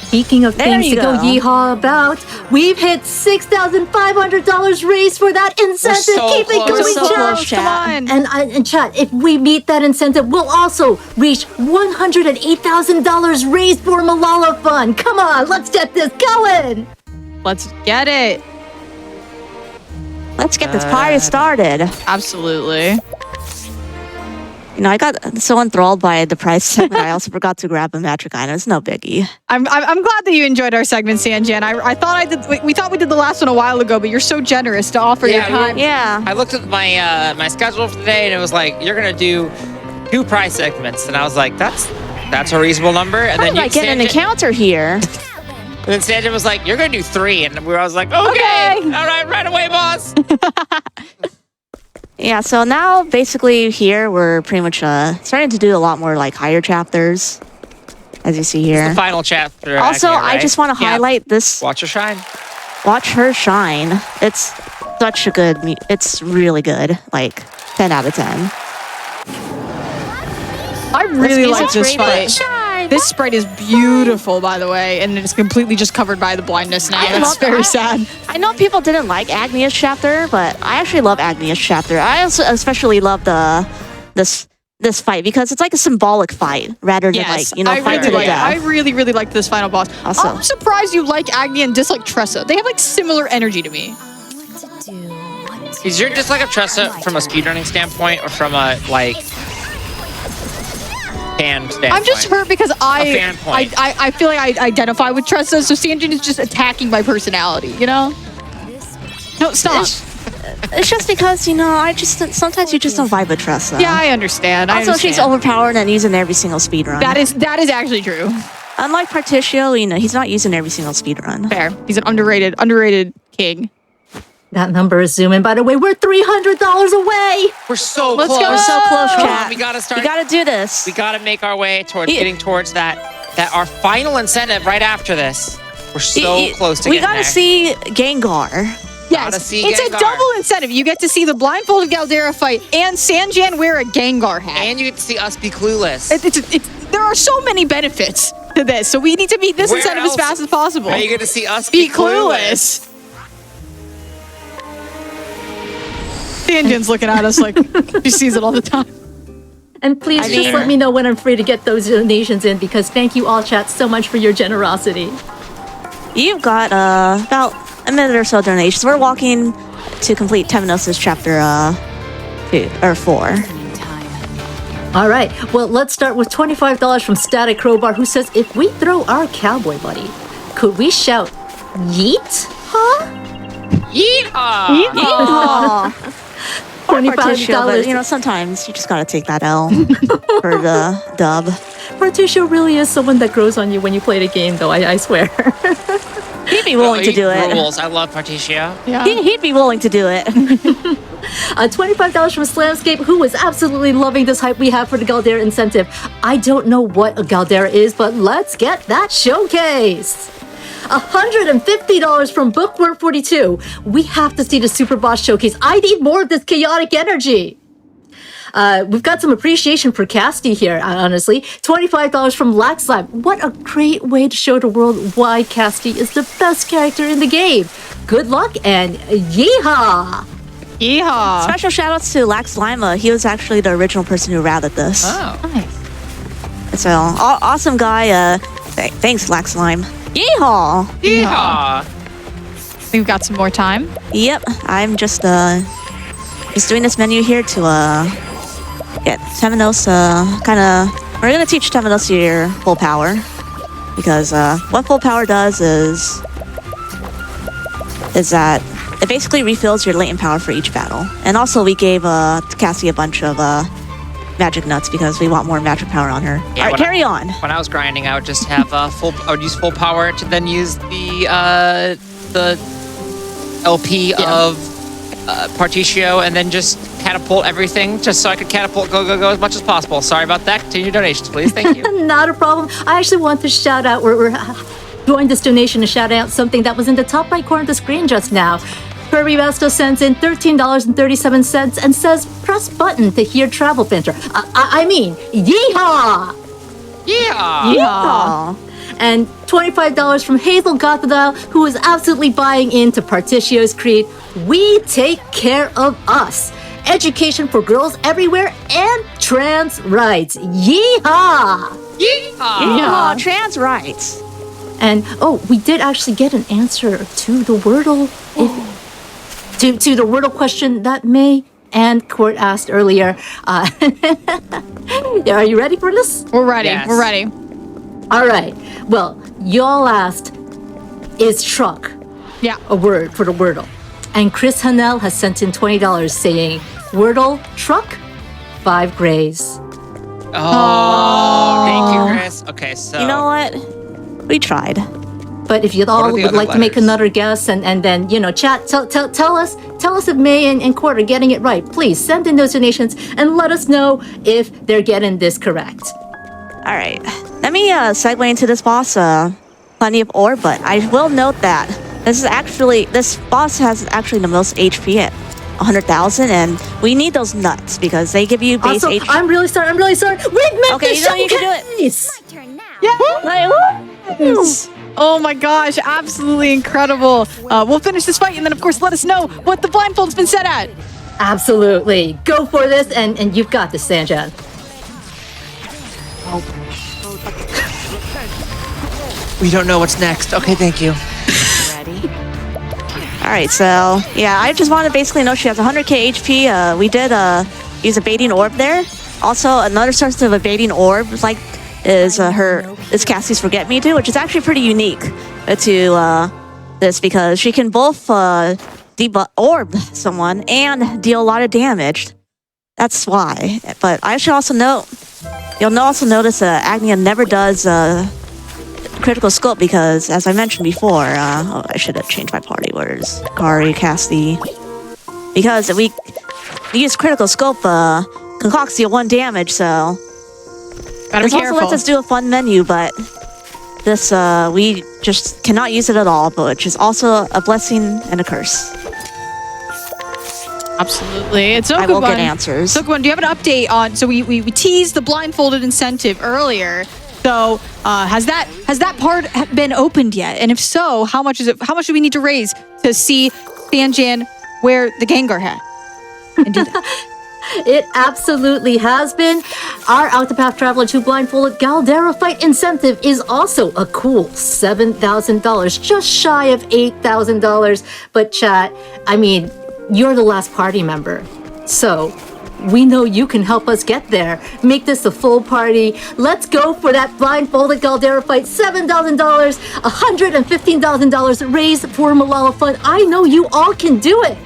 Speaking of There things you to go go. yeehaw about, we've hit $6,500 raised for that incentive. so Keep it close. going, We're so chat. close, chat. Come on. And chat, if we meet that incentive, we'll also reach $108,000 raised for Malala Fund. Come on, let's get this going. Let's get it. Let's get this party started. Absolutely. You know, I got so enthralled by the price segment, I also forgot to grab a magic item. It's no biggie. I'm glad that you enjoyed our segment, Sanjan. I thought I did. We thought we did the last one a while ago, but you're so generous to offer your Yeah, time. Yeah. I looked at my my schedule for today, and it was like, you're gonna do 2 prize segments, and I was like, that's a reasonable number. And How then did I get an Sanjay- encounter here? And then Sanjay was like, you're gonna do 3, and I was like, okay. All right away, boss. Yeah, so now basically here we're pretty much starting to do a lot more like higher chapters, as you see here. The final chapter. Also, actually, I right? just want to Yeah. highlight this. Watch her shine. Watch her shine. It's such a good. It's really good. Like 10 out of 10. I really Let's like use this it. fight. This sprite is beautiful, by the way, and it's completely just covered by the blindness now. I That's love very that. sad. I know people didn't like Agnia's chapter, but I actually love Agnia's chapter. I also especially love this fight because it's like a symbolic fight rather than Yes, like, you know, I fight really to the like. death. I really liked this final boss. Also- I'm surprised you like Agni and dislike Tressa. They have like similar energy to me. Is your dislike of Tressa from a speedrunning standpoint or from a like fan standpoint? I'm just hurt because fan point. I feel like I identify with Tressa, so Sanjin is just attacking my personality, you know? No, stop. It's just because, you know, sometimes you just don't vibe with Tressa. Yeah, I understand. I Also, she's understand. overpowered and using every single speedrun. That is actually true. Unlike Particio, you know, he's not using every single speedrun. Fair. He's an underrated king. That number is zooming. By the way, we're $300 away. We're so Let's close. go. We're so close, Come chat. on, we gotta start. We gotta do this. We gotta make our way towards Yeah. getting towards that our final incentive right after this. We're so close to We getting gotta there. see Gengar. Yes, Gotta see it's a Gengar. double incentive. You get to see the blindfolded Galdera fight and Sanjan wear a Gengar hat. And you get to see us be clueless. There are so many benefits to this, so we need to meet this Where incentive else as fast as possible. Are you get to see us Be clueless. Sanjan's looking at us like she sees it all the time. And please I just mean- let me know when I'm free to get those donations in because thank you all chat so much for your generosity. You've got about a minute or so donations. We're walking to complete Temenos' chapter 4. All right, well, let's start with $25 from Static Crowbar, who says, if we throw our cowboy buddy, could we shout, yeet? Huh? Yeehaw! Aw. Or Particio, but $25. you know, sometimes you just gotta take that L for the dub. Particio really is someone that grows on you when you play the game, though, I swear. He'd be willing to do it. Rules. I love Particio. Yeah. He'd be willing to do it. $25 from Slamscape, who is absolutely loving this hype we have for the Galdera incentive. I don't know what a Galdera is, but let's get that showcase. $150 from Bookworm42. We have to see the Superboss showcase. I need more of this chaotic energy. We've got some appreciation for Casty here, honestly. $25 from Laxlab. What a great way to show the world why Casty is the best character in the game. Good luck and yeehaw! Yeehaw. Special shout outs to Lax Lima. He was actually the original person who routed this. Oh. Nice. So, awesome guy. Thanks, Lax Lime. Yeehaw! We've got some more time. Yep, I'm just doing this menu here to get Temenos we're gonna teach Temenos your full power, because what full power does is that it basically refills your latent power for each battle. And also we gave Cassie a bunch of magic nuts because we want more magic power on her. Yeah, All right, carry on. When I was grinding, I would just have I would use full power to then use the LP of Particio, and then just catapult everything, just so I could catapult go as much as possible. Sorry about that. Continue donations, please. Thank you. Not a problem. I actually want to shout out, we're doing this donation to shout out something that was in the top right corner of the screen just now. Corvimae sends in $13.37 and says, press button to hear Travel Printer. I mean, yeehaw! Yeah. Yeehaw! And $25 from Hazel Gothadile, who is absolutely buying into Particio's creed, we take care of us. Education for girls everywhere and trans rights. Yeehaw! Yeehaw! Trans rights. And we did actually get an answer to the Wordle, to the Wordle question that May and Court asked earlier. Are you ready for this? We're ready. Yes. We're ready. All right. Well, y'all asked, is truck Yeah. a word for the Wordle? And Chris Hanel has sent in $20 saying, Wordle, truck, 5 grays. Oh, thank you, Chris. Okay, so You know what? We tried. But if you all are the would other like to make letters? another guess and then, chat, tell us if May and Court are getting it right. Please send in those donations and let us know if they're getting this correct. All right. Let me segue into this boss. Plenty of ore, but I will note that this boss has actually the most HP at 100,000, and we need those nuts because they give you base Also, HP. I'm really sorry. We've missed Okay, the you know you can do it. showcase. Oh my gosh, absolutely incredible. We'll finish this fight and then, of course, let us know what the blindfold's been set at. Absolutely. Go for this, and you've got this, Sanjan. we don't know what's next. Okay, thank you. All right, so yeah, I just want to basically know she has 100k HP. We did use a baiting orb there. Also, another source of a baiting orb is Cassie's Forget Me To, which is actually pretty unique to this because she can both orb someone and deal a lot of damage. That's why. But I should also note, you'll also notice Agnia never does critical scope because, as I mentioned before, I should have changed my party words. Kari, Cassie. Because we use critical scope, concocts deal 1 damage, so Gotta this be also careful. lets us do a fun menu, but this we just cannot use it at all, but which is also a blessing and a curse. Absolutely. It's I will get Zokubun. answers. Zokubun, do you have an update on? So we teased the blindfolded incentive earlier. So has that part been opened yet? And if so, how much is it? How much do we need to raise to see Sanjan wear the Gengar hat and do that? It absolutely has been. Our Octopath Traveler 2 Blindfolded Galdera Fight incentive is also a cool $7,000, just shy of $8,000. But chat, I mean, you're the last party member. So we know you can help us get there. Make this a full party. Let's go for that Blindfolded Galdera Fight. $7,000, $115,000 raised for Malala Fund. I know you all can do it.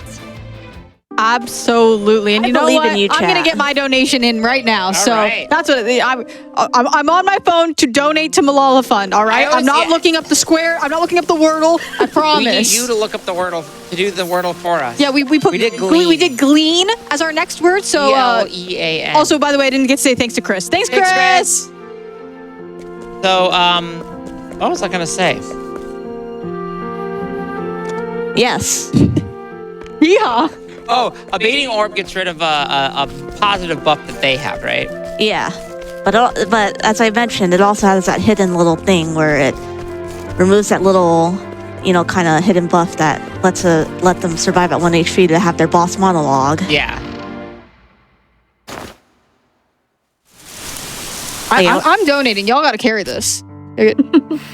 Absolutely. And I you know believe what? in you, I'm going to chat. get my donation in right now. So right. that's what I'm on my phone to donate to Malala Fund, all right? I always- I'm not yeah. looking up the square. I'm not looking up the Wordle. I promise. We need you to look up the Wordle, to do the Wordle for us. Yeah, we did glean. we did glean as our next word. So Glean. also, by the way, I didn't get to say thanks to Chris. Thanks, Chris. Thanks, So, what was I gonna say? Yes. Yeah. Oh, a baiting orb gets rid of a positive buff that they have, right? Yeah. But as I mentioned, it also has that hidden little thing where it removes that little, kind of hidden buff that let them survive at 1 HP to have their boss monologue. Yeah. I'm donating. Y'all got to carry this.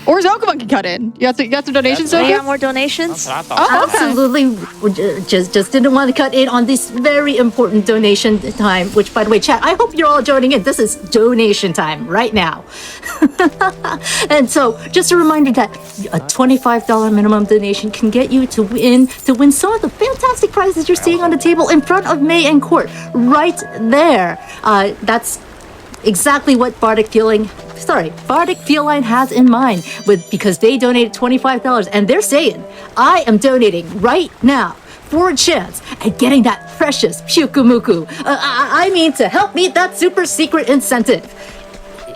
Or Zokubun can cut in. You got some donations, Do you Zoku? got more donations? That's what I thought. Oh, okay. Absolutely. Just didn't want to cut in on this very important donation time, which, by the way, chat, I hope you're all joining in. This is donation time right now. And so, just a reminder that a $25 minimum donation can get you to win some of the fantastic prizes you're seeing on the table in front of May and Court, right there. That's exactly what Bardic Feline has in mind because they donated $25 and they're saying, I am donating right now for a chance at getting that precious Pyukumuku. I mean to help meet that super secret incentive.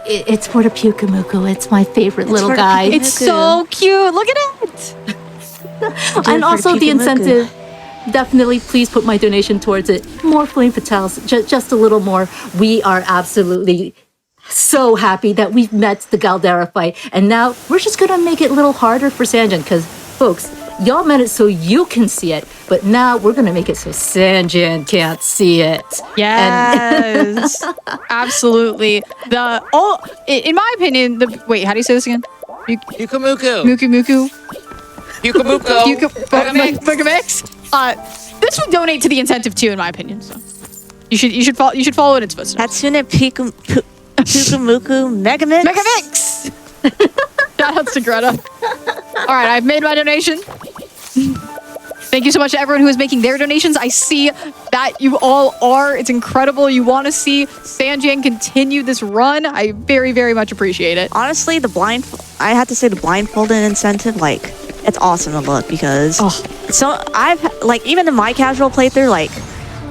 It's for the Pyukumuku. It's my favorite little for the guy. Pyukumuku. It's so cute. Look at it. And also the Pyukumuku. incentive. Definitely, please put my donation towards it. More Flame Fatales, just a little more. We are absolutely so happy that we've met the Galdera fight. And now we're just going to make it a little harder for Sanjan because, folks, y'all meant it so you can see it. But now we're going to make it so Sanjan can't see it. Yes. Absolutely. In my opinion, wait, how do you say this again? Yukumuku. Muku. Yukamuko. Mukamix. This would donate to the incentive too, in my opinion. So you should follow in its footsteps. Hatsune Pyukumuku Megamix. Megamix. Shout outs to Greta. All right, I've made my donation. Thank you so much to everyone who is making their donations. I see that you all are. It's incredible. You want to see Sanjan continue this run. I very, very much appreciate it. Honestly, I have to say the blindfolded incentive, it's awesome to look because even in my casual playthrough,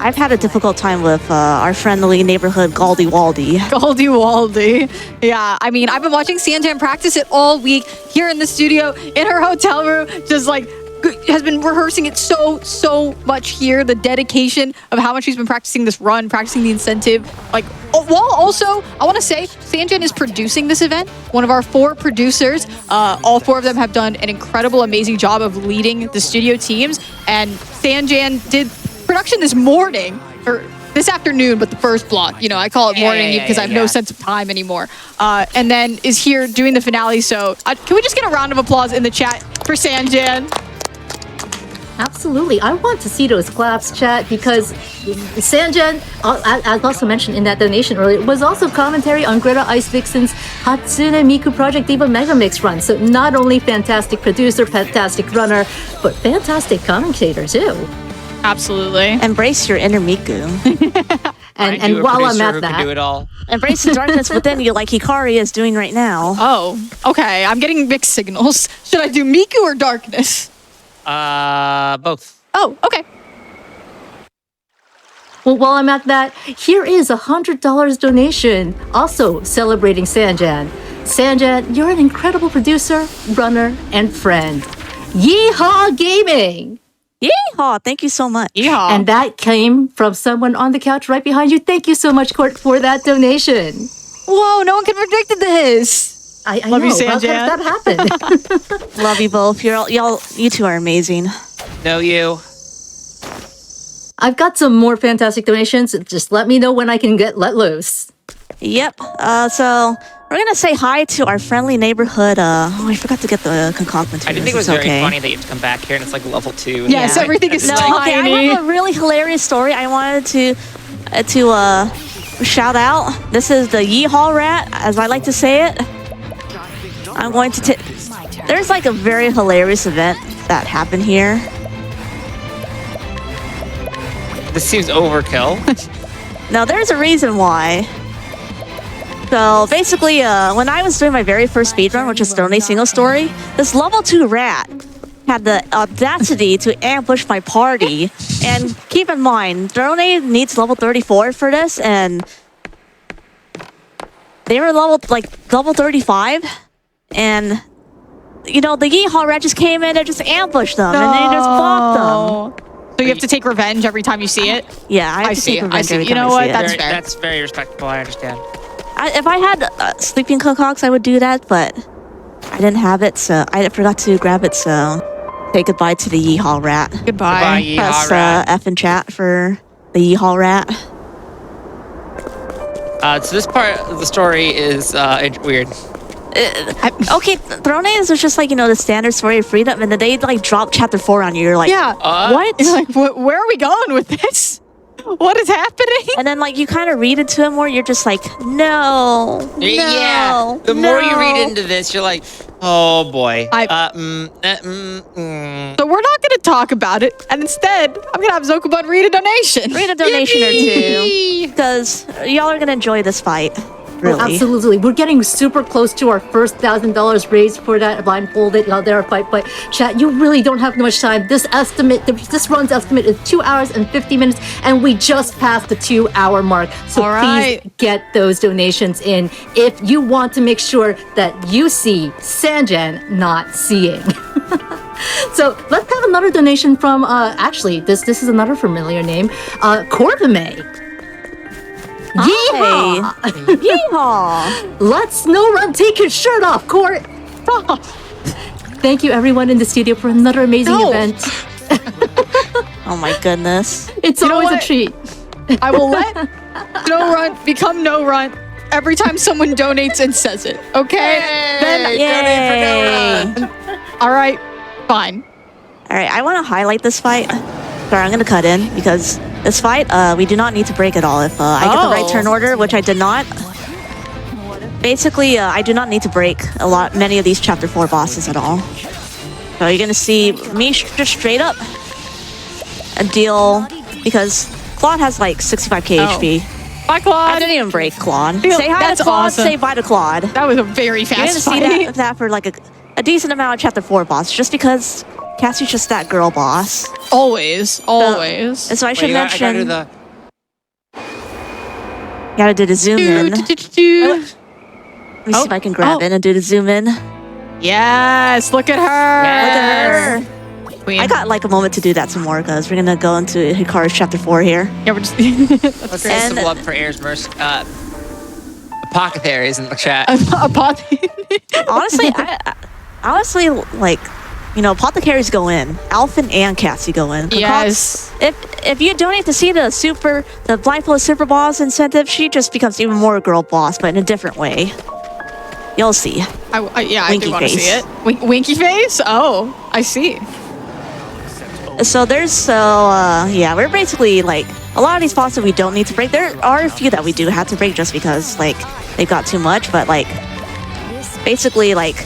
I've had a difficult time with our friendly neighborhood Galdi Waldi. Galdi Waldi. Yeah, I mean, I've been watching Sanjan practice it all week here in the studio, in her hotel room, just has been rehearsing it so much here. The dedication of how much she's been practicing this run, practicing the incentive. While also, I want to say, Sanjan is producing this event. One of our 4 producers. All 4 of them have done an incredible, amazing job of leading the studio teams. And Sanjan did production this morning, or this afternoon, but the first block. I call it morning because I have no sense of time anymore. And then is here doing the finale. So can we just get a round of applause in the chat for Sanjan? Absolutely. I want to see those claps, chat, because Sanjan, as also mentioned in that donation earlier, was also commentary on Greta Ice Vixen's Hatsune Miku Project Diva Megamix run. So not only fantastic producer, fantastic runner, but fantastic commentator too. Absolutely. Embrace your inner Miku. And while I'm at Can do it that, all. Embrace the darkness within you like Hikari is doing right now. Oh, okay. I'm getting mixed signals. Should I do Miku or darkness? Both. Oh, okay. well, while I'm at that, here is $100 donation, also celebrating Sanjan. Sanjan, you're an incredible producer, runner, and friend. Yeehaw Gaming! Yeehaw! Thank you so much. Yeehaw. And that came from someone on the couch right behind you. Thank you so much, Court, for that donation. Whoa, no one could have predicted this. I Love know. you, How could Sanjan. that happen? Love you both. You two are amazing. No, you. I've got some more fantastic donations. Just let me know when I can get let loose. Yep. So we're gonna say hi to our friendly neighborhood. I forgot to get the concoct I did think it was very funny that you have to come back here and it's level 2. Yes, Yeah. everything is No, tiny. okay. I have a really hilarious story I wanted to shout out. This is the Yeehaw Rat, as I like to say it. I'm going to there's a very hilarious event that happened here. This seems overkill. Now, there's a reason why. So basically, when I was doing my very first speedrun, which is Throne single story, this level 2 rat had the audacity to ambush my party. And keep in mind, Throne needs level 34 for this, and they were level 35, and you know, the Yeehaw rat just came in and just ambushed them, and they just blocked them. So you have to take revenge every time you see it? Yeah, I have to take revenge every You time know I what? see it. That's fair. That's very respectable. I understand. If I had sleeping cookcocks, I would do that, but I didn't have it, so I forgot to grab it, so say goodbye to the Yeehaw rat. Goodbye, Goodbye. Yeehaw Press rat. F in chat for the Yeehaw rat. So this part of the story is weird. Okay, Throne is just like, you know, the standard story of freedom, and then they like drop chapter 4 on you. You're like, Yeah. what? You're like, where are we going with this? What is happening? And then like you kind of read into it more. You're just like, no, Yeah. The more you read into this, you're like, oh boy. So we're not going to talk about it, and instead, I'm going to have Zokubun read a donation. Read a donation or two, Yippee! because y'all are gonna enjoy this fight. Really. Oh, absolutely. We're getting super close to our first $1,000 raised for that blindfolded Galdera fight. But chat, you really don't have much time. This run's estimate is 2 hours and 50 minutes, and we just passed the 2-hour mark. So All please right. get those donations in if you want to make sure that you see Sanjan not seeing. So let's have another donation from, actually, this is another familiar name, Corvimae. Yeehaw! Yeehaw! Let's snow run, take your shirt off, Court! Thank you everyone in the studio for another amazing No. event. Oh my goodness. It's You know always a what? treat. I will let No Run become No Run every time someone donates and says it. Okay? Then, Yay! all right, fine. All right, I want to highlight this fight. Sorry, I'm gonna cut in because this fight, we do not need to break at all. If I get the right turn order, which I did not. Basically, I do not need to break many of these chapter 4 bosses at all. So you're gonna see me just straight up and deal, because Claude has like 65k Oh. HP. Bye, I Claude. didn't even break Claude. Feel- Say hi that's to Claude, awesome. say bye to Claude. That was a very You're gonna fast see fight. that for like a decent amount of chapter 4 boss, just because Cassie's just that girl boss. Always. And so I should mention, gotta do the zoom in. Let me see if I can grab it and do the zoom in. Look Yes, look at her. at her. Queen. I got like a moment to do that some more because we're gonna go into Hikaru's chapter 4 here. Yeah, we're just. Let's say some And- love for Air's Mercy. Apothecaries in the chat. Honestly, like, you know, apothecaries go in. Alphen and Cassie go in. Yes. If you donate to see the blindfolded super boss incentive, she just becomes even more a girl boss, but in a different way. You'll see. Yeah, I Winky do want to see face. it. Winky face? Oh, I see. So yeah, we're basically like a lot of these bosses we don't need to break. There are a few that we do have to break just because like they've got too much, but like basically like,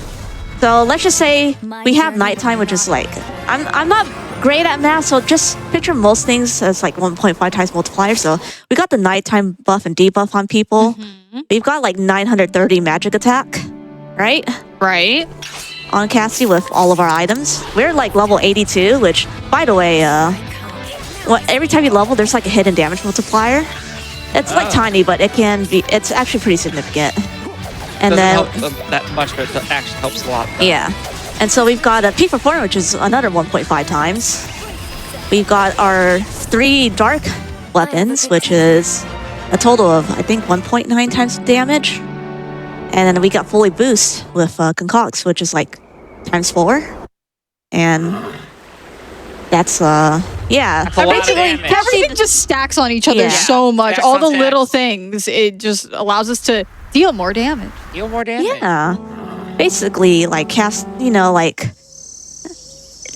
so let's just say we have nighttime, which is like, I'm not great at math, so just picture most things as like 1.5 times multiplier. So we got the nighttime buff and debuff on people. We've got like 930 magic attack, right? Right. On Cassie with all of our items. We're like level 82, which, by the way, every time you level, there's like a hidden damage multiplier. It's like tiny, but it's actually pretty significant. And Doesn't then, help that much, but it actually helps a lot. yeah. And so we've got a peak performance, which is another 1.5 times. We've got our 3 dark weapons, which is a total of, I think, 1.9 times damage. And then we got fully boost with Concocts, which is like times 4. And that's, yeah. That's a lot of damage. Everything just stacks on each other Yeah. so much. Stacks All on the stacks. little things. It just allows us to deal more damage. Deal more damage. Yeah. Basically, like, you know, like,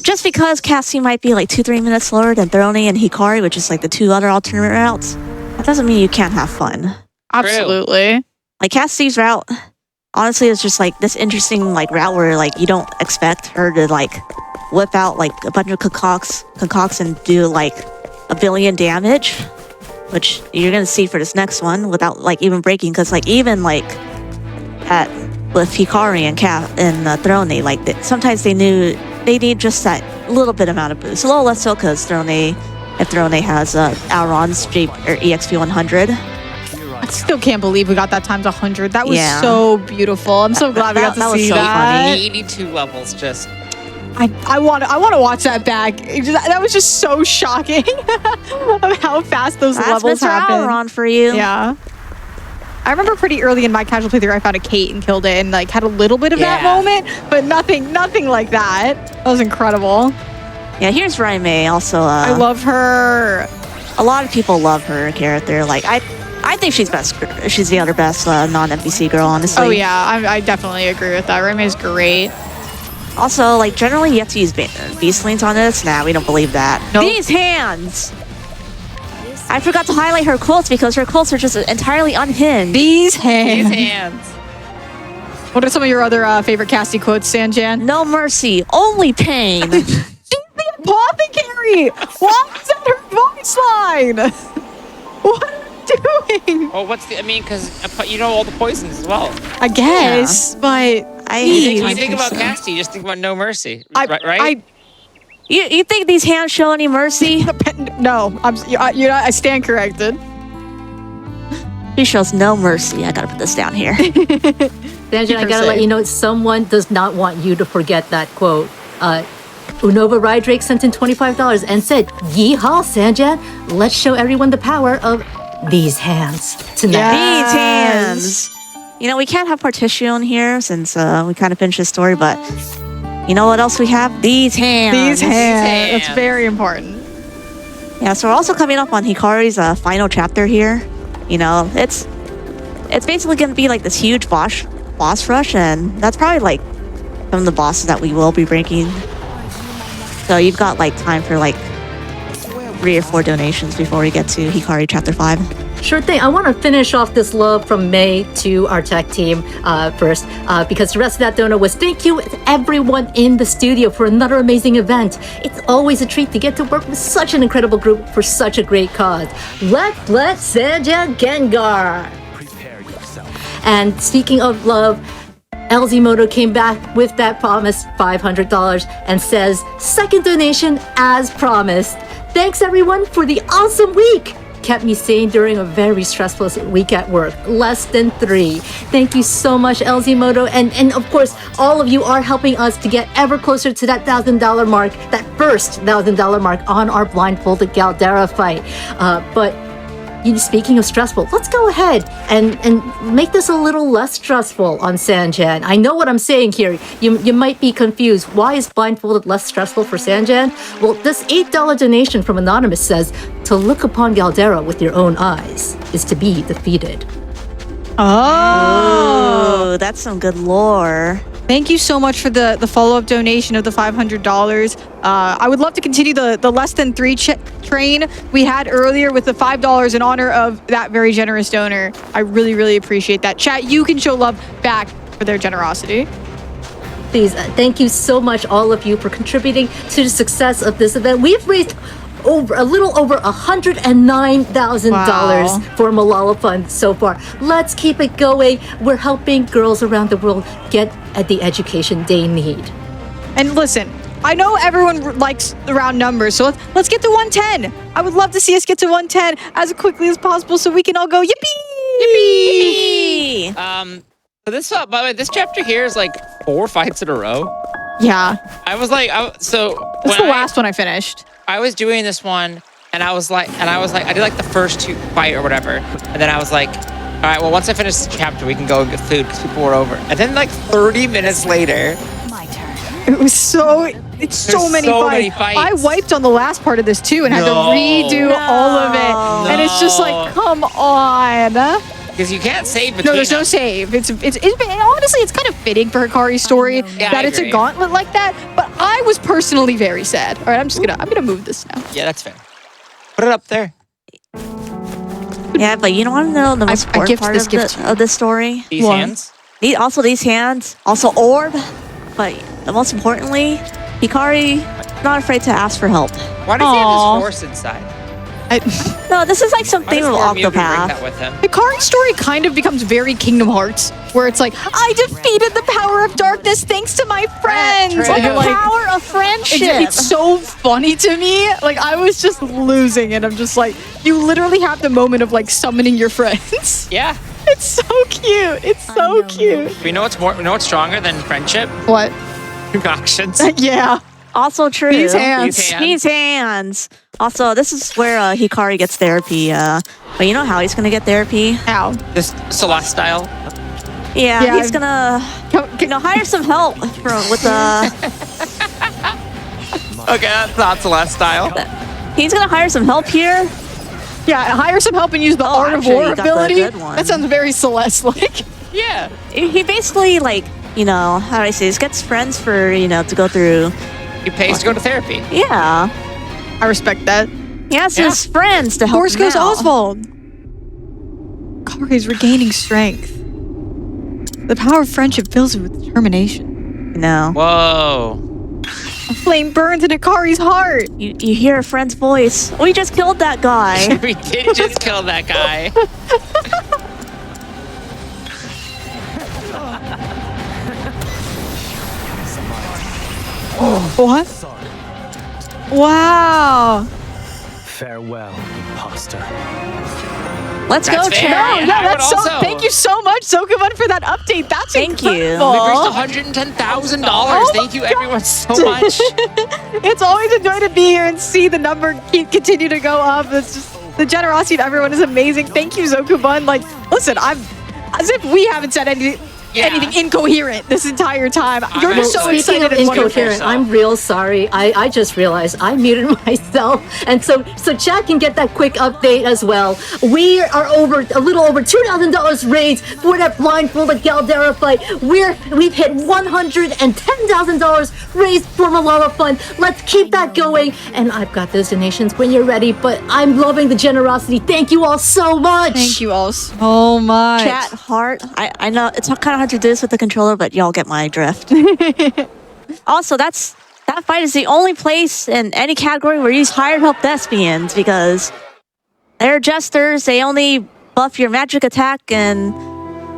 just because Cassie might be like 2-3 minutes slower than Throne and Hikari, which is like the 2 other alternate routes, that doesn't mean you can't have fun. Absolutely. Like, Cassie's route, honestly, is just like this interesting like route where like you don't expect her to like whip out like a bunch of concocts and do like 1 billion damage, which you're gonna see for this next one without like even breaking, because like even like at with Hikari and Throne, like sometimes they need just that little bit amount of boost. A little less so because Throne has Auron's EXP 100. I still can't believe we got that times 100. That was so beautiful. I'm so glad we got to see was so that. funny. 82 levels just. I want to watch that back. That was just so shocking of how fast those levels Mr. happen. Auron for you. Yeah. I remember pretty early in my casual playthrough, I found a Kate and killed it and like had a little bit of that moment, but nothing like that. That was incredible. Yeah, here's Raimei. Also, I love her. A lot of people love her character. Like I think she's best. She's the other best non-NPC girl, honestly. Oh yeah, I definitely agree with that. Raimei's great. Also, like generally you have to use beast lanes on this. Nah, we don't believe that. Nope. These hands. I forgot to highlight her quotes because her quotes are just entirely unhinged. These hands. These hands. What are some of your other favorite Cassie quotes, Sanjan? No mercy, only pain. She's the apothecary! Why is that her voice line? What are you doing? Oh, I mean, because you know all the poisons as well. I guess, but... You think about Cassie, you just think about No Mercy, right? You think these hands show any mercy? No, I stand corrected. He shows no mercy. I gotta put this down here. Sanjan, I gotta let you know, someone does not want you to forget that quote. Unova Rydrake sent in $25 and said, "Yeehaw, Sanjan, let's show everyone the power of these hands tonight." These hands. You know, we can't have Partition here since we kind of finished the story, but you know what else we have? These hands. These hands. That's very important. Yeah, so we're also coming up on Hikari's final chapter here. You know, it's basically going to be like this huge boss rush, and that's probably like some of the bosses that we will be breaking. So you've got like time for like 3 or 4 donations before we get to Hikari chapter 5. Sure thing. I want to finish off this love from May to our tech team first, because the rest of that donor was thank you to everyone in the studio for another amazing event. It's always a treat to get to work with such an incredible group for such a great cause. Let Sanjan Gengar. Prepare yourself. And speaking of love, LZmoto came back with that promised $500 and says, second donation as promised. Thanks everyone for the awesome week. Kept me sane during a very stressful week at work. Less than 3. Thank you so much, LZmoto. And of course, all of you are helping us to get ever closer to that $1,000 mark, that first $1,000 mark on our blindfolded Galdera fight. But speaking of stressful, let's go ahead and make this a little less stressful on Sanjan. I know what I'm saying here. You might be confused. Why is blindfolded less stressful for Sanjan? Well, this $8 donation from Anonymous says, to look upon Galdera with your own eyes is to be defeated. Oh, that's some good lore. Thank you so much for the follow-up donation of the $500. I would love to continue the less than 3 train we had earlier with the $5 in honor of that very generous donor. I really, really appreciate that. Chat, you can show love back for their generosity. Please, thank you so much, all of you, for contributing to the success of this event. We've raised a little over $109,000 for Malala Fund so far. Let's keep it going. We're helping girls around the world get the education they need. And listen, I know everyone likes the round numbers, so let's get to 110. I would love to see us get to 110 as quickly as possible so we can all go yippee! Yippee! So this, by the way, this chapter here is like 4 fights in a row. Yeah. I was like, This is the last one I finished. I was doing this one, and I was like, I did like the first 2 fight or whatever, and then I was like, all right, well, once I finish this chapter, we can go and get food because people were over. And then like 30 minutes later, It's so many fights. I wiped on the last part of this too and had to redo all of it. And it's just like, come on. Because you can't save between No, there's no them. save. It's honestly, it's kind of fitting for Hikari's story that it's a gauntlet like that. But I was personally very sad. All right, I'm gonna move this now. Yeah, that's fair. Put it up there. Yeah, but you don't want to know the most important part of the story? These hands. Also these hands. Also Orb. But most importantly, Hikari not afraid to ask for help. Why does he have his horse inside? No, this is like some Why theme does of Corvimae bring Octopath. that with him? Hikari's story kind of becomes very Kingdom Hearts, where it's like, I defeated the power of darkness thanks to my friends. Right. And you're The like, power of friendship. it's so funny to me. Like, I was just losing it. I'm just like, you literally have the moment of like summoning your friends. Yeah. It's so cute. It's so cute. We know what's stronger than friendship? What? Concoctions. Yeah. Also true. These hands. These hands. Also, this is where Hikari gets therapy. But you know how he's gonna get therapy? Ow. Just Celeste style. Yeah, Yeah, he's gonna hire some help with the. Okay, that's not Celeste style. He's gonna hire some help here. Yeah, hire some help and use the Art of actually, War you got the ability. good one. That sounds very Celeste-like. Yeah. He basically like how do I say this? Gets friends for to go through. He pays to go to therapy. Yeah, I respect that. he has his friends to help Horse him goes out. Oswald. Kari's regaining strength. The power of friendship fills him with determination. No, Whoa. A flame burns in Akari's heart. you hear a friend's voice. We just killed that guy. We did just kill that guy. What? Wow. Farewell, imposter. Let's That's go, fair. Chad. Yeah, I would That's so. also- Thank you so much, Zokubun, for that update. That's Thank you. incredible. We reached $110,000. Oh Thank you, my everyone, so much. It's always a joy to be here and see the number continue to go up. It's just the generosity of everyone is amazing. Thank you, Zokubun. Like, listen, I'm as if we haven't said anything incoherent this entire time. You're just so Speaking excited of and wonderful. incoherent, I'm real sorry. I just realized I muted myself, and so Chad can get that quick update as well. We are a little over $2,000 raised for that blindfolded Galdera fight. We've hit $110,000 raised for Malala Fund. Let's keep that going, and I've got those donations when you're ready. But I'm loving the generosity. Thank you all so much. Thank you all so much. Chat heart. I know it's kind of hard to do this with the controller, but y'all get my drift. Also, that fight is the only place in any category where you use hired help thespians because they're jesters. They only buff your magic attack and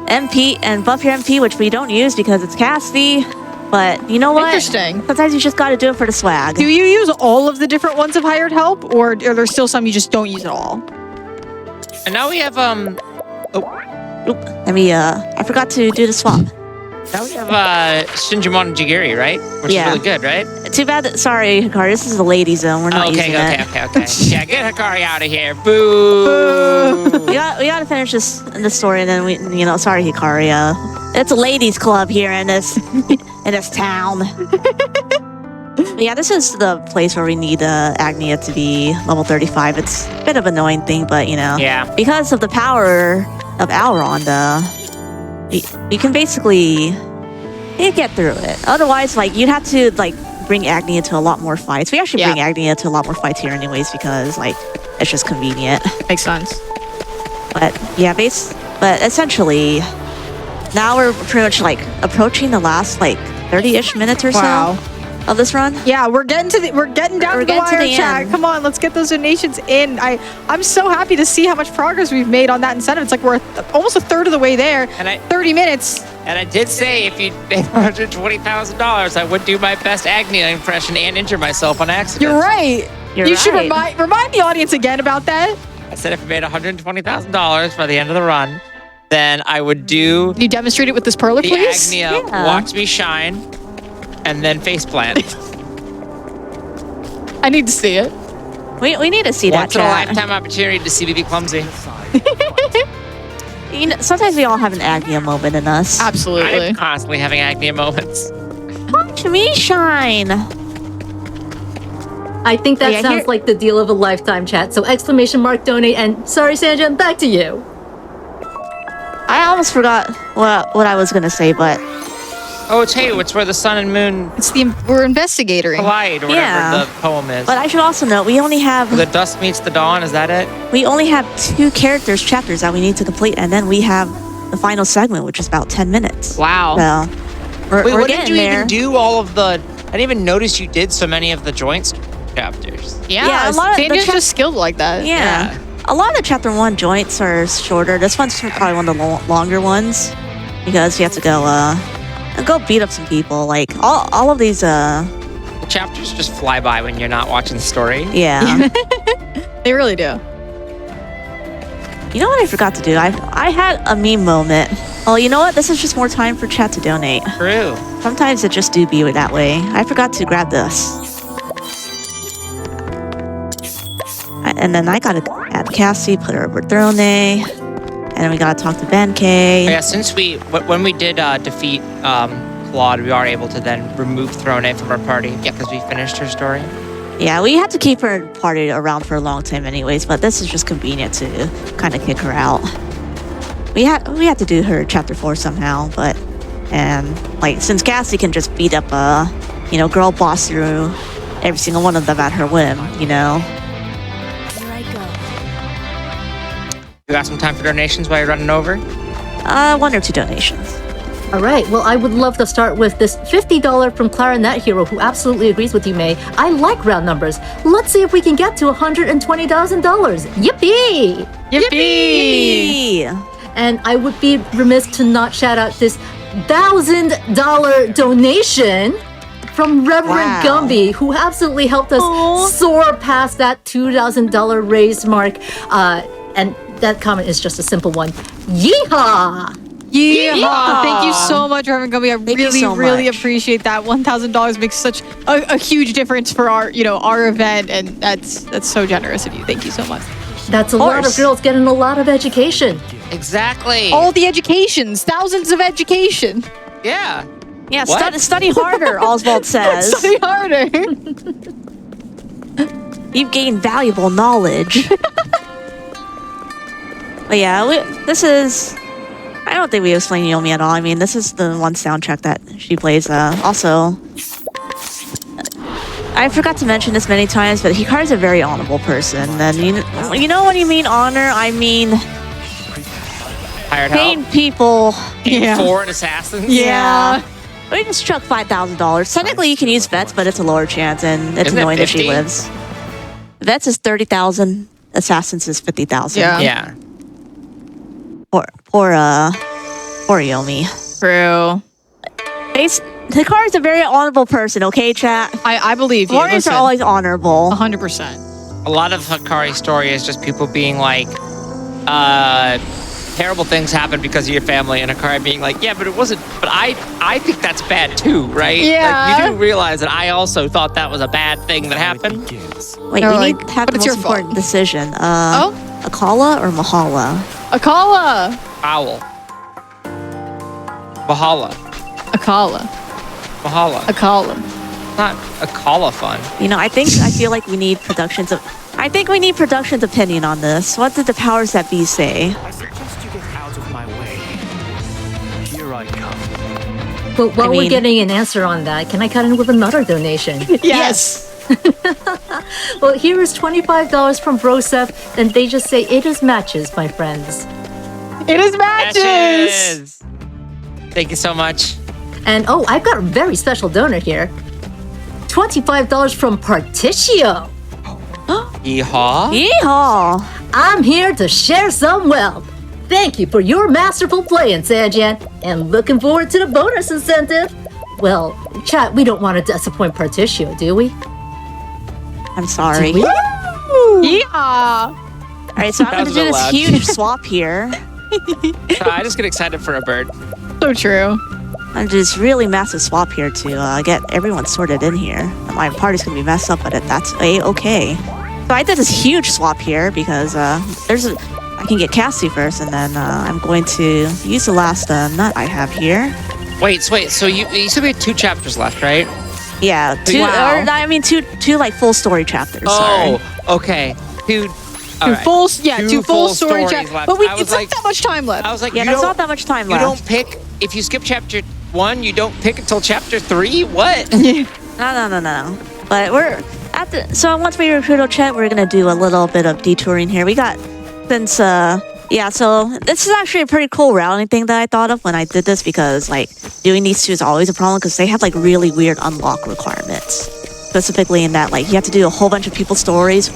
MP and buff your MP, which we don't use because it's Cassidy. But you know what? Interesting. Sometimes you just got to do it for the swag. Do you use all of the different ones of hired help, or are there still some you just don't use at all? And now we have I forgot to do the swap. Now we have Shinjimon Jigiri, right? Which Yeah. is really good, right? Too bad. Sorry, Hikari. This is the lady zone. We're not using it. Okay. Yeah, get Hikari out of here. Boo! We gotta finish this story, and then sorry, Hikari. It's a ladies' club here in this town. But yeah, this is the place where we need Agnia to be level 35. It's a bit of an annoying thing, but Yeah. because of the power of Alron, you can basically get through it. Otherwise, you'd have to bring Agnia to a lot more fights. We actually bring Agnia to a lot more fights here, anyways, because it's just convenient. Makes sense. But yeah, but essentially, now we're pretty much approaching the last 30-ish minutes or Wow. so of this run. Yeah, we're getting down to the wire, chat. end. Come on, let's get those donations in. I'm so happy to see how much progress we've made on that incentive. It's like we're almost a third of the way there. And 30 minutes. And I did say if you made $120,000, I would do my best Agnia impression and injure myself on accident. You're right. You should remind the audience again about that. I said if I made $120,000 by the end of the run, then I would do Can you demonstrate it with this perlic, the please? Agnia, Yeah. watch me shine, and then faceplant. I need to see it. We need to see Once that in a chat. lifetime opportunity to see me be clumsy. Sometimes we all have an Agnia moment in us. Absolutely. I'm constantly having Agnia moments. Watch me shine. I think that Yeah, sounds here- like the deal of a lifetime, chat. So donate, and sorry, Sanjan, back to you. I almost forgot what I was gonna say, but Oh, it's where the sun and moon We're investigating. collide, or whatever Yeah. the poem is. I should also note we only have The dusk meets the dawn, is that it? 2 chapters that we need to complete, and then we have the final segment, which is about 10 minutes. Wow. So we're Wait, what getting did you there. even do all of the... I didn't even notice you did so many of the joints. chapters. Yeah, a lot of the Sanjan's just skilled like that. Yeah. A lot of the chapter 1 joints are shorter. This one's probably one of the longer ones because you have to go beat up some people. Like all of these The chapters just fly by when you're not watching the story. yeah. They really do. You know what I forgot to do? I had a meme moment. Oh, you know what? This is just more time for chat to donate. True. Sometimes it just do be that way. I forgot to grab this. And then I gotta add Cassie, put her over Throne, and then we gotta talk to Ben K. Yeah, since when we did defeat Claude, we are able to then remove Throne from our party. Yeah, because we finished her story. Yeah, we had to keep her party around for a long time anyways, but this is just convenient to kind of kick her out. We had to do her chapter 4 somehow, and like since Cassie can just beat up girl boss through every single one of them at her whim, Here I go. You got some time for donations while you're running over? 1 or 2 donations. All right, well, I would love to start with this $50 from Clarinet Hero, who absolutely agrees with you, May. I like round numbers. Let's see if we can get to $120,000. Yippee! Yippee! And I would be remiss to not shout out this $1,000 donation from Reverend Wow. Gumby, who absolutely helped us soar past that $2,000 raise mark. And that comment is just a simple one. Yeehaw! Yeah. Thank you so much, Reverend Gumby. I Thank you really, so really much. appreciate that. $1,000 makes such a huge difference for our event, and that's so generous of you. Thank you so much. That's a lot of girls getting a lot of education. Exactly. All the educations, thousands of education. Yeah. Yeah, What? study harder, Oswald says. Study harder. You've gained valuable knowledge. But yeah, this is... I don't think we explained Yomi at all. I mean, this is the one soundtrack that she plays. Also, I forgot to mention this many times, but Hikaru's a very honorable person. And you know what you mean honor? I mean Hired paying help. people. Yeah. Foreign assassins. Yeah. We just struck $5,000. Technically, you can use vets, but it's a lower chance, and it's Isn't it annoying that she 50? lives. Vets is 30,000. Assassins is 50,000. Yeah. Yeah. Poor Yomi. True. Hikaru's a very honorable person, okay, chat? I believe you. Warriors are always honorable. 100%. A lot of Hikari's story is just people being like, terrible things happen because of your family, and Hikari being like, yeah, but it wasn't. But I think that's bad too, right? Yeah. Like, you do realize that I also thought that was a bad thing that happened. Wait, They're we like, need to have but the it's most your fault. important decision. Akala or Mahala? Akala. Owl. Mahala. Akala. Mahala. Akala. Not Akala fun. You know, I feel like we need production's opinion on this. What did the powers that be say? I suggest you get out of my way. Here I come. But while I we're mean- getting an answer on that, can I cut in with another donation? Yes. Well, here is $25 from Broseph, and they just say it is matches, my friends. It is matches. Thank you so much. And oh, I've got a very special donor here. $25 from Particio. Yeehaw. Yeehaw! I'm here to share some wealth. Thank you for your masterful playing, Sanjan, and looking forward to the bonus incentive. Well, chat, we don't want to disappoint Particio, do we? I'm sorry. Do we? Yeah. All right, so I'm That going was to a do bit this loud. huge swap here. I just get excited for a bird. So true. I'm going to do this really massive swap here to get everyone sorted in here. My party's going to be messed up, but that's okay. So I did this huge swap here because I can get Cassie first, and then I'm going to use the last nut I have here. Wait. So you said we had 2 chapters left, right? Yeah, two. Wow. Or I mean, two like full story chapters. Sorry. Oh, okay. Two. all Two right. full story stories chat. left. But I was it's not like- that much time left. I was like, Yeah, you there's don't, not that much time you left. don't pick if you skip chapter 1. You don't pick until chapter 3. What? No. But we're at the. So once we recruit our chat, we're gonna do a little bit of detouring here. We got since So this is actually a pretty cool routing thing that I thought of when I did this because like doing these two is always a problem because they have like really weird unlock requirements. specifically in that like you have to do a whole bunch of people's stories.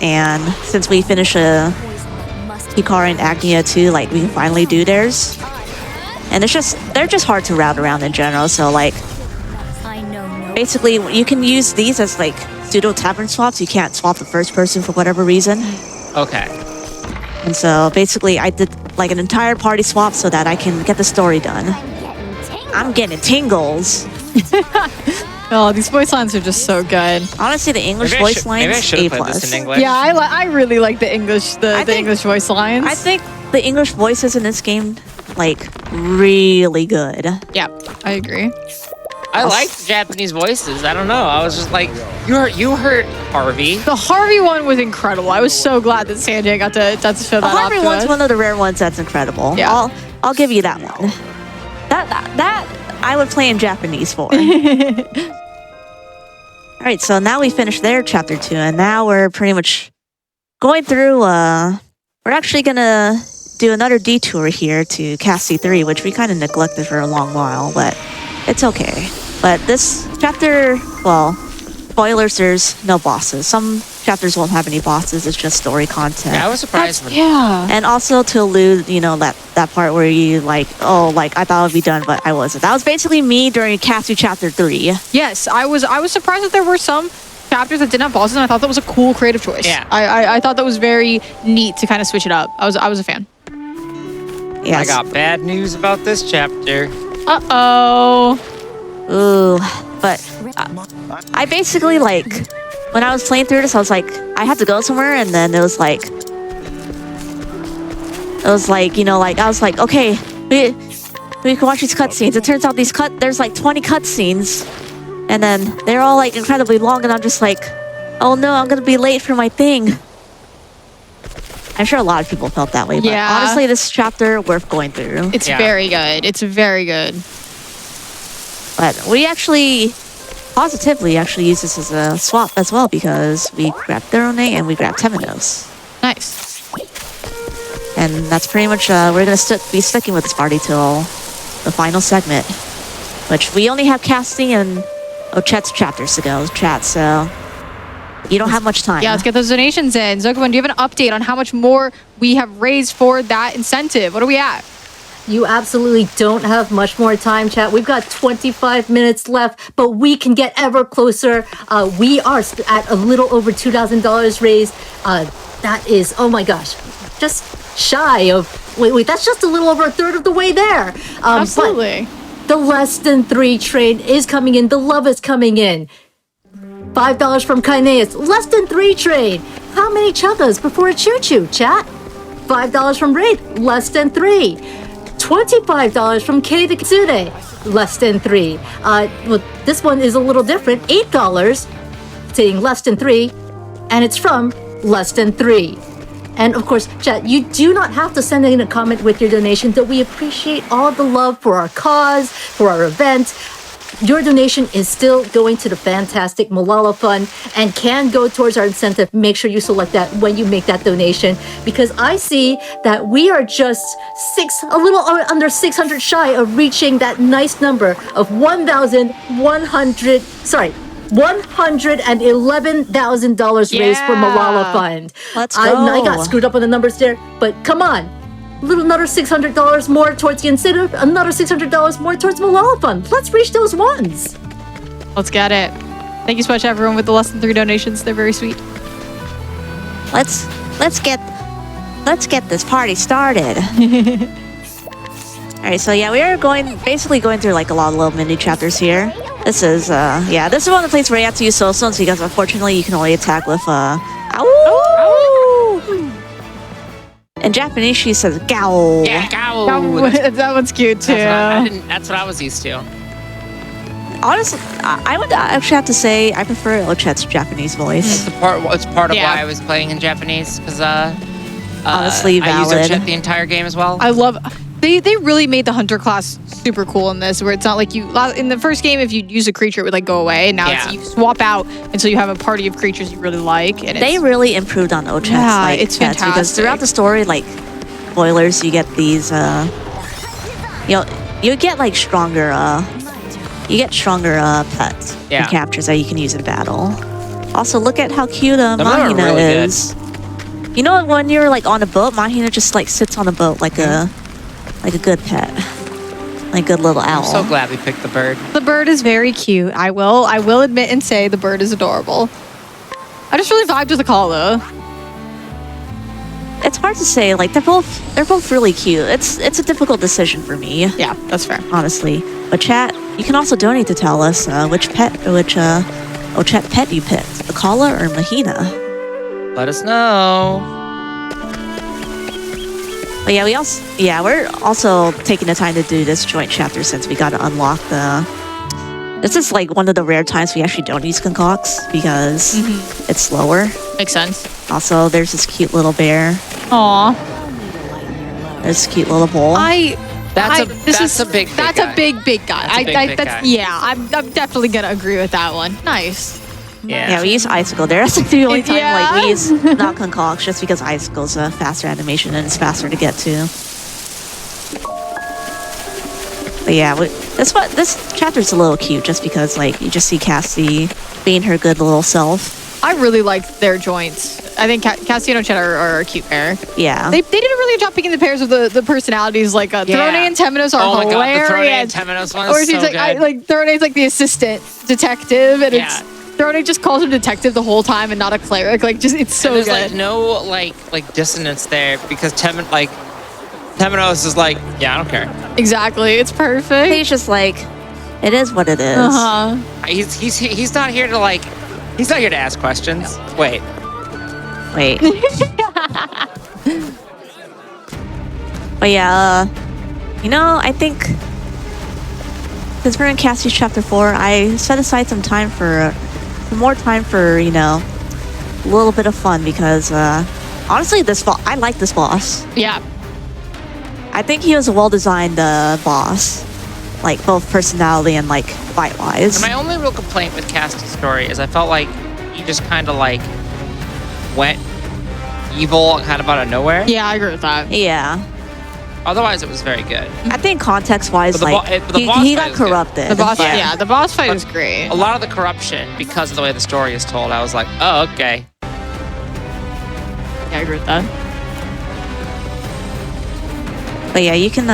And since we finished Hikari and Agnia too, like we can finally do theirs. And they're just hard to route around in general. So like basically you can use these as like pseudo tavern swaps. You can't swap the first person for whatever reason. Okay. And so basically I did like an entire party swap so that I can get the story done. I'm getting tingles. Oh, these voice lines are just so good. Honestly, the English Maybe voice maybe I lines, should A+. have played this in English. Yeah, I really like the English English voice lines. I think the English voices in this game, like, really good. Yeah, I agree. I like the Japanese voices. I don't know. I was just like, you heard Harvey. The Harvey one was incredible. I was so glad that Sanjay got to show that off Harvey to one's us. one of the rare ones that's incredible. Yeah. I'll give you that one. That I would play in Japanese for. All right, so now we finished their chapter 2, and now we're pretty much going through. We're actually gonna do another detour here to Cassie 3, which we kind of neglected for a long while, but it's okay. But this chapter, well, spoilers, there's no bosses. Some chapters won't have any bosses, it's just story content. Yeah, I was surprised. Yeah. And also to allude, you know, that part where you like, oh, like I thought it would be done, but I wasn't. That was basically me during Cassie chapter 3. Yes, I was surprised that there were some chapters that didn't have bosses, and I thought that was a cool creative choice. Yeah. I thought that was very neat to kind of switch it up. I was a fan. Yes. I got bad news about this chapter. Uh-oh. Ooh, but I basically like when I was playing through this, I was like, I had to go somewhere, and then it was like, you know, like I was like, okay, we can watch these cutscenes. It turns out there's like 20 cutscenes, and then they're all like incredibly long, and I'm just like, oh no, I'm gonna be late for my thing. I'm sure a lot of people felt that way, but Yeah. honestly, this chapter worth going through. It's Yeah. very good. It's very good. But we actually positively use this as a swap as well, because we grabbed Therone and we grabbed Temenos. Nice. And that's pretty much, we're going to be sticking with this party till the final segment, which we only have Cassie and Ochet's chapters to go, chat, so you don't have much time. Yeah, let's get those donations in. Zokubun, do you have an update on how much more we have raised for that incentive? What are we at? You absolutely don't have much more time, chat. We've got 25 minutes left, but we can get ever closer. We are at a little over $2,000 raised. That is, oh my gosh, just shy of, wait, that's just a little over a third of the way there. Absolutely. But the less than 3 trade is coming in. The love is coming in. $5 from Kaineus, less than 3 trade. How many chuggas before a choo-choo, chat? $5 from Raid, less than 3. $25 from K the Kitsune, less than 3. Well, this one is a little different. $8 saying less than 3, and it's from less than 3. And of course, chat, you do not have to send in a comment with your donation, though we appreciate all the love for our cause, for our event. Your donation is still going to the fantastic Malala Fund and can go towards our incentive. Make sure you select that when you make that donation, because I see that we are just a little under 600 shy of reaching that nice number of $111,000 raised for Malala Fund. Let's I got go. screwed up on the numbers there, but come on. Another $600 more towards the incentive, another $600 more towards Malala Fund. Let's reach those ones. Let's get it. Thank you so much, everyone, with the less than 3 donations. They're very sweet. Let's get this party started. All right, so yeah, we are basically going through like a lot of little mini chapters here. This is this is one of the places where you have to use soul stones, because unfortunately you can only attack with in Japanese she says gao. Yeah, go. That one's cute, too. That's what I was used to. Honestly, I would actually have to say I prefer Ochet's Japanese voice. It's part of Yeah. why I was playing in Japanese, because Honestly, I used valid. Ochet the entire game as well. I love... They really made the hunter class super cool in this, where it's not like in the first game, if you use a creature, it would like go away, and now it's, you swap out until you have a party of creatures you really like. And They really improved on Ochet's like it's pets, because fantastic. throughout the story, like spoilers, you get these you get like stronger you get stronger pets Yeah. and captures that you can use in battle. Also, look at how cute Some of them are Mahina really good. is. You know, when you're like on a boat, Mahina just like sits on a boat like a good pet, like a good little owl. I'm so glad we picked the bird. The bird is very cute. I will admit and say the bird is adorable. I just really vibed with the call though. It's hard to say. Like they're both really cute. It's a difficult decision for me, Yeah, that's fair. honestly. But chat, you can also donate to tell us which pet you picked, Akala or Mahina. Let us know. But yeah, we're also taking the time to do this joint chapter since we got to unlock the. This is like one of the rare times we actually don't use concocts because it's slower. Makes sense. Also, there's this cute little bear. Aw. There's this cute little bull. That's a big guy. That's a big That's a guy. big guy. Yeah, I'm definitely gonna agree with that one. Nice. Yeah, we use Icicle there. That's like the only time Yeah. like we use not concocts, just because Icicle's a faster animation and it's faster to get to. But yeah, this chapter's a little cute just because like you just see Cassie being her good little self. I really liked their joints. I think Cassian and Chet are a cute pair. Yeah. They did a really good job picking the pairs of the personalities. Like Throne and Temenos are Oh my god, the Throne hilarious. and Temenos one Or is she's so like, good. Throne's like the assistant detective, and Yeah. Throne just calls him detective the whole time and not a cleric. Like, just it's so And there's good. like no like dissonance there because Temenos is like, yeah, I don't care. Exactly, it's perfect. He's just like, it is what it is. Uh-huh. He's not here to like, he's not here to ask questions. Wait. But yeah, I think since we're in Cassie's chapter 4, I set aside some more time for, a little bit of fun because honestly, I like this boss. Yeah. I think he was a well-designed boss, like both personality and like fight-wise. And my only real complaint with Cassie's story is I felt like he just kind of like went evil kind of out of nowhere. Yeah, I agree with that. Yeah. Otherwise, it was very good. I think context-wise, But the like bo- the boss he fight got was good. corrupted. The boss, Yeah. yeah, the boss fight was great. A lot of the corruption, because of the way the story is told, I was like, oh, okay. Yeah, I agree with that. But yeah, you can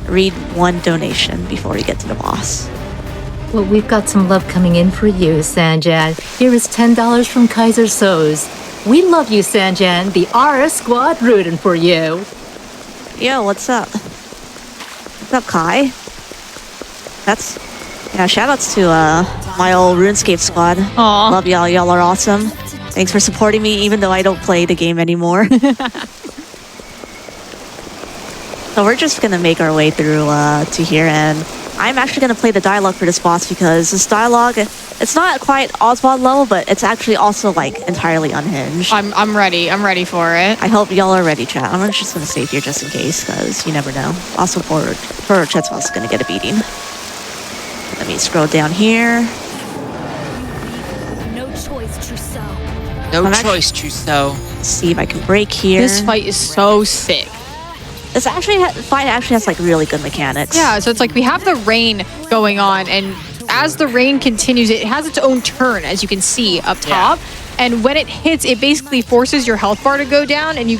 read one donation before we get to the boss. Well, we've got some love coming in for you, Sanjan. Here is $10 from Kaiser Soze. We love you, Sanjan. The RS squad rooting for you. Yo, what's up? What's up, Kai? Shoutouts to my old RuneScape squad. Aw. Love y'all. Y'all are awesome. Thanks for supporting me, even though I don't play the game anymore. So we're just gonna make our way through to here, and I'm actually gonna play the dialogue for this boss because this dialogue, it's not quite Oswald level, but it's actually also like entirely unhinged. I'm ready. I'm ready for it. I hope y'all are ready, chat. I'm just gonna save here just in case, because you never know. Also, poor chat's also gonna get a beating. Let me scroll down here. No choice, Trousseau. No I'm choice, Trousseau. See if I can break here. This fight is so sick. This fight actually has like really good mechanics. Yeah, so it's like we have the rain going on, and as the rain continues, it has its own turn, as you can see up top. And when it hits, it basically forces your health bar to go down, and you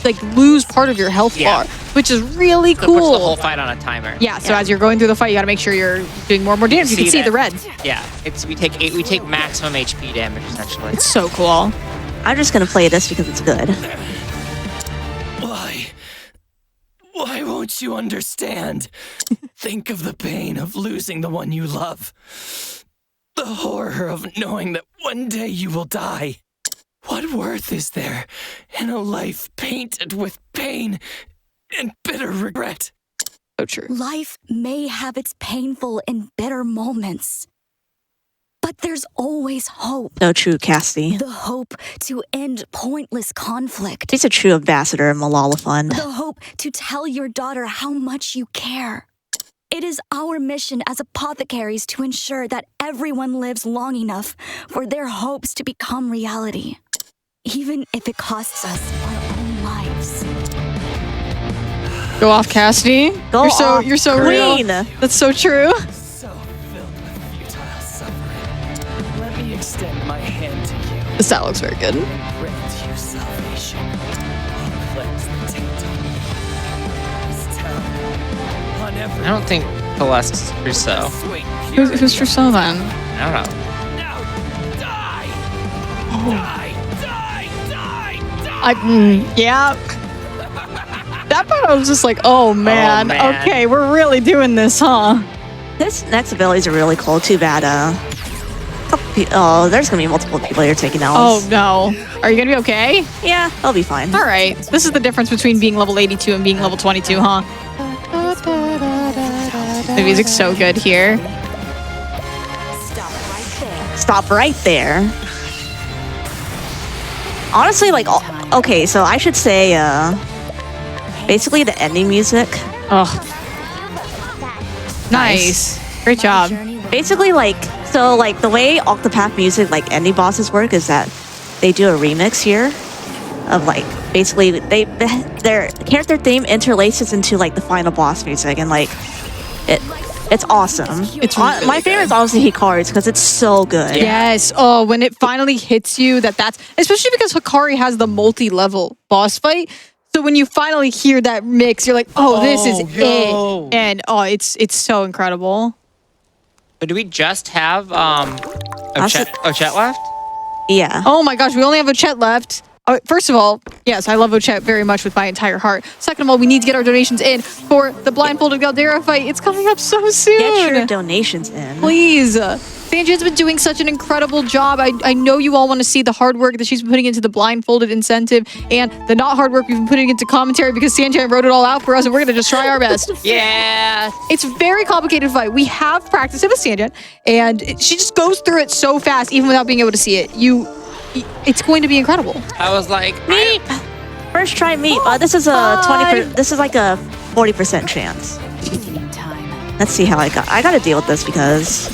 like lose part of your health bar, which is really So it puts the whole cool. fight on a timer. Yeah, so as you're going through the fight, you got to make sure you're doing more and more damage. You can see the red. Yeah, we take maximum HP damage essentially. It's so cool. I'm just gonna play this because it's good. Why won't you understand? Think of the pain of losing the one you love. The horror of knowing that one day you will die. What worth is there in a life painted with pain and bitter regret? So true. Life may have its painful and bitter moments, but there's always hope. So true, Cassie. The hope to end pointless conflict. He's a true ambassador of Malala Fund. The hope to tell your daughter how much you care. It is our mission as apothecaries to ensure that everyone lives long enough for their hopes to become reality, even if it costs us our own lives. Go off, Cassidy. Go off, You're so Queen. real. That's so true. So filled with futile suffering. Let me extend my hand to you. The style looks very good. Grant you salvation. Cleanse the taint on me. This town. On every I don't think Celeste's Trousseau. sweet Who's Trousseau then? I don't know. Now, die! Die! Die! Die! Yeah. That part I was just like, oh man. man. Okay, we're really doing this, huh? His next abilities are really cool. Too bad. There's gonna be multiple people you're taking out. Oh no. Are you gonna be okay? yeah, I'll be fine. All right. This is the difference between being level 82 and being level 22, huh? The music's so good here. Stop right there. Honestly, like, okay, so I should say, basically the ending music. Oh. Nice. Great job. Basically, like, so like the way Octopath music, like ending bosses work, is that they do a remix here of like basically their character theme interlaces into like the final boss music, and like it's awesome. It's really My favorite is obviously Hikari's because it's so good. Yes. Oh, when it finally hits you that's especially because Hikari has the multi-level boss fight. So when you finally hear that mix, you're like, oh, this is it. And it's so incredible. But do we just have Ochette left? Yeah. Oh my gosh, we only have Ochette left. First of all, yes, I love Ochette very much with my entire heart. Second of all, we need to get our donations in for the blindfolded Galdera fight. It's coming up so soon. Get your donations in. Please. Sanjan's been doing such an incredible job. I know you all want to see the hard work that she's been putting into the blindfolded incentive and the not hard work we've been putting into commentary because Sanjan wrote it all out for us and we're going to just try our best. Yeah. It's a very complicated fight. We have practiced it with Sanjan and she just goes through it so fast even without being able to see it. It's going to be incredible. I was like, Meep. First try meep. This is a 20%. This is like a 40% chance. Let's see how I gotta deal with this because.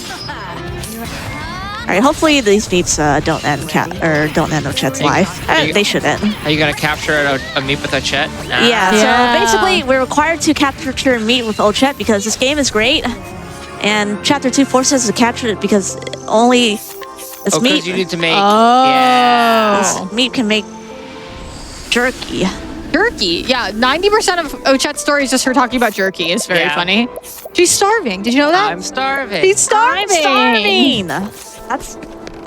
All right. Hopefully these meeps don't end Ochette's life. They shouldn't. Are you gonna capture a meet with Ochette? Nah. Yeah. Yeah. So basically, we're required to capture meet with Ochette because this game is great, and Chapter 2 forces us to capture it because only. This meat, because you need to make. Oh. Yeah. this meat can make jerky. Jerky. Yeah, 90% of Ochette's story is just her talking about jerky. It's very Yeah. funny. She's starving. Did you know that? I'm starving. She's starving. That's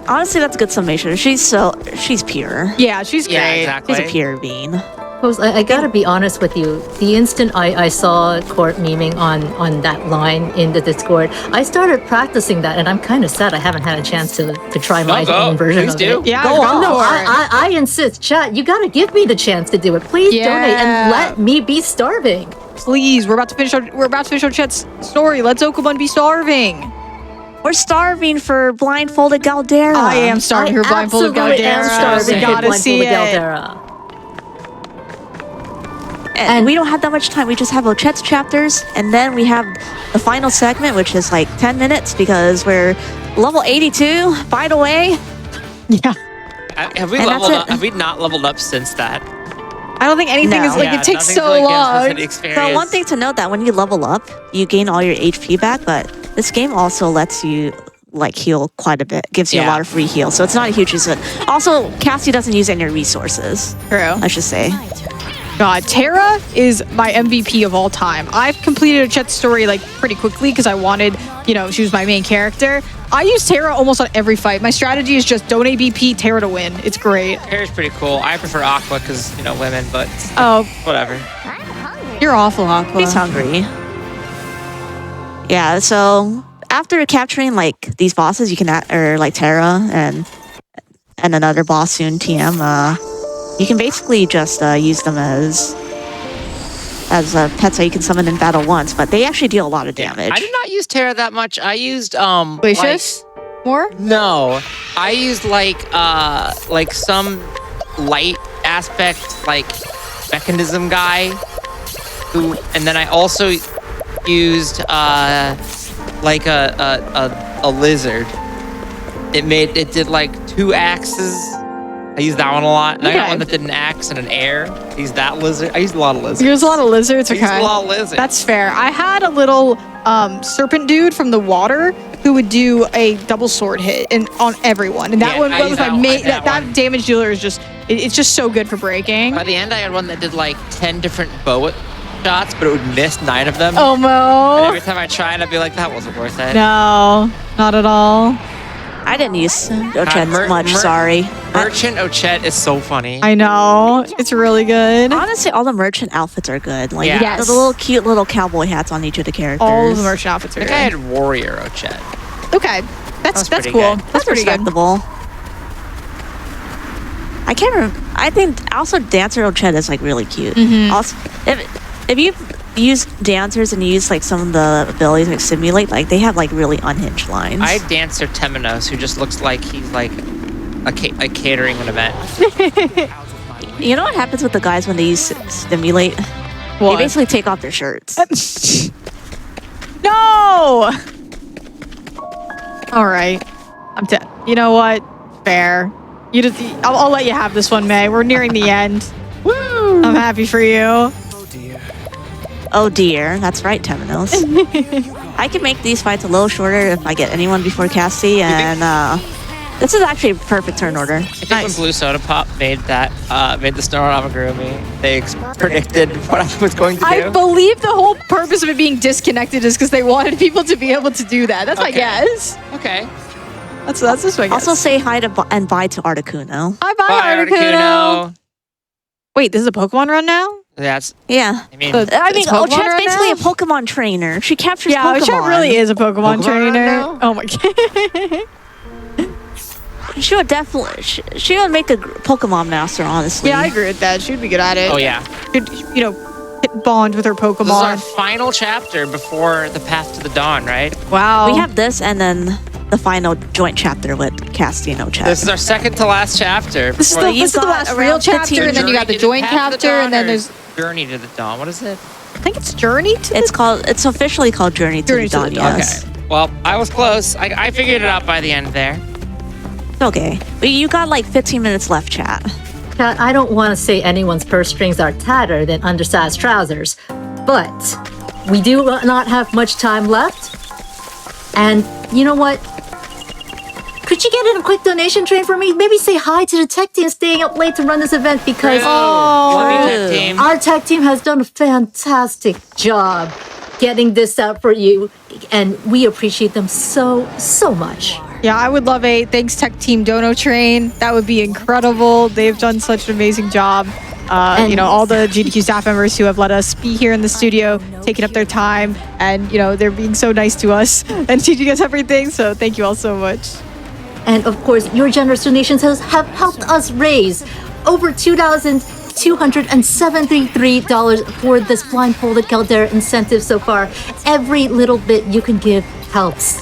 honestly that's a good summation. She's pure. Yeah, she's great. Yeah, exactly. She's a pure bean. Rose, I gotta be honest with you. The instant I saw Court memeing on that line in the Discord, I started practicing that, and I'm kind of sad I haven't had a chance to try my go. own version Please of do. it. Yeah, go on. No, for it. I insist. Chat, you gotta give me the chance to do it. Please donate and let me be starving. Please, we're about to finish Ochette's story. Let Zokubun be starving. We're starving for blindfolded Galdera. I am starving for blindfolded absolutely am Galdera. starving We for gotta see blindfolded it. Galdera. And we don't have that much time. We just have Ochette's chapters, and then we have the final segment, which is like 10 minutes because we're level 82. By the way, Yeah. Have we And leveled that's up? it. Have we not leveled up since that? I don't think anything No. is like Yeah, it takes nothing's so really gives us long. any experience. so one thing to note that when you level up, you gain all your HP back, but this game also lets you like heal quite a bit, gives you a Yeah. lot of free heal, so it's not a huge use. Also, Cassie doesn't use any resources, True. I should say. God, Terra is my MVP of all time. I've completed Ochette's story like pretty quickly because I wanted, she was my main character. I use Terra almost on every fight. My strategy is just donate BP, Terra to win. It's great. Hair's pretty cool. I prefer Aqua because women, but Oh, whatever. you're awful, Aqua. He's hungry. Yeah, so after capturing like these bosses, you can or like Terra and another boss soon, TM. You can basically just use them as pets that you can summon in battle once, but they actually deal a lot of damage. I did not use Terra that much. I used Glacius? More? No, I used like some light aspect like mechanism guy who, and then I also used like a lizard. It did like 2 axes I use that one a lot. And I got Okay. one that did an axe and an air. I used that lizard. I used a lot of lizards. You use a lot of lizards. I Okay. used a lot of lizards. That's fair. I had a little serpent dude from the water who would do a double sword hit on everyone, and that Yeah, one I was used my that main. one, that That one. damage dealer is just it's just so good for breaking. By the end, I had one that did like 10 different bow shots, but it would miss 9 of them. Oh And Mo. every time I tried, I'd be like, that wasn't worth it. No, not at all. I didn't use Ochette Mer- much, Mer- sorry. Merchant Ochette is so funny. I know. It's really good. Honestly, all the merchant outfits are good. Like Yeah. Yes. the little cute little cowboy hats on each of the characters. All of the merchant outfits I are think I good. had Warrior Ochette. Okay. That's pretty cool. good. That's pretty good. respectable. I can't remember. I think also Dancer Ochette is like really cute. Mm-hmm. Also, if you use dancers and you use like some of the abilities like simulate, like they have like really unhinged lines. I had Dancer Temenos, who just looks like he's like a catering an event. You know what happens with the guys when they use stimulate? What? They basically take off their shirts. No. All right. You know what? Fair. You just. I'll let you have this one, May. We're nearing the end. Woo! I'm happy for you. Oh dear, that's right, Temenos. I can make these fights a little shorter if I get anyone before Cassie, and this is actually a perfect turn order. I think when Blue Soda Pop made the Snow Amagurumi, they predicted what I was going to do. I believe the whole purpose of it being disconnected is because they wanted people to be able to do that. That's my Okay. guess. Okay. That's just my guess. Also, say hi to and bye to Articuno. Bye bye, Articuno. Wait, this is a Pokemon run now? That's. Yeah. I mean, So- I mean, It's Pokemon Ochette's right basically now? a Pokemon trainer. She captures Yeah, Pokemon. Ochette really is a Pokemon Pokemon trainer. now? Oh my god. She would definitely. She would make a Pokemon master, honestly. Yeah, I agree with that. She'd be good at it. oh yeah. Could, bond with her This is our Pokemon. final chapter before the Path to the Dawn, right? Wow. We have this, and then the final joint chapter with Cassie and Ochette. This is our second to last chapter. This is before the, this is the got last around real 15 chapter, and then you got the Journey to joint Path to the chapter, Dawn and then or there's Journey to the Dawn. What is it? I think it's Journey to It's officially called Journey to Journey the to the Dawn. Dawn. Yes. Okay. Well, I was close. I figured it out by the end there. Okay. But you got like 15 minutes left, chat. Kat, I don't want to say anyone's purse strings are tighter than undersized trousers, but we do not have much time left. And you know what? Could you get in a quick donation train for me? Maybe say hi to the tech team staying up late to run this event because Love you, Tech Team. our tech team has done a fantastic job getting this out for you, and we appreciate them so much. Yeah, I would love a thanks tech team dono train. That would be incredible. They've done such an amazing job. All the GDQ staff members who have let us be here in the studio, taking up their time, and they're being so nice to us and teaching us everything. So thank you all so much. And of course, your generous donations have helped us raise over $2,273 for this blindfolded Galdera incentive so far. Every little bit you can give helps.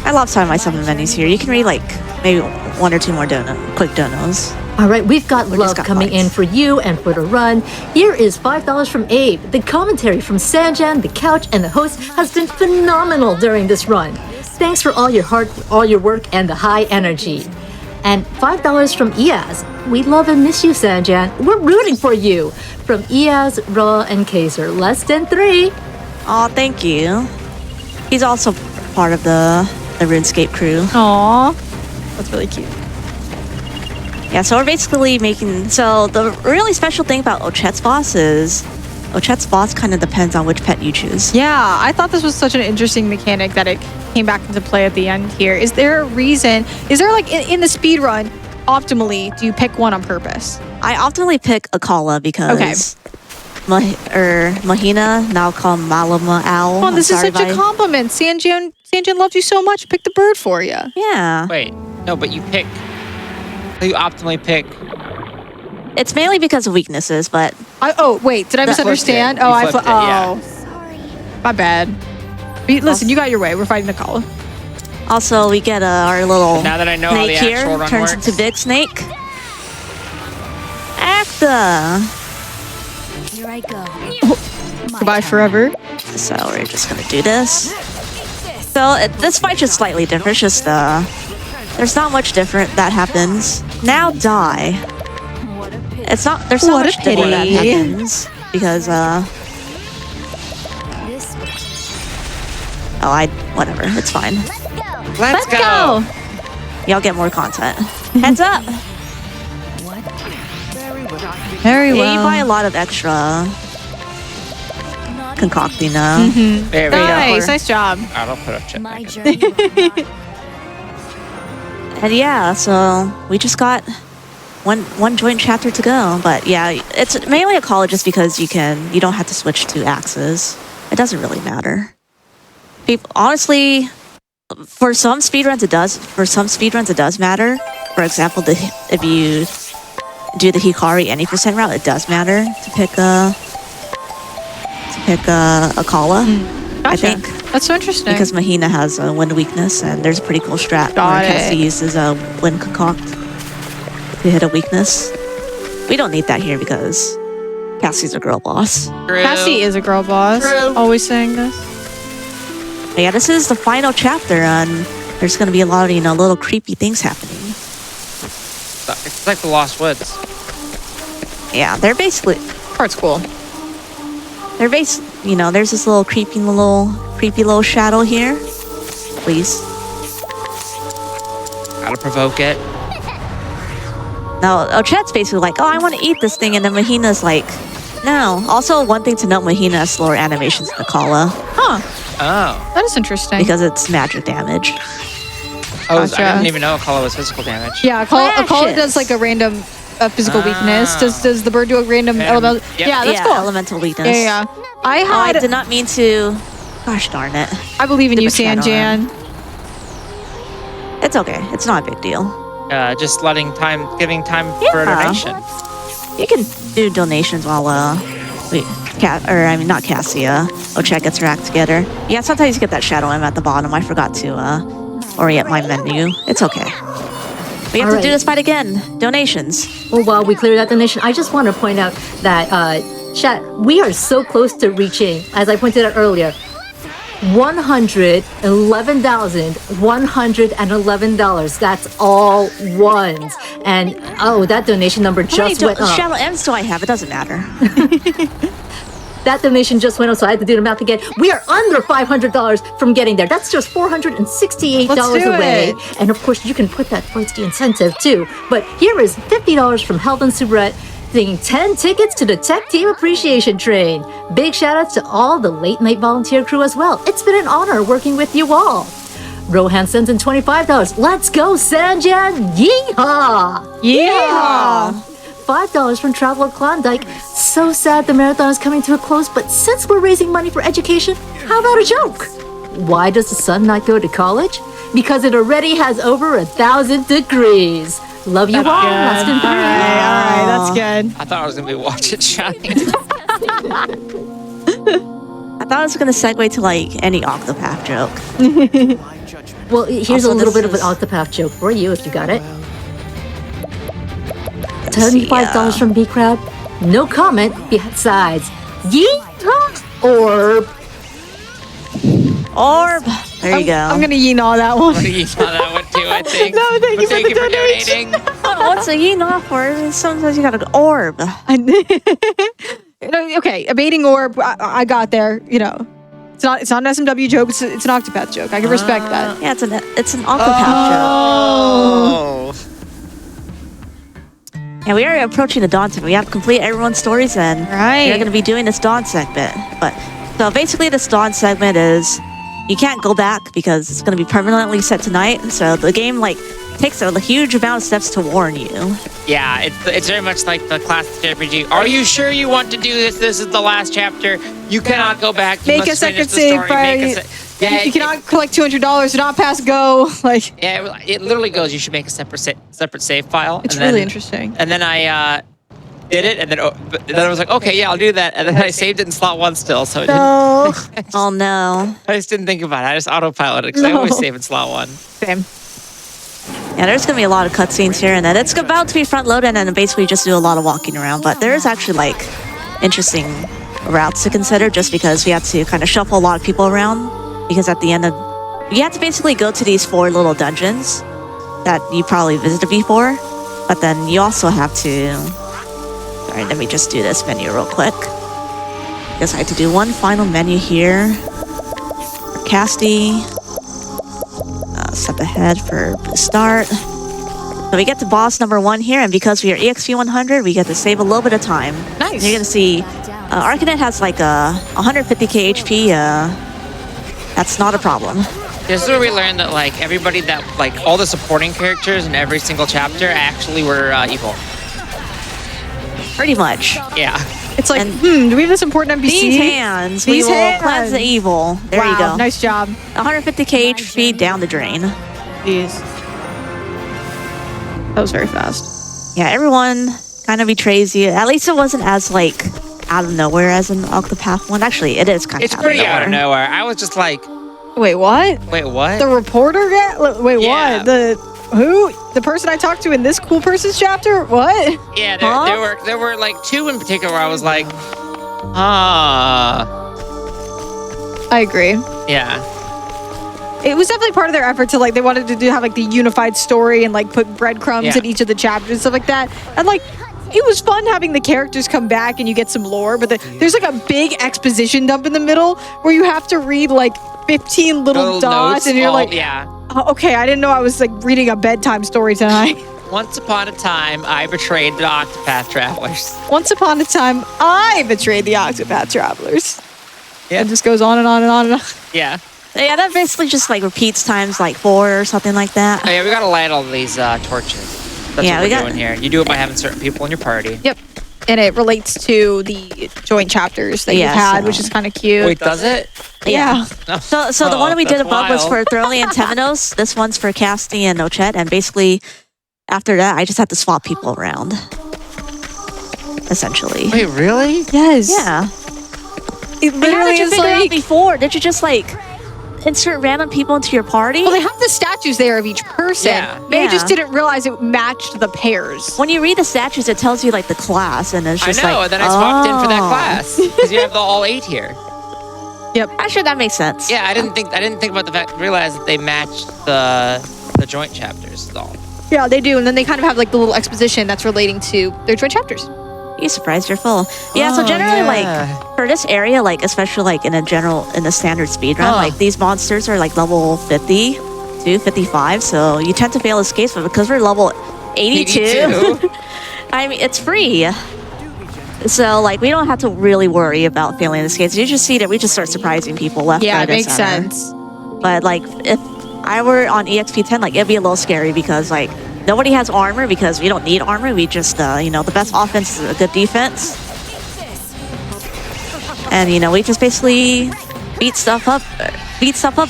I love some of my summon menus here. You can read like maybe 1 or 2 more quick donos. All right, we've got We love just got coming in lights. for you and for the run. Here is $5 from Abe. The commentary from Sanjan, the couch, and the host has been phenomenal during this run. Thanks for all your work, and the high energy. And $5 from Iaz. We love and miss you, Sanjan. We're rooting for you. From Iaz, Raw, and Kaiser. Less than 3. Oh, thank you. He's also part of the RuneScape crew. Aw, that's really cute. Yeah, so we're basically making... So the really special thing about Ochette's boss is... Ochette's boss kind of depends on which pet you choose. Yeah, I thought this was such an interesting mechanic that it came back into play at the end here. Is there a reason? Is there like in the speed run, optimally, do you pick one on purpose? I optimally pick Akala because... Mahina, now called Malama Owl. Oh, this is I'm such sorry a if I- compliment. Sanjan loved you so much. Pick the bird for you. Yeah. Wait, no, but you optimally pick. It's mainly because of weaknesses, but... Wait, did I misunderstand? You flipped it, yeah. My bad. Listen, you got your way. We're fighting the Kala. Also, we get our little Now that I know how the snake actual here run turns works. into Big Snake. Acta! Here I go. Goodbye forever. So we're just gonna do this. So this fight's just slightly different. It's just there's not much different that happens. Now die. It's not. There's not What a much different that pity. happens because whatever. It's fine. Let's go. Y'all get more content. Heads up. Very Yeah, well. you buy a lot of extra concocting. There we Nice, go. nice job. I'll put a chip My back in. journey will not And yeah, so we just got one joint chapter to go. But yeah, it's mainly a college just because you don't have to switch to axes. It doesn't really matter. People, honestly, for some speedruns it does. For some speedruns it does matter. For example, if you do the Hikari any percent route, it does matter to pick a Kala. I Gotcha. think. That's so interesting. Because Mahina has a wind weakness, and there's a pretty cool strat Got where it. Cassie uses a wind concoct to hit a weakness. We don't need that here because Cassie's a girl boss. Cassie is a girl boss. True. Always saying this. But yeah, this is the final chapter, and there's going to be a lot of little creepy things happening. It's like the Lost Woods. Yeah, they're basically Part's cool. there's this little creepy little shadow here. Please. Gotta provoke it. Now, Ochet's basically like, oh, I want to eat this thing, and then Mahina's like, no. Also, one thing to note, Mahina has slower animations than Kala Huh. Oh. That is interesting. because it's magic damage. I Gotcha. didn't even know Akala was physical damage. Yeah, a call Flashes. does like a random physical weakness. Does the bird do a random element? Yep. Yeah, that's yeah, cool. elemental weakness. Yeah. I Oh, I had. did not mean to. Gosh darn it. I believe in you, Stupid shadow Sanjan. It's okay. It's not a big deal. Just giving time for a Yeah. donation. You can do donations while not Cassia. Ochet gets her act together. Yeah, sometimes you get that shadow M at the bottom. I forgot to orient my menu. It's okay. We have to do Alright. this fight again. Donations. Well, while we clear that donation, I just want to point out that, chat, we are so close to reaching, as I pointed out earlier, $111,111. That's all ones. And, oh, that donation number How many just went up. shadow M's do I have? It doesn't matter. That donation just went up, so I had to do the math again. We are under $500 from getting there. That's just $468 Let's do away. it. And of course, you can put that towards the incentive too. But here is $50 from Health and Soubrette, singing 10 tickets to the Tech Team Appreciation Train. Big shout outs to all the late night volunteer crew as well. It's been an honor working with you all. Rohan sends in $25. Let's go, Sanjan! Yeehaw! Yeah. $5 from Traveler Klondike. So sad the marathon is coming to a close, but since we're raising money for education, how about a joke? Why does the sun not go to college? Because it already has over 1,000 degrees. Love you all. Last in 3. All right, that's good. I thought I was gonna be watching Shine. I thought I was going to segue to like any Octopath joke. Well, here's Also, a little this bit of an is- Octopath joke for you if you got it. see, $75 from B Crab. No comment besides yeehaw orb. Orb. There you go. I'm gonna yeehaw that one. You saw that one too, I think. No, thank you for the donating. What's a yin off for? Sometimes you gotta go orb. Okay, abating orb. I got there. It's not an SMW joke. It's an Octopath joke. I can respect that. Yeah, it's an Octopath joke. Oh. And we are approaching the dawn segment. We have to complete everyone's stories, and Right. we're going to be doing this dawn segment. But so basically, this dawn segment is you can't go back because it's going to be permanently set tonight. So the game takes a huge amount of steps to warn you. Yeah, it's very much like the classic RPG. Are you sure you want to do this? This is the last chapter. You cannot go back. You Make a must finish second the save story. file. Make a You cannot collect $200. Do not pass go. Yeah, it literally goes. You should make a separate save file. It's and really then- interesting. And then I did it, and then I was like, okay, yeah, I'll do that. And then I saved it in slot 1 still, so it No. Oh no. I just didn't think about it. I just autopiloted because I No. always save in slot 1. Same. Yeah, there's going to be a lot of cutscenes here, and then it's about to be front loaded, and then basically just do a lot of walking around. But there's actually interesting routes to consider just because we have to kind of shuffle a lot of people around. Because at the end of you have to basically go to these 4 little dungeons. that you probably visited before. But then you also have to... Sorry, let me just do this menu real quick. Guess I have to do one final menu here. For Casty. Step ahead for the start. So we get to boss number 1 here, and because we are EXP 100, we get to save a little bit of time. Nice. You're gonna see Arcanet has like a 150k HP. That's not a problem. This is where we learned that like everybody that like all the supporting characters in every single chapter actually were evil. Pretty much. Yeah. It's like, And do we have this important NPC? These hands, we These will hands. cleanse the evil. There wow, you go. Nice job. 150k HP down the drain. Jeez. That was very fast. Yeah, everyone kind of betrays you. At least it wasn't as like out of nowhere as an Octopath one. Actually, it is kind It's of pretty out of nowhere. I was just like, Wait, what? wait, what? The reporter guy? Wait, Yeah. what? Who? The person I talked to in this cool person's chapter? What? Yeah, Huh? there were like 2 in particular where I was like, I agree. yeah. It was definitely part of their effort to like, they wanted to have like the unified story and like put breadcrumbs Yeah. in each of the chapters and stuff like that. And like, it was fun having the characters come back and you get some lore, but there's like a big exposition dump in the middle where you have to read like 15 little dots notes, and you're all- like, yeah. oh, okay, I didn't know I was like reading a bedtime story tonight. Once upon a time, I betrayed the Octopath Travelers. Once upon a time, I betrayed the Octopath Travelers. Yeah. It just goes on and on and on and on. Yeah. Yeah, that basically just like repeats times like 4 or something like that. Oh, yeah, we gotta light all these torches. That's Yeah, what we we're got- doing here. You do it by having certain people in your party. Yep. And it relates to the joint chapters that Yeah, you've had, so- which is kind of cute. Wait, does it? Yeah. No. So the one that we did that's above was wild. for Throwley and Temenos. This one's for Casty and Nochet. And basically, after that, I just have to swap people around. Essentially. Wait, really? Yes. Yeah. It How literally did you is figure out like... before? Did you just like insert random people into your party? Well, they have the statues there of each person. Yeah. They Yeah. just didn't realize it matched the pairs. When you read the statues, it tells you like the class, and it's I just know, like, and then I swapped in for that oh. class because you have the all 8 here. Actually, that makes sense. Yeah, I didn't think about the fact. Realize that they matched the joint chapters at all. Yeah, they do. And then they kind of have like the little exposition that's relating to their joint chapters. You surprised you're full. Yeah, so Oh, generally, yeah. like for this area, like especially like in the standard speed run, Huh. like these monsters are like level 50 to 55, so you tend to fail escapes, but because we're level 82, I mean it's free. So like we don't have to really worry about failing escapes. You just see that we just start surprising people left, Yeah, right, it and makes center. sense. But like if I were on EXP 10, like it'd be a little scary because like nobody has armor because we don't need armor. We just the best offense is a good defense. And we just basically beat stuff up,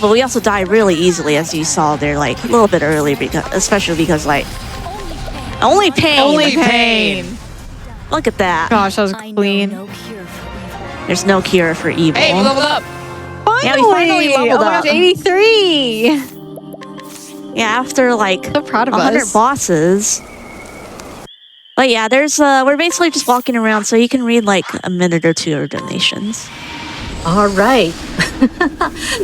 but we also die really easily, as you saw there, like a little bit early, especially because like only pain. Only pain. Look at that. Gosh, that was I know clean. no cure for There's no cure for evil. Hey, we leveled up. Yeah, we finally leveled oh my up. gosh, 83. Yeah, after like So proud of 100 us. bosses. But yeah, there's we're basically just walking around, so you can read like a minute or 2 of donations. All right.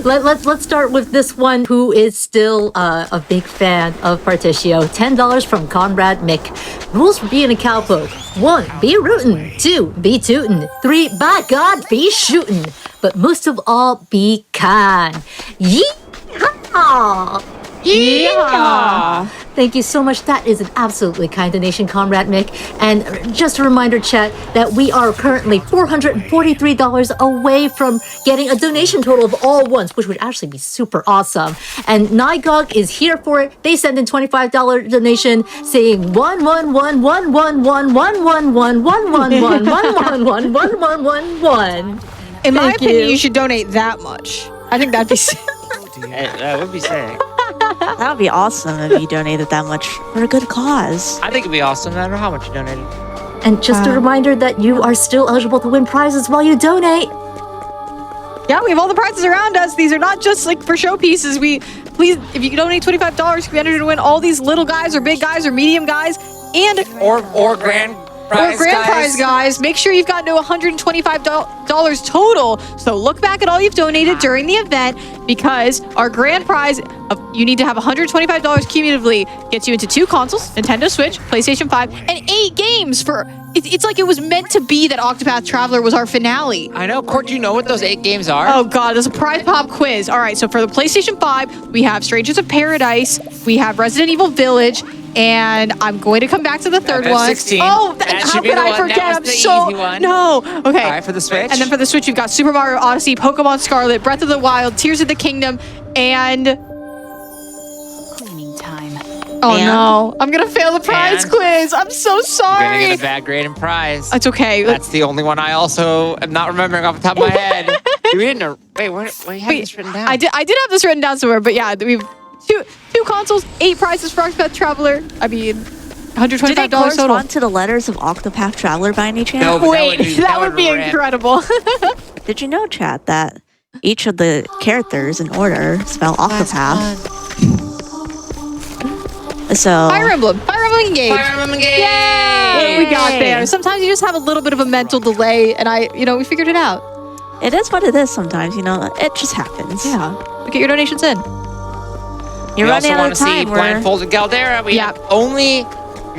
Let's start with this one who is still a big fan of Particio. $10 from Conrad Mick. Rules for being a cowpoke. 1, be rootin'. 2, be tootin'. 3, by God, be shootin'. But most of all, be kind. Yeehaw! Yeah. Thank you so much. That is an absolutely kind donation, Comrade Mick. And just a reminder, chat, that we are currently $443 away from getting a donation total of all ones, which would actually be super awesome. And Nygog is here for it. They send in $25 donation saying 1111111111111111111. In my Thank opinion, you. you should donate that much. I think that'd be sick. That would be sick. That would be awesome if you donated that much for a good cause. I think it'd be awesome. I don't know how much you donated. And just a reminder that you are still eligible to win prizes while you donate. Yeah, we have all the prizes around us. These are not just like for showpieces. Please, if you donate $25, you can enter to win all these little guys or big guys or medium guys and Or grand prize, grand prize, guys. Make sure you've gotten to $125 total. So look back at all you've donated during the event, because our grand prize, you need to have $125 cumulatively, gets you into 2 consoles, Nintendo Switch, PlayStation 5, and 8 games for... It's like it was meant to be that Octopath Traveler was our finale. I know. Court, do you know what those 8 games are? Oh god, there's a prize pop quiz. All right, so for the PlayStation 5, we have Strangers of Paradise, we have Resident Evil Village, and I'm going to come back to the third one. 16. Oh, That how should be could the I one. forget? That was I'm the so easy one. no. Okay. All right, for the Switch. And then for the Switch, you've got Super Mario Odyssey, Pokemon Scarlet, Breath of the Wild, Tears of the Kingdom, and Cleaning time. oh And- no, I'm gonna fail the prize And- quiz. I'm so You're sorry. gonna get a bad grade and prize. It's okay. That's the only one I also am not remembering off the top of my head. We didn't. Wait, where you have Wait, this written down? I did have this written down somewhere, but yeah, we've two consoles, 8 prizes for Octopath Traveler. I mean, Do they $125 total. correspond to the letters of Octopath Traveler by any chance? No, but Wait, that would be rip. incredible. Did you know, chat, that each of the characters in order spell Octopath? So Fire Emblem Engage. Fire Emblem Engage. Yay! We got Yay! there. Sometimes you just have a little bit of a mental delay, and we figured it out. it is what it is sometimes, you know. It just happens. Yeah. Get your donations in. You're We also running out want of to see time. We're, blindfolded Galdera. We Yeah.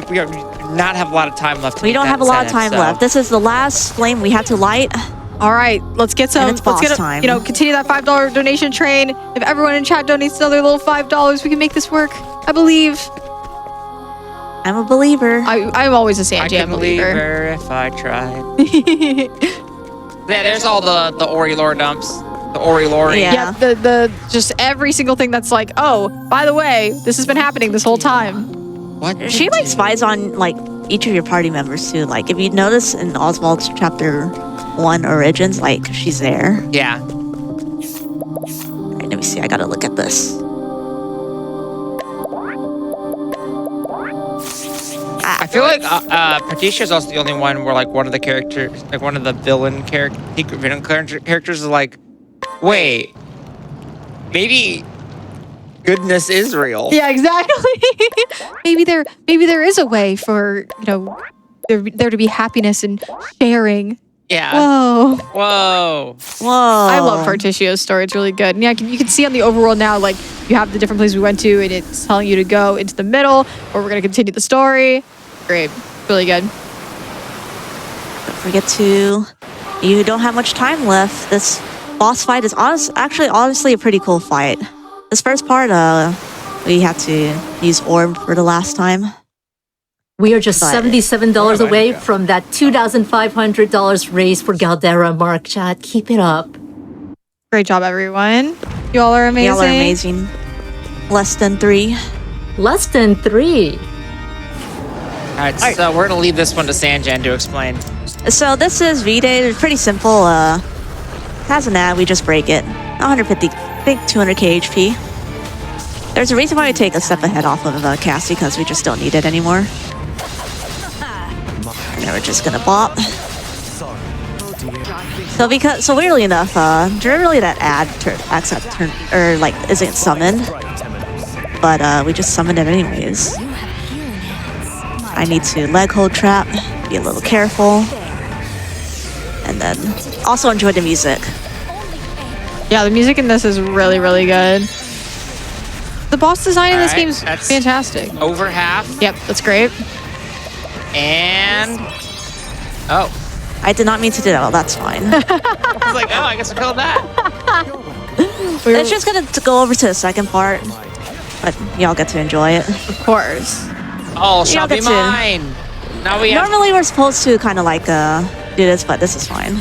we are not have a lot of time left. To we make don't that have a lot of incentive, time so- left. This is the last flame we had to light. All right, let's get some. And it's boss let's get time. continue that $5 donation train. If everyone in chat donates another little $5, we can make this work. I believe. I'm a believer. I'm always a I Sanjan could believe believer. her if I tried. Yeah, there's all the Ori lore dumps. The Ori lore. Yeah. Yeah, the just every single thing that's like, oh, by the way, this has been happening this whole time. What? She like spies on like each of your party members too. Like if you notice in Oswald's chapter 1 Origins, like she's there. Yeah. Alright, let me see. I gotta look at this. I feel like Patricia's also the only one where like one of the characters, like one of the secret villain characters is like, wait, maybe goodness is real. Yeah, exactly. maybe there is a way for there to be happiness and sharing. Yeah. Whoa. Whoa. Whoa. I love Partitio's story. It's really good. And yeah, you can see on the overworld now, like, you have the different places we went to, and it's telling you to go into the middle, or we're going to continue the story. Great. Really good. Don't forget to. You don't have much time left. This boss fight is honestly a pretty cool fight. This first part, we had to use orb for the last time. We are just But- $77 away from that $2,500 raise for Galdera, Mark. Chat, keep it up. Great job, everyone. You all are amazing. Y'all are amazing. Less than 3. Less than 3. All right, so we're gonna leave this one to Sanjan to explain. So this is V-Day. It's pretty simple. Has an ad, we just break it. 150, big 200k HP. There's a reason why we take a step ahead off of Cassie, because we just don't need it anymore. And then we're just gonna bop. So weirdly enough, generally that ad isn't summoned, but we just summoned it anyways. I need to leg hold trap, be a little careful, and then also enjoy the music. Yeah, the music in this is really, really good. The boss design in this All game right, is that's- fantastic. Over half, Yep, that's great. and oh, I did not mean to do that. Well, that's fine. I was like, oh, I guess I killed that. It's just gonna go over to the second part, but y'all get to enjoy it. Of course. Oh, shall be that's it. mine. Now we have. Normally we're supposed to kind of like do this, but this is fine.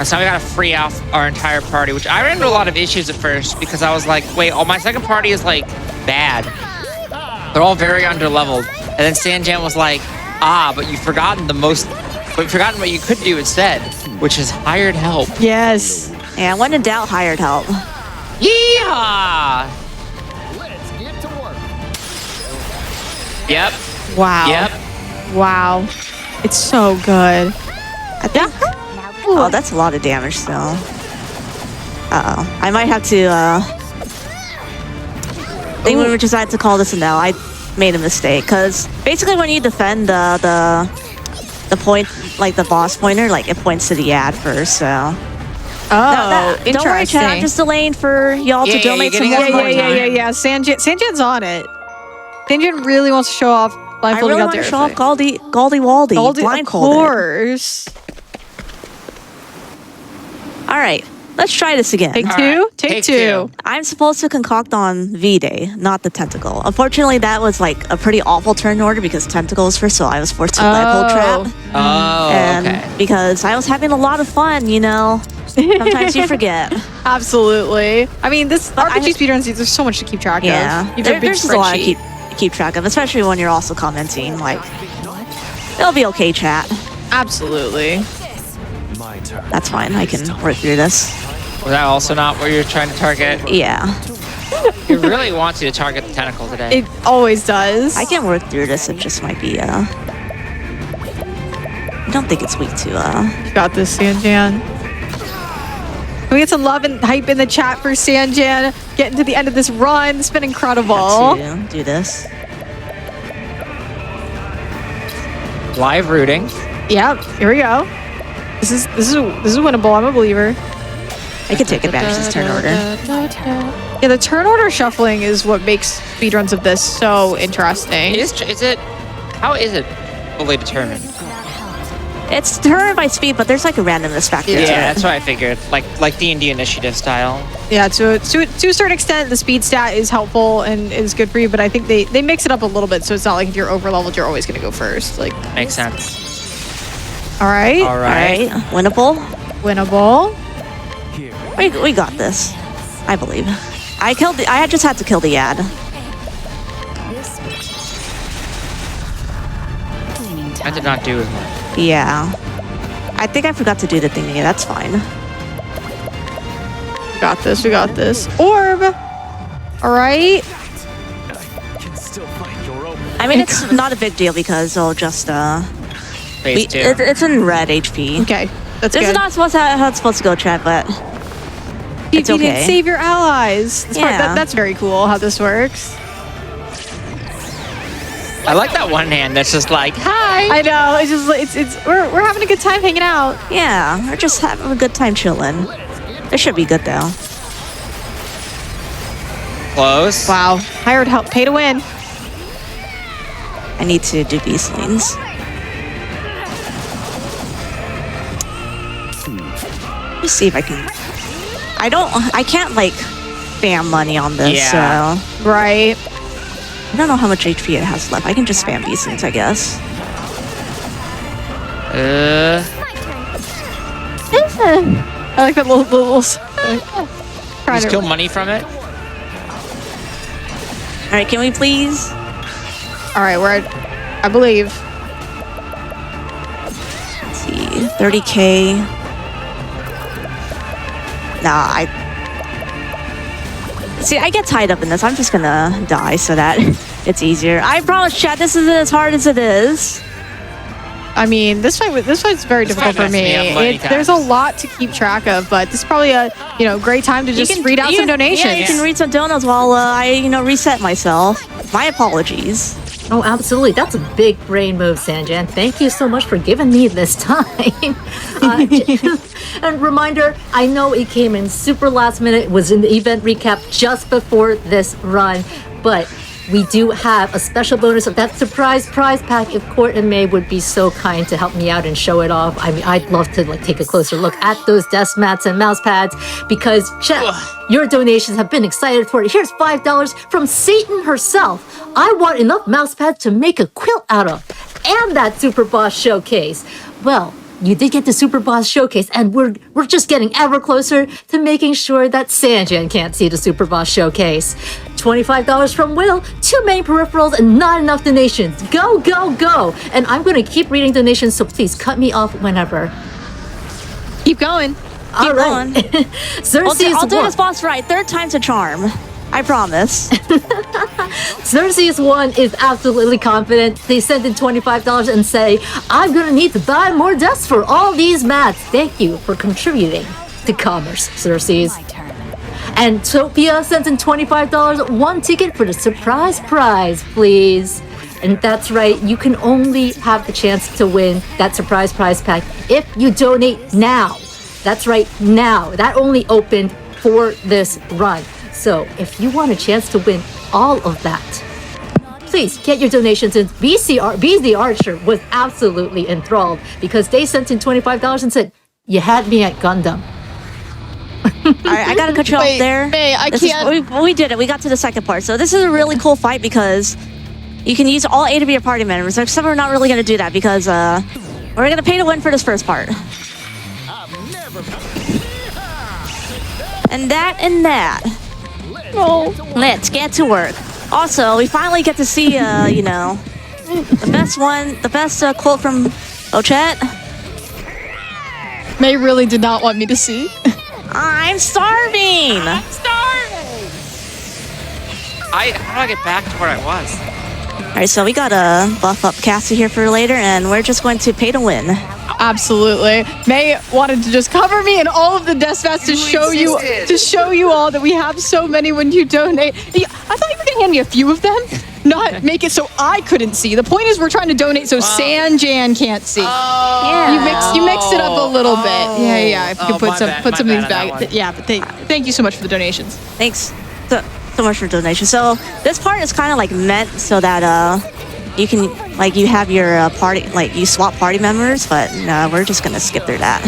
So now we gotta free off our entire party, which I ran into a lot of issues at first because I was like, wait, my second party is like bad. They're all very underleveled. And then Sanjan was like, but you've forgotten what you could do instead, which is hired help. Yes. And when in doubt, hired help. Yeehaw! Yep. Wow. Yep. Wow. It's so good. I think. Oh, that's a lot of damage still. Uh-oh. I might have to, I think when we decided to call this a no, I made a mistake. Because basically when you defend the the point, like the boss pointer, like it points to the ad first. So Oh, don't worry, chat. I'm just delaying for y'all to donate some more. Yeah. Sanjan's on it. Sanjan really wants to show off I blindfolding really out want there. to show off Galdi Waldy. Of Blindfolded. course. All right, let's try this again. Take All two. right, Take two. I'm supposed to concoct on V-Day, not the tentacle. Unfortunately, that was like a pretty awful turn order because tentacle was first, so I was forced to play Pull Trap. Oh, And okay. because I was having a lot of fun, you know, sometimes you forget. Absolutely. I mean, this But RPG speedruns, there's so much to keep track Yeah, of. You have a big there's just a lot to spreadsheet. keep track of, especially when you're also commenting. Like, it'll be okay, chat. Absolutely. That's fine. I can work through this. Was that also not what you're trying to target? Yeah, It really wants you to target the tentacle today. It always does. I can work through this. It just might be. I don't think it's weak to. You got this, Sanjan. Can we get some love and hype in the chat for Sanjan? Getting to the end of this run. It's been incredible. To do this. Live rooting. Yep. Here we go. This is winnable. I'm a believer. I can take advantage of this turn order. Yeah, the turn order shuffling is what makes speedruns of this so interesting. Is it? How is it fully determined? It's determined by speed, but there's like a randomness factor. Yeah, to it. that's what I figured. Like D&D initiative style. Yeah, to a certain extent, the speed stat is helpful and is good for you, but I think they mix it up a little bit, so it's not like if you're over leveled, you're always going to go first. Like, Makes sense. all right, All right. All right, winnable. winnable. We got this. I believe. I just had to kill the ad. I did not do as much. Yeah. I think I forgot to do the thing again. That's fine. We got this. We got this. Orb. All right. I mean, it's not a big deal because it'll just Phase 2. it's in red HP. Okay, that's This good. is not supposed to how it's supposed to go, chat, but it's You didn't okay. save your allies. Yeah. That's very cool how this works. I like that one hand that's just like, hi. I know. It's just we're having a good time hanging out. Yeah, we're just having a good time chilling. It should be good though. Close. Wow. Hired help. Pay to win. I need to do beast lanes. Let's see if I can. I can't like spam money on this, Yeah. so Right. I don't know how much HP it has left. I can just spam beast lanes, I guess. I like that little trying Just to kill money from it. All right, can we please? All right, we're at, I believe. Let's see, 30K. Nah, I get tied up in this. I'm just gonna die so that it's easier. I promise, chat, this isn't as hard as it is. I mean, this fight's very difficult for messed me. me up many There's a times. lot to keep track of, but this is probably a great time to just read out some donations. Yeah, you can read some donos while I reset myself. My apologies. Oh, absolutely. That's a big brain move, Sanjan. Thank you so much for giving me this time. And reminder, I know it came in super last minute. It was in the event recap just before this run, but we do have a special bonus of that surprise prize pack if Court and May would be so kind to help me out and show it off. I mean, I'd love to take a closer look at those desk mats and mouse pads because your donations have been excited for it. Here's $5 from Satan herself. I want enough mouse pads to make a quilt out of, and that Superboss showcase. Well, you did get the Superboss showcase, and we're just getting ever closer to making sure that Sanjan can't see the Superboss showcase. $25 from Will, 2 main peripherals, and not enough donations. Go, go, go! And I'm going to keep reading donations, so please cut me off whenever. Keep going. Keep going. Xerxes I'll do won. this boss right. Third time's a charm. I promise. Xerxes 1 is absolutely confident. They sent in $25 and say, I'm going to need to buy more desks for all these mats. Thank you for contributing to commerce, Xerxes. And Sophia sent in $25, 1 ticket for the surprise prize, please. And that's right, you can only have the chance to win that surprise prize pack if you donate now. That's right, now. That only opened for this run. So if you want a chance to win all of that, please get your donations in. BZ Archer was absolutely enthralled because they sent in $25 and said, you had me at Gundam. All right, I gotta cut you off Wait, there. May, I can't. We did it. We got to the second part. So this is a really cool fight because you can use all 8 of your party members. Except we're not really gonna do that because we're gonna pay to win for this first part. And that. Oh. Let's get to work. Also, we finally get to see, the best quote from Ochet. May really did not want me to see. I'm starving. How do I get back to where I was? All right, so we gotta buff up Cassie here for later, and we're just going to pay to win. Absolutely. May wanted to just cover me in all of the death vats to show you all that we have so many when you donate. I thought you were gonna hand me a few of them, not make it so I couldn't see. The point is we're trying to donate so Sanjan can't see. Yeah. You mixed it up a little bit. Yeah. If you could put some of these back. Yeah, but thank you so much for the donations. Thanks so much for donation. So this part is kind of like meant so that you can you have your party, you swap party members, but no, we're just gonna skip through that.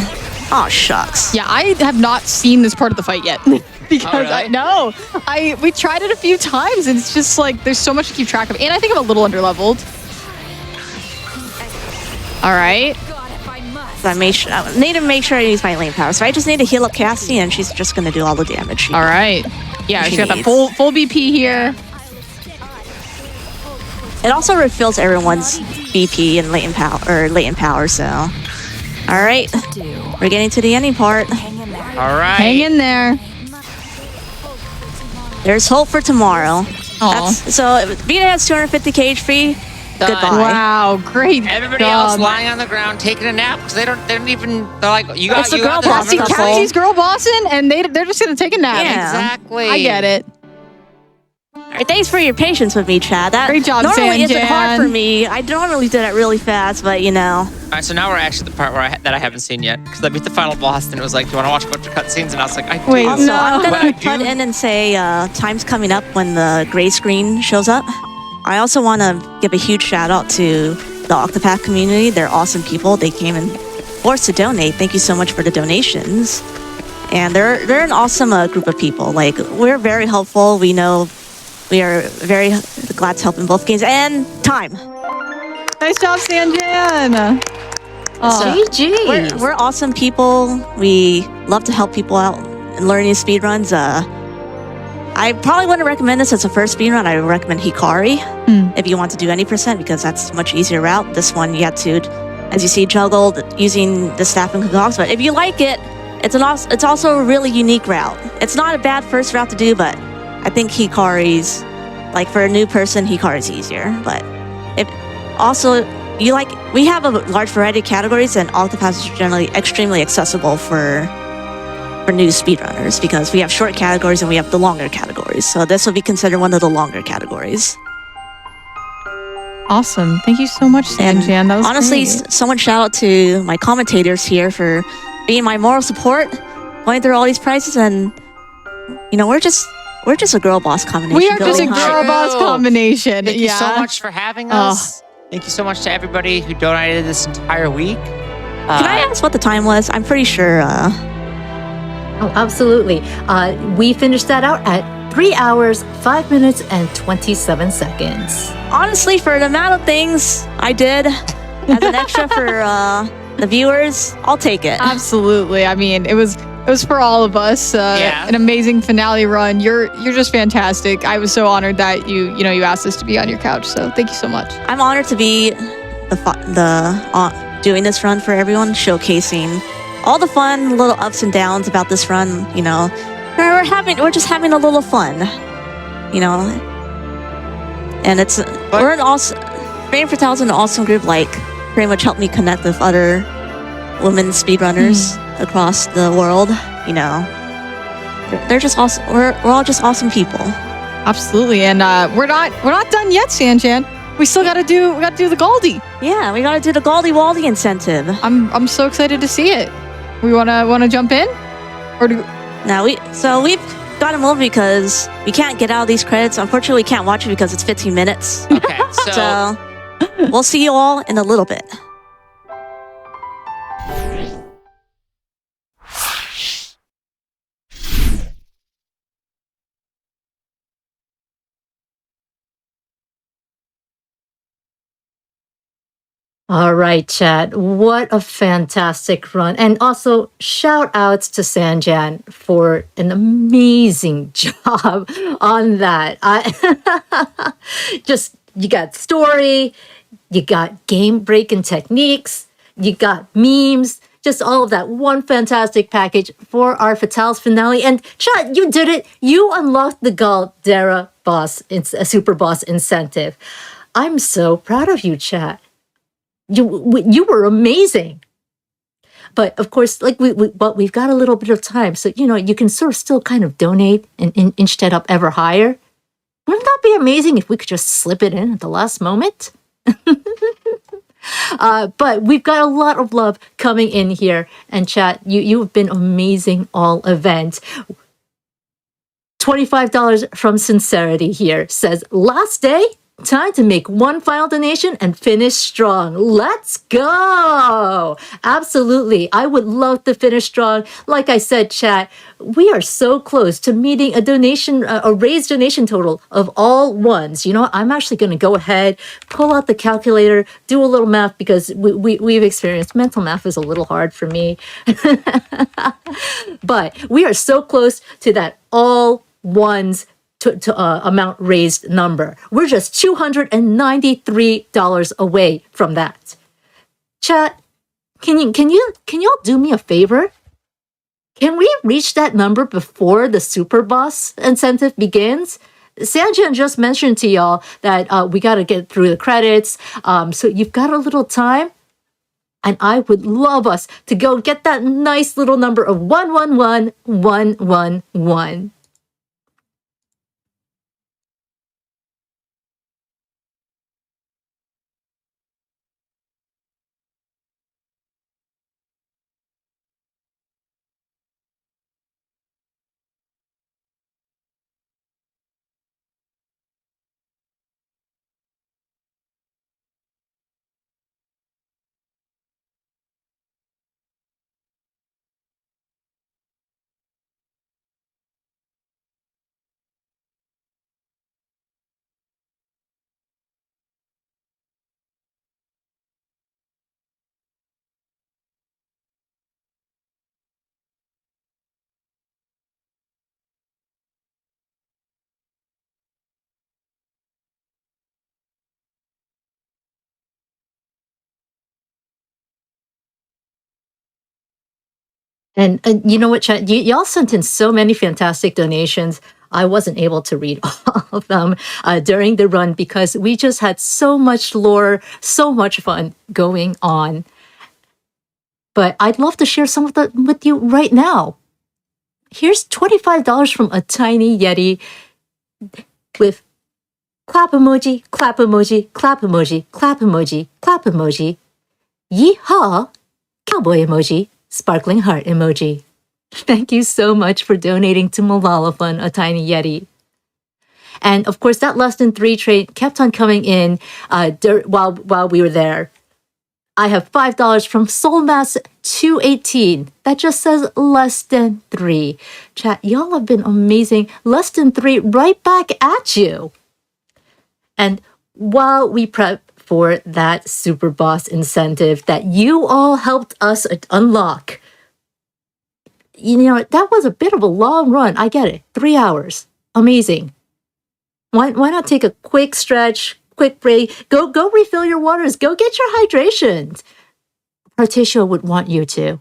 Oh shucks. Yeah, I have not seen this part of the fight yet. Because really? we tried it a few times and it's just like there's so much to keep track of, and I think I'm a little underleveled. All right. So I need to make sure I use my lane power. So I just need to heal up Cassie, and she's just gonna do all the damage. All right. Yeah, she got the needs. full BP here. It also refills everyone's BP and latent power. So, all right, we're getting to the ending part. All right. Hang in there. There's hope for tomorrow. Aw. So Vita has 250 HP. Done. Goodbye. Wow, great. Everybody else lying on the ground taking a nap because they don't even. They're like, you got It's the you girl got boss. this. Cassie's girl bossing, and they're just gonna take a nap. Yeah. Exactly. I get it. All right, thanks for your patience with me, Chad. That Great job, normally isn't Sanjan. hard for me. I normally do that really fast, but you know. All right, so now we're actually at the part where that I haven't seen yet because I beat the final boss and it was like, do you want to watch a bunch of cutscenes? And I was like, I do. Wait, Also, I'm But I gonna do- put in and say time's coming up when the gray screen shows up. I also want to give a huge shout out to the Octopath community. They're awesome people. They came and forced to donate. Thank you so much for the donations. And they're an awesome group of people. Like, we're very helpful. We know we are very glad to help in both games. And time. Nice job, Sanjan. GG. We're awesome people. We love to help people out in learning speedruns. I probably wouldn't recommend this as a first speedrun. I would recommend Hikari if you want to do any percent because that's a much easier route. This one you have to, as you see, juggle using the staff and cogs. But if you like it, it's also a really unique route. It's not a bad first route to do, but I think Hikari's, like for a new person, Hikari's easier. But if also you like, we have a large variety of categories, and Octopath is generally extremely accessible for new speedrunners because we have short categories and we have the longer categories. So this will be considered one of the longer categories. Awesome. Thank you so much, Sanjan. That was honestly, great. someone shout out to my commentators here for being my moral support, going through all these prizes, and you know, we're just a girl boss combination. We are just a going girl hard. boss combination. Thank you so much for having us. Thank you so much to everybody who donated this entire week. Can I ask what the time was? I'm pretty sure. Oh, absolutely. We finished that out at 3 hours, 5 minutes, and 27 seconds. Honestly, for the amount of things I did as an extra for the viewers, I'll take it. Absolutely. I mean, it was for all of us. Yeah. An amazing finale run. You're just fantastic. I was so honored that you asked us to be on your couch. So thank you so much. I'm honored to be doing this run for everyone, showcasing all the fun little ups and downs about this run. You know, we're just having a little fun. You know, and we're an awesome. Rain for Tal's an awesome group. Like, pretty much helped me connect with other women speedrunners across the world. You know, they're just awesome. We're all just awesome people. Absolutely. And we're not done yet, Sanjan. We gotta do the Galdi. Yeah, we gotta do the Galdi Waldi incentive. I'm so excited to see it. We wanna jump in? Or do Now we've got to move because we can't get out of these credits. Unfortunately, we can't watch it because it's 15 minutes. Okay, so So we'll see you all in a little bit. All right, chat. What a fantastic run. And also, shout outs to Sanjan for an amazing job on that. You got story, you got game breaking techniques, you got memes, just all of that. One fantastic package for our Fatales finale. And chat, you did it. You unlocked the Galdera boss, it's a super boss incentive. I'm so proud of you, chat. You were amazing. But of course, like but we've got a little bit of time, so you can sort of still kind of donate and inch that up ever higher. Wouldn't that be amazing if we could just slip it in at the last moment? But we've got a lot of love coming in here, and chat, you've been amazing all event. $25 from Sincerity here says, last day, time to make one final donation and finish strong. Let's go! Absolutely. I would love to finish strong. Like I said, chat, we are so close to meeting a raised donation total of all ones. You know what? I'm actually going to go ahead, pull out the calculator, do a little math because we've experienced mental math is a little hard for me. But we are so close to that all ones to amount raised number. We're just $293 away from that. Chat, can y'all do me a favor? Can we reach that number before the Super Boss incentive begins? Sanjan just mentioned to y'all that we got to get through the credits, so you've got a little time. And I would love us to go get that nice little number of 111111. And you know what, chat? Y'all sent in so many fantastic donations. I wasn't able to read all of them during the run because we just had so much lore, so much fun going on. But I'd love to share some of that with you right now. Here's $25 from a tiny Yeti with clap emoji, clap emoji, clap emoji, clap emoji, clap emoji, yeehaw, cowboy emoji, sparkling heart emoji. Thank you so much for donating to Malala Fun, a tiny Yeti. And of course, that less than 3 trade kept on coming in while we were there. I have $5 from Soulmass 218. That just says less than 3. Chat, y'all have been amazing. Less than 3 right back at you. And while we prep for that Super Boss incentive that you all helped us unlock, that was a bit of a long run. I get it. 3 hours. Amazing. Why not take a quick stretch, quick break, go refill your waters, go get your hydration. Partitia would want you to.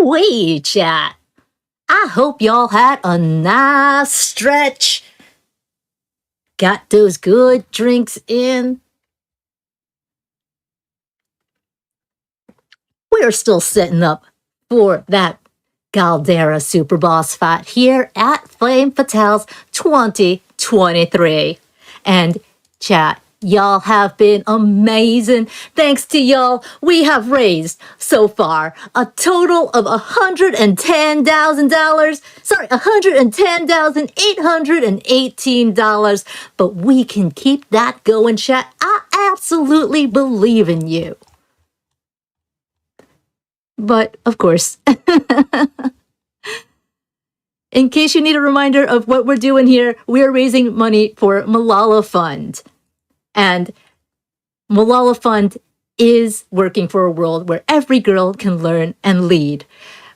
Woo-wee, chat. I hope y'all had a nice stretch. Got those good drinks in. We're still setting up for that Galdera Superboss fight here at Flame Fatales 2023. And chat, y'all have been amazing. Thanks to y'all, we have raised so far a total of $110,000. Sorry, $110,818. But we can keep that going, chat. I absolutely believe in you. But, of course, in case you need a reminder of what we're doing here, we're raising money for Malala Fund. And Malala Fund is working for a world where every girl can learn and lead.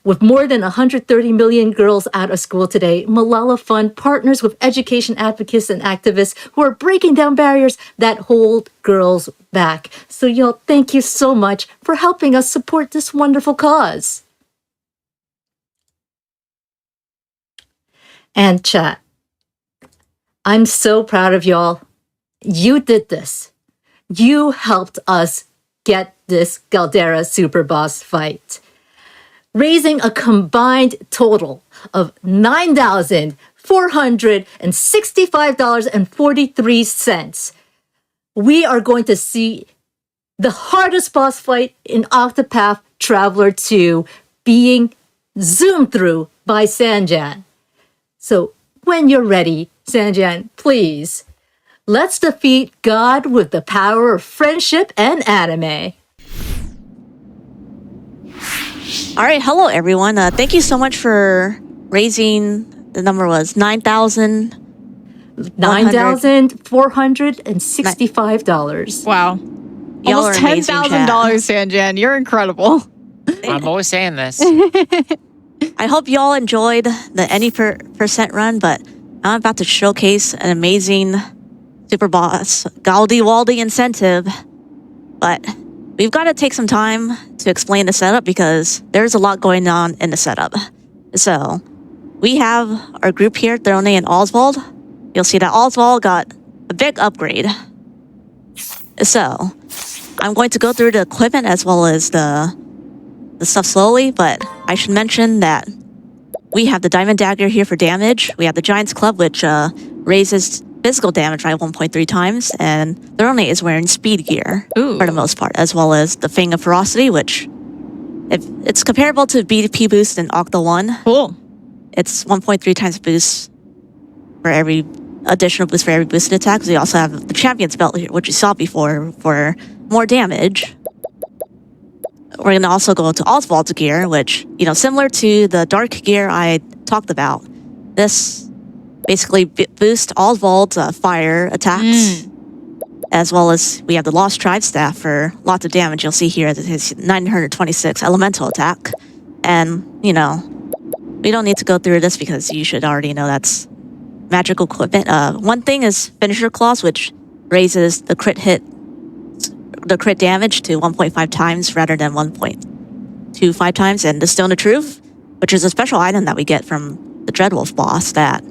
With more than 130 million girls out of school today, Malala Fund partners with education advocates and activists who are breaking down barriers that hold girls back. So y'all, thank you so much for helping us support this wonderful cause. And chat, I'm so proud of y'all. You did this. You helped us get this Galdera Superboss fight, raising a combined total of $9,465.43. We are going to see the hardest boss fight in Octopath Traveler 2 being zoomed through by Sanjan. So when you're ready, Sanjan, please, let's defeat God with the power of friendship and anime. All right, hello everyone. Thank you so much for raising. The number was $9,465. Wow. Y'all Almost are amazing, $10,000, Sanjan. You're incredible. I'm always saying this. I hope y'all enjoyed the any percent run, but I'm about to showcase an amazing Super Boss Galdi Waldi incentive. But we've got to take some time to explain the setup because there's a lot going on in the setup. So we have our group here, Throne and Oswald. You'll see that Oswald got a big upgrade. So I'm going to go through the equipment as well as the stuff slowly, but I should mention that we have the Diamond Dagger here for damage. We have the Giant's Club, which raises physical damage by 1.3 times, and Throne is wearing speed gear for the most part, as well as the Fang of Ferocity, which it's comparable to BDP boost in Octo 1. Cool. It's 1.3 times boost for every additional boost for every boosted attack. We also have the Champion's Belt here, which you saw before, for more damage. We're going to also go to Oswald's gear, which, similar to the dark gear I talked about. This basically boosts Oswald's fire attacks, as well as we have the Lost Tribe staff for lots of damage. You'll see here that his 926 elemental attack. And, we don't need to go through this because you should already know that's magical equipment. One thing is Finisher Claws, which raises the crit damage to 1.5 times rather than 1.25 times. And the Stone of Truth, which is a special item that we get from the Dreadwolf boss that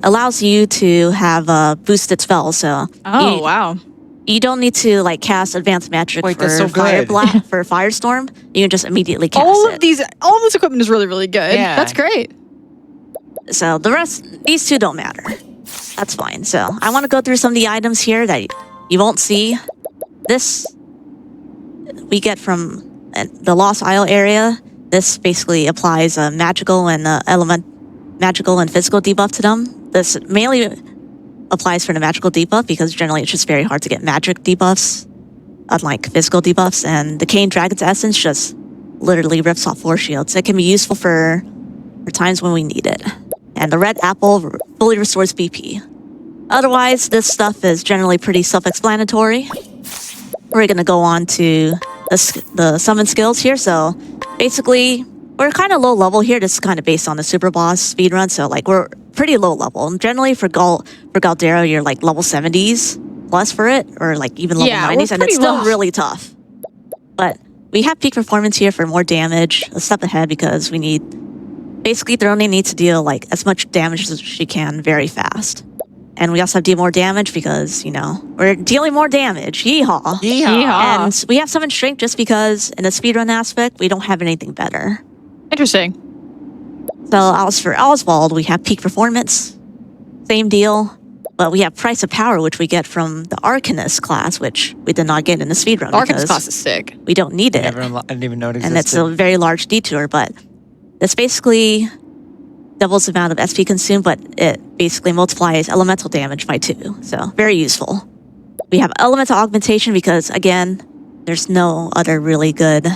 allows you to have boosted spells. So wow. You don't need to cast advanced magic Wait, for that's so fire good. for Firestorm. You can just immediately cast All it. of this equipment is really, really good. Yeah. That's great. So the rest, these two don't matter. That's fine. So I want to go through some of the items here that you won't see. This we get from the Lost Isle area. This basically applies a magical and physical debuff to them. This mainly applies for the magical debuff because generally it's just very hard to get magic debuffs, unlike physical debuffs. And the Cane Dragon's Essence just literally rips off force shields. It can be useful for times when we need it. And the Red Apple fully restores BP. Otherwise, this stuff is generally pretty self-explanatory. We're going to go on to the summon skills here. So basically, we're kind of low level here. This is kind of based on the Super Boss speedrun. So we're pretty low level. And generally for Galdera, you're level 70s plus for it, or even level 90s, and it's still really tough. But we have peak performance here for more damage, a step ahead because we need... Basically, Throne needs to deal like as much damage as she can very fast. And we also have to deal more damage because, you know, we're dealing more damage. Yeehaw. Yeehaw. And we have summon strength just because in the speedrun aspect, we don't have anything better. Interesting. So as for Oswald, we have peak performance. Same deal. But we have price of power, which we get from the Arcanist class, which we did not get in the speedrun. Arcanist class is sick. We don't need it. I didn't even know it existed. And it's a very large detour, but it's basically doubles the amount of SP consumed, but it basically multiplies elemental damage by 2. So very useful. We have elemental augmentation because, again, there's no other really good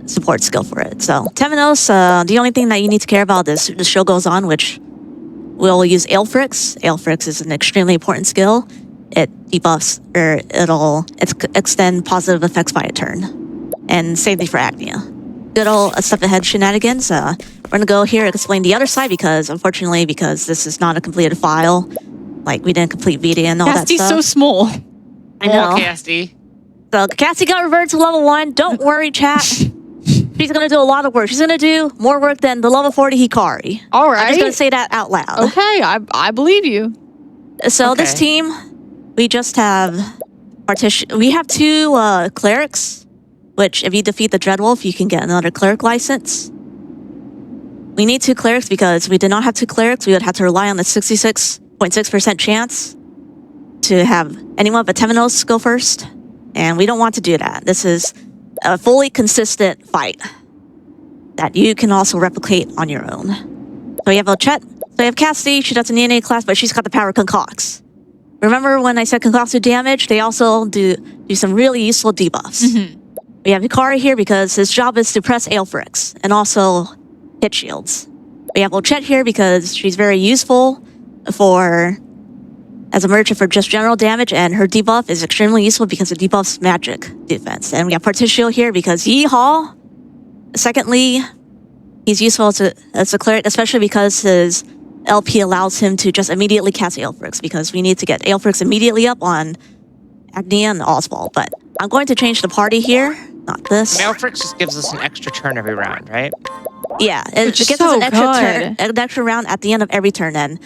support skill for it. So Temenos, the only thing that you need to care about is the show goes on, which we'll use Aelfrix. Aelfrix is an extremely important skill. It debuffs, or it'll extend positive effects by a turn. And same thing for Agnia. Good old a step ahead shenanigans. We're gonna go here and explain the other side because, unfortunately, because this is not a completed file, like we didn't complete VD and all that Cassie's stuff. so small. I know. Cassie. So Cassie got reverted to level 1. Don't worry, chat. She's gonna do a lot of work. She's gonna do more work than the level 40 Hikari. All right. I'm just gonna say that out loud. Okay, I believe you. So this Okay. team, we just have partition. We have 2 clerics, which if you defeat the Dreadwolf, you can get another cleric license. We need 2 clerics because we did not have 2 clerics. We would have to rely on the 66.6% chance to have anyone but Temenos go first. And we don't want to do that. This is a fully consistent fight that you can also replicate on your own. So we have Ochet. So we have Cassie. She doesn't need any class, but she's got the power of Concocts. Remember when I said Concocts do damage? They also do some really useful debuffs. We have Hikari here because his job is to press Aelfrix and also hit shields. We have Ochet here because she's very useful as a merchant for just general damage, and her debuff is extremely useful because it debuffs magic defense. And we have Particio here because yeehaw! Secondly, he's useful as a cleric, especially because his LP allows him to just immediately cast Aelfrix because we need to get Aelfrix immediately up on Agnia and Oswald. But I'm going to change the party here, not this. Malfrix just gives us an extra turn every round, right? Yeah, it Which is gets so us an extra good. turn, an extra round at the end of every turn. And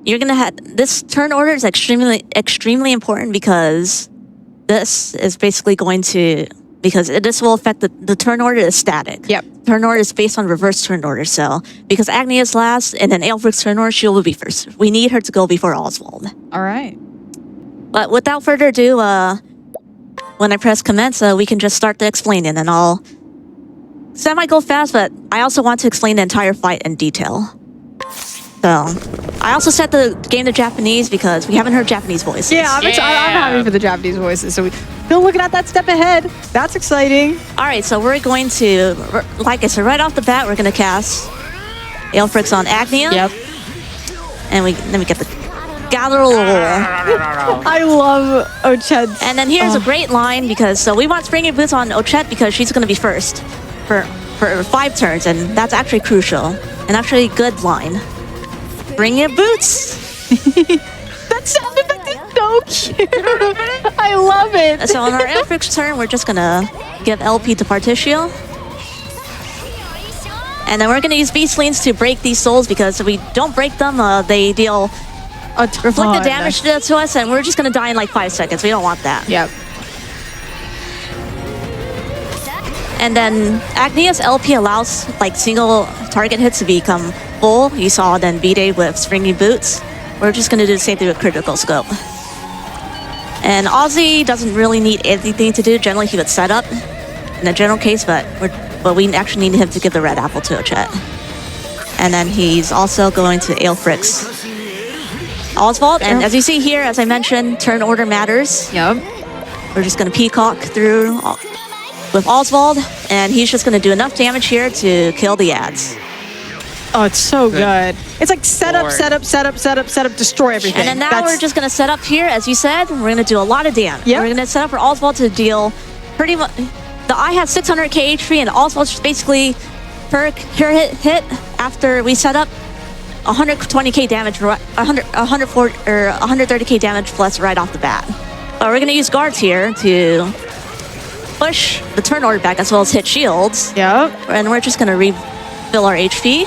you're gonna have this turn order is extremely important because this is basically going to this will affect the turn order is static. Yep. Turn order is based on reverse turn order. So because Agnia is last and then Aelfric's turn order, she will be first. We need her to go before Oswald. All right. But without further ado, when I press commence, we can just start the explaining, and I'll semi-go fast, but I also want to explain the entire fight in detail. So, I also set the game to Japanese because we haven't heard Japanese voices. Yeah, I'm happy for the Japanese voices. So we're still looking at that step ahead. That's exciting. Alright, so we're going to, like I said, right off the bat, we're going to cast Aelfrix on Agnia. Yep. And then we get the Galdera. I love Ochet's. And then here's a great line because we want Springing Boots on Ochet because she's going to be first for 5 turns, and that's actually crucial. And actually a good line. Bring your boots. That sound effect is so cute. I love it. So on our Aelfrix turn, we're just going to give LP to Particio. And then we're going to use Beastlings to break these souls because if we don't break them, they deal reflected damage to us, and we're just going to die in like 5 seconds. We don't want that. Yep. And then Agnia's LP allows like single target hits to become full. You saw then B-Day with Springy Boots. We're just going to do the same thing with Critical Scope. And Ozzy doesn't really need anything to do. Generally, he would set up in a general case, but we actually need him to give the red apple to Ochet. And then he's also going to Aelfrix Oswald. And as you see here, as I mentioned, turn order matters. Yep. We're just going to peacock through with Oswald, and he's just going to do enough damage here to kill the ads. Oh, it's so good. It's like set up, destroy everything. And then now we're just going to set up here, as you said. We're going to do a lot of damage. Yep. We're going to set up for Oswald to deal pretty much. The eye has 600k HP, and Oswald's just basically per hit after we set up 120k damage, 130k damage plus right off the bat. But we're going to use guards here to push the turn order back as well as hit shields. Yep. And we're just gonna refill our HP.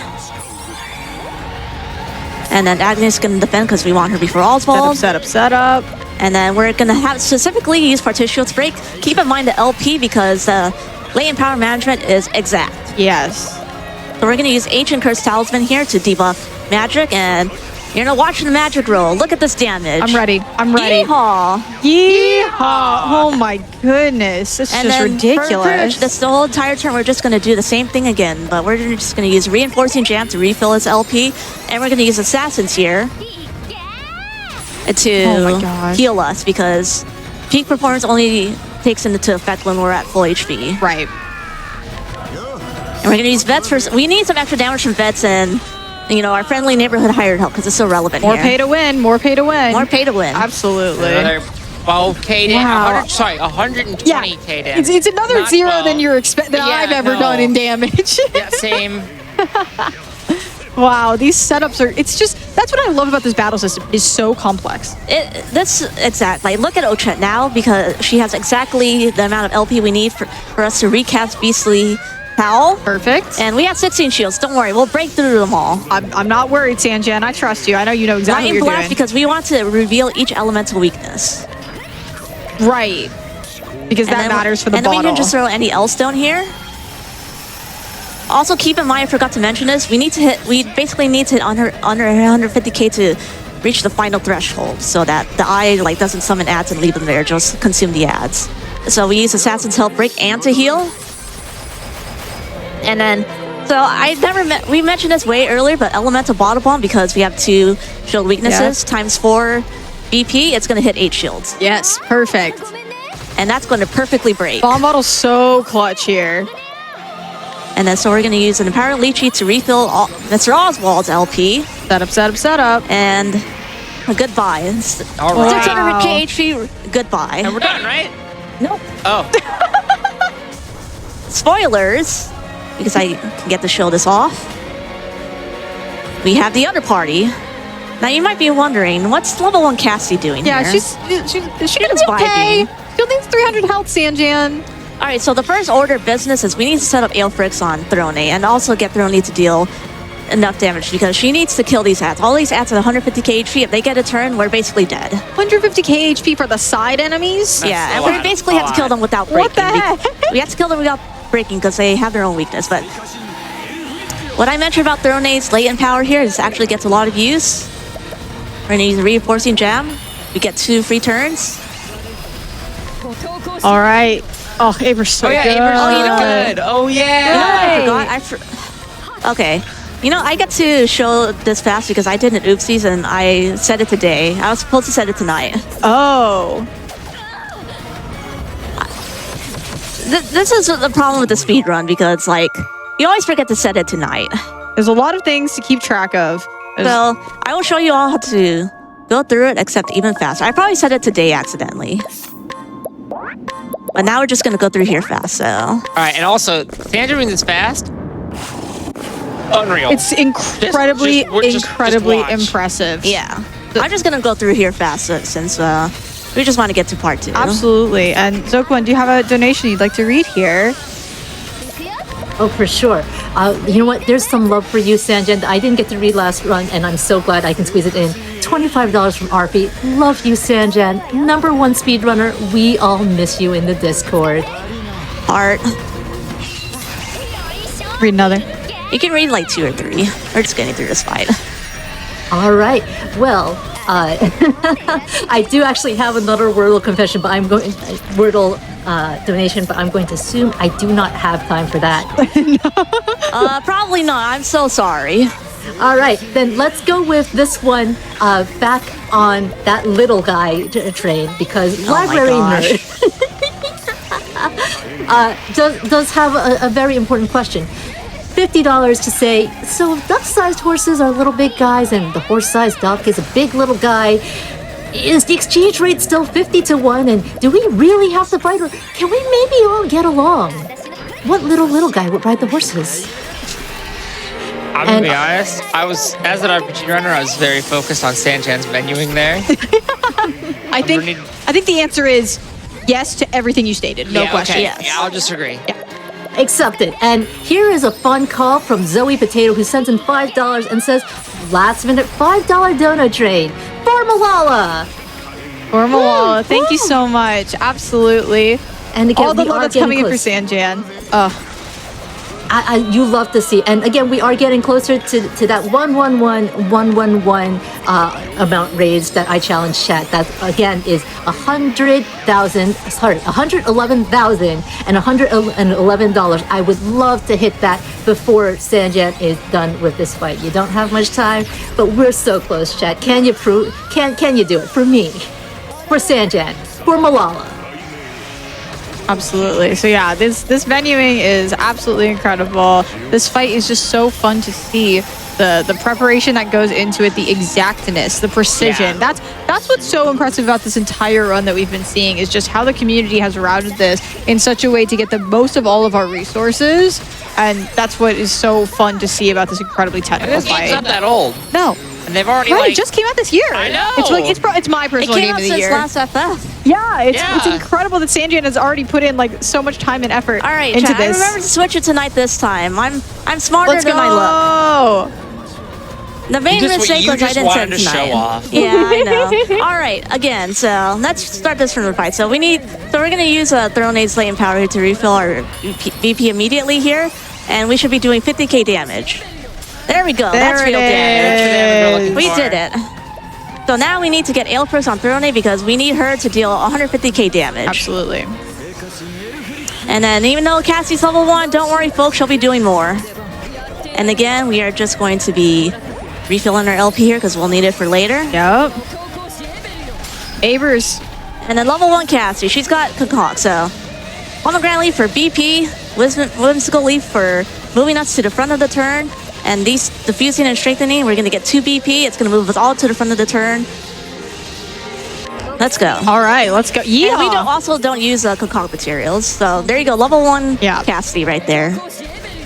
And then Agnes is gonna defend because we want her before Oswald. Set up. And then we're gonna have specifically use Partition to break. Keep in mind the LP because lane power management is exact. Yes. So we're gonna use Ancient Curse Talisman here to debuff magic, and you're gonna watch the magic roll. Look at this damage. I'm ready. Yeehaw! Yeehaw! Oh my goodness. This is And just then ridiculous. this the whole entire turn, we're just gonna do the same thing again, but we're just gonna use Reinforcing Jam to refill his LP, and we're gonna use Assassins here to Oh my gosh. heal us because peak performance only takes into effect when we're at full HP. Right. And we're gonna use vets first. We need some extra damage from vets and our friendly neighborhood hired help because it's so relevant More here. pay to win. More pay to win. More pay to win. Absolutely. Another 12k damage. Wow. 120k damage. It's another Not zero 12. than I've ever no. done in damage. Yeah, same. Wow, these setups are. It's just that's what I love about this battle system. Is so complex. Exactly. Look at Ochette now because she has exactly the amount of LP we need for us to recast Beastly Howl. Perfect. And we have 16 shields. Don't worry, we'll break through them all. I'm not worried, Sanjan. I trust you. I know you know exactly Lion what you're Blast doing. because we want to reveal each elemental weakness. Right. Because And that then matters for the And then bottle. we can just throw any L-Stone here. Also, keep in mind, I forgot to mention this. We basically need to hit under 150k to reach the final threshold, so that the eye doesn't summon ads and leave them there, just consume the ads. So we use Assassin's Help Break and to heal. And then, we mentioned this way earlier, but Elemental Bottle Bomb because we have 2 shield weaknesses times 4 BP. It's going to hit 8 shields, Yes, perfect. and that's going to perfectly break. Bomb bottle's so clutch here. And then so we're going to use an Empower Lychee to refill Mr. Oswald's LP. Set up. And a goodbye. All right. 600k HP, goodbye. And we're done, right? Nope. Oh. Spoilers, because I can get to show this off. We have the other party. Now you might be wondering, what's level 1 Cassie doing Yeah, here? she's Just okay. vibing. Still needs 300 health, Sanjan. All right, so the first order of business is we need to set up Aelfrix on Throne and also get Throne to deal enough damage because she needs to kill these ads. All these ads at 150k HP. If they get a turn, we're basically dead. 150k HP for the side enemies? Yeah, a and we lot. basically have to kill them without breaking. What the heck? We have to kill them without breaking because they have their own weakness. But what I mentioned about Throne's latent power here is actually gets a lot of use. We're gonna use the Reinforcing Jam. We get 2 free turns. All right. Oh, Aver's so good. Aver's good. Oh, yeah. I forgot. Okay. I get to show this fast because I did an oopsies and I said it today. I was supposed to set it tonight. Oh. This is the problem with the speed run because you always forget to set it tonight. There's a lot of things to keep track of. So I will show you all how to go through it, except even faster. I probably said it today accidentally. But now we're just gonna go through here fast, so. All right, and also, Sanjan this fast. Unreal. It's incredibly Just watch. impressive. Yeah. I'm just gonna go through here fast since we just want to get to part 2. Absolutely. And Zokubun, do you have a donation you'd like to read here? Oh, for sure. You know what? There's some love for you, Sanjan, that I didn't get to read last run, and I'm so glad I can squeeze it in. $25 from RP. Love you, Sanjan. #1 speedrunner. We all miss you in the Discord. Art. Read another. You can read 2 or 3. We're just getting through this fight. All right. Well, I do actually have another Wordle confession, but I'm going Wordle donation, but I'm going to assume I do not have time for that. Probably not. I'm so sorry. All right, then let's go with this one back on that little guy train because library nerd does have a very important question. $50 to say, so duck-sized horses are little big guys and the horse-sized duck is a big little guy. Is the exchange rate still 50-1 and do we really have to fight or can we maybe all get along? What little guy would ride the horses? I'm gonna be honest. As an RPG runner, I was very focused on Sanjan's menuing there. I think the answer is yes to everything you stated. No Yeah, question. okay. Yes. Yeah, I'll disagree. Accepted. And here is a fun call from Zoe Potato, who sends in $5 and says, last minute $5 donut train for Malala. Or Malala, thank you so much. Absolutely. And again, All the we love are that's getting coming in for close. Sanjan. You love to see. And again, we are getting closer to that 111 amount raised that I challenged chat. That again is 111,000 and $111. I would love to hit that before Sanjan is done with this fight. You don't have much time, but we're so close, chat. Can you prove? Can you do it for me? For Sanjan? For Malala? Absolutely. So yeah, this venuing is absolutely incredible. This fight is just so fun to see. The preparation that goes into it, the exactness, the precision. Yeah. That's what's so impressive about this entire run that we've been seeing, is just how the community has routed this in such a way to get the most of all of our resources. And that's what is so fun to see about this incredibly technical This game's not fight. that old. No. And they've already Right, like it just came out this year. I know. It's like it's my It personal came game out of the since year. last FF. Yeah, it's Yeah. incredible that Sanjan has already put in like so much time and effort All right, into chat. I this. remember to switch it tonight this time. I'm smarter Let's than I look. go. The main You just- mistake you was I just didn't wanted send to show tonight. off. Yeah, I know. All right, again, so let's start this from the fight. So we're gonna use Throne Aid's latent power here to refill our VP immediately here, and we should be doing 50k damage. There we go. That's There real it damage. is. We did it. So now we need to get Aelfric on Throne Aid because we need her to deal 150k damage. Absolutely. And then even though Cassie's level 1, don't worry folks, she'll be doing more. And again, we are just going to be refilling our LP here because we'll need it for later. Yep. Avers. And then level 1 Cassie, she's got Concoct, so Pomegranate Leaf for BP, Whimsical Leaf for moving us to the front of the turn, and these diffusing and strengthening, we're going to get 2 BP, it's going to move us all to the front of the turn. Let's go. All right, let's go. Yeah. And we also don't use Concoct materials, so there you go, level 1 Yeah. Cassie right there.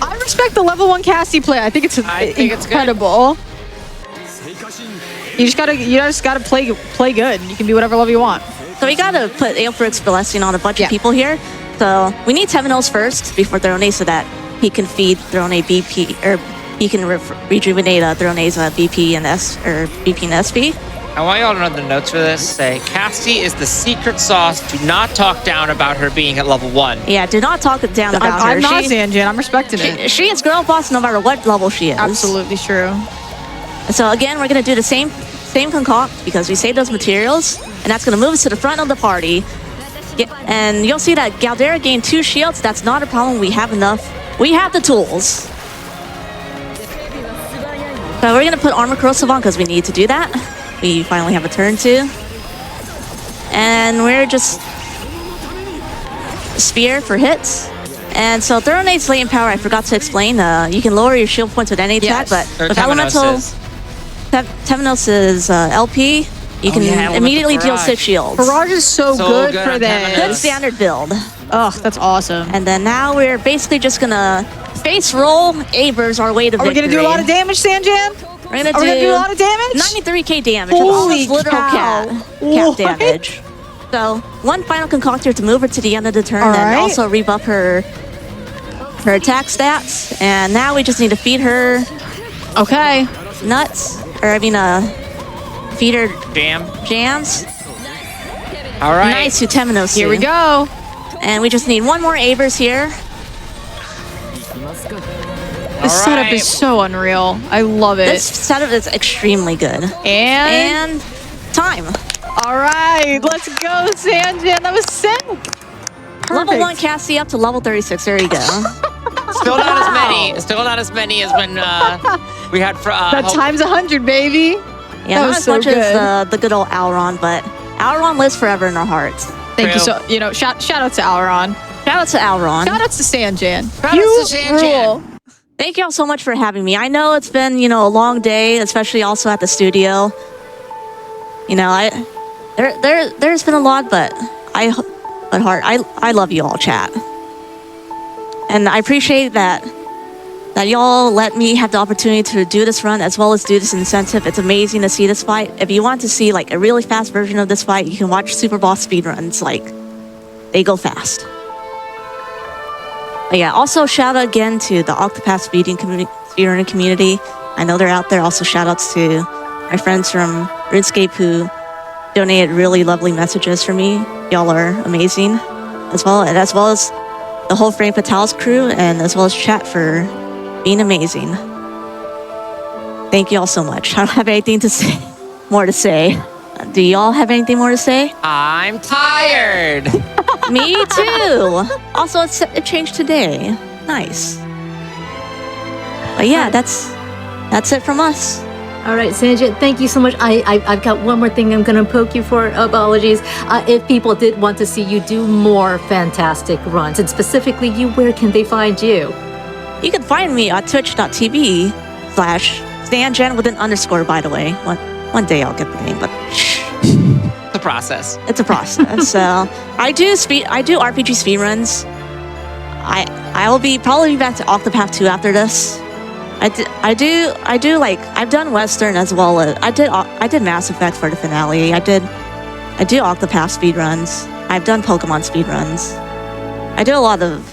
I respect the level 1 Cassie play. I think it's incredible. You just gotta play good. You can be whatever level you want. So we gotta put Aelfric's Blessing on a bunch Yeah. of people here. So we need Temenos first before Throne Aid so that he can feed Throne Aid BP, or he can rejuvenate Throne Aid's BP and BP and SP. I want y'all to know the notes for this. Say, Cassie is the secret sauce. Do not talk down about her being at level 1. Yeah, do not talk down about her. I'm not Sanjan. I'm respecting it. She is girl boss no matter what level she is. Absolutely true. So again, we're gonna do the same concoct because we saved those materials, and that's gonna move us to the front of the party. And you'll see that Galdera gained 2 shields. That's not a problem. We have enough. We have the tools. So we're gonna put armor corrosive on because we need to do that. We finally have a turn too. And we're just spear for hits. And so Throne Aid's latent power, I forgot to explain. You can lower your shield points with any attack, Yes. but with elemental Temenos' LP, you can yeah, immediately deal Barrage. 6 shields. Barrage is so good good for on them. Good Temenos. standard build. Oh, that's awesome. And then now we're basically just gonna face roll Avers our way to Are we victory. gonna do a lot of damage, Sanjan? We're gonna Are we gonna do a lot of damage? 93k damage. Holy Almost literal cow. cap What? damage. So one final concoctor to move her to the end of the turn, All and right. also rebuff her attack stats. And now we just need to feed her Okay. nuts, or I mean feed her Jam. jams. All right. Nice to Temenos. Here we go. And we just need one more Avers here. This All setup right. is so unreal. I love it. This setup is extremely good. And And time. all right, let's go, Sanjan. That was sick. Level 1 Cassie up to level 36. There you go. Still not as many. Still not as many as when we had for That times 100, baby. Yeah, That not was as so much good. as the good old Auron, but Auron lives forever in our hearts. Thank you True. so. Shout out to Auron. Shout out to Auron. Shout out to Sanjan. Shout out You to Sanjan. rule. Thank you all so much for having me. I know it's been, a long day, especially also at the studio. There's been a lot, but I love you all, chat. And I appreciate that y'all let me have the opportunity to do this run as well as do this incentive. It's amazing to see this fight. If you want to see like a really fast version of this fight, you can watch Superboss speedruns. Like they go fast. But yeah, also shout out again to the Octopath speedrunning community. I know they're out there. Also shout outs to my friends from RuneScape who donated really lovely messages for me. Y'all are amazing. As well as the whole Frame Fatales crew and as well as chat for being amazing. Thank you all so much. I don't have anything more to say. Do y'all have anything more to say? I'm tired. Me too. Also, it changed today. Nice. But yeah, that's it from us. All right, Sanjan, thank you so much. I've got one more thing I'm going to poke you for. Apologies. If people did want to see you do more fantastic runs, and specifically you, where can they find you? You can find me at twitch.tv/Sanjan with an underscore, by the way. One day I'll get the name, but The process. it's a process. So I do RPG speedruns. I will probably be back to Octopath 2 after this. I do like I've done Western as well as I did Mass Effect for the finale. I do Octopath speedruns. I've done Pokemon speedruns. I do a lot of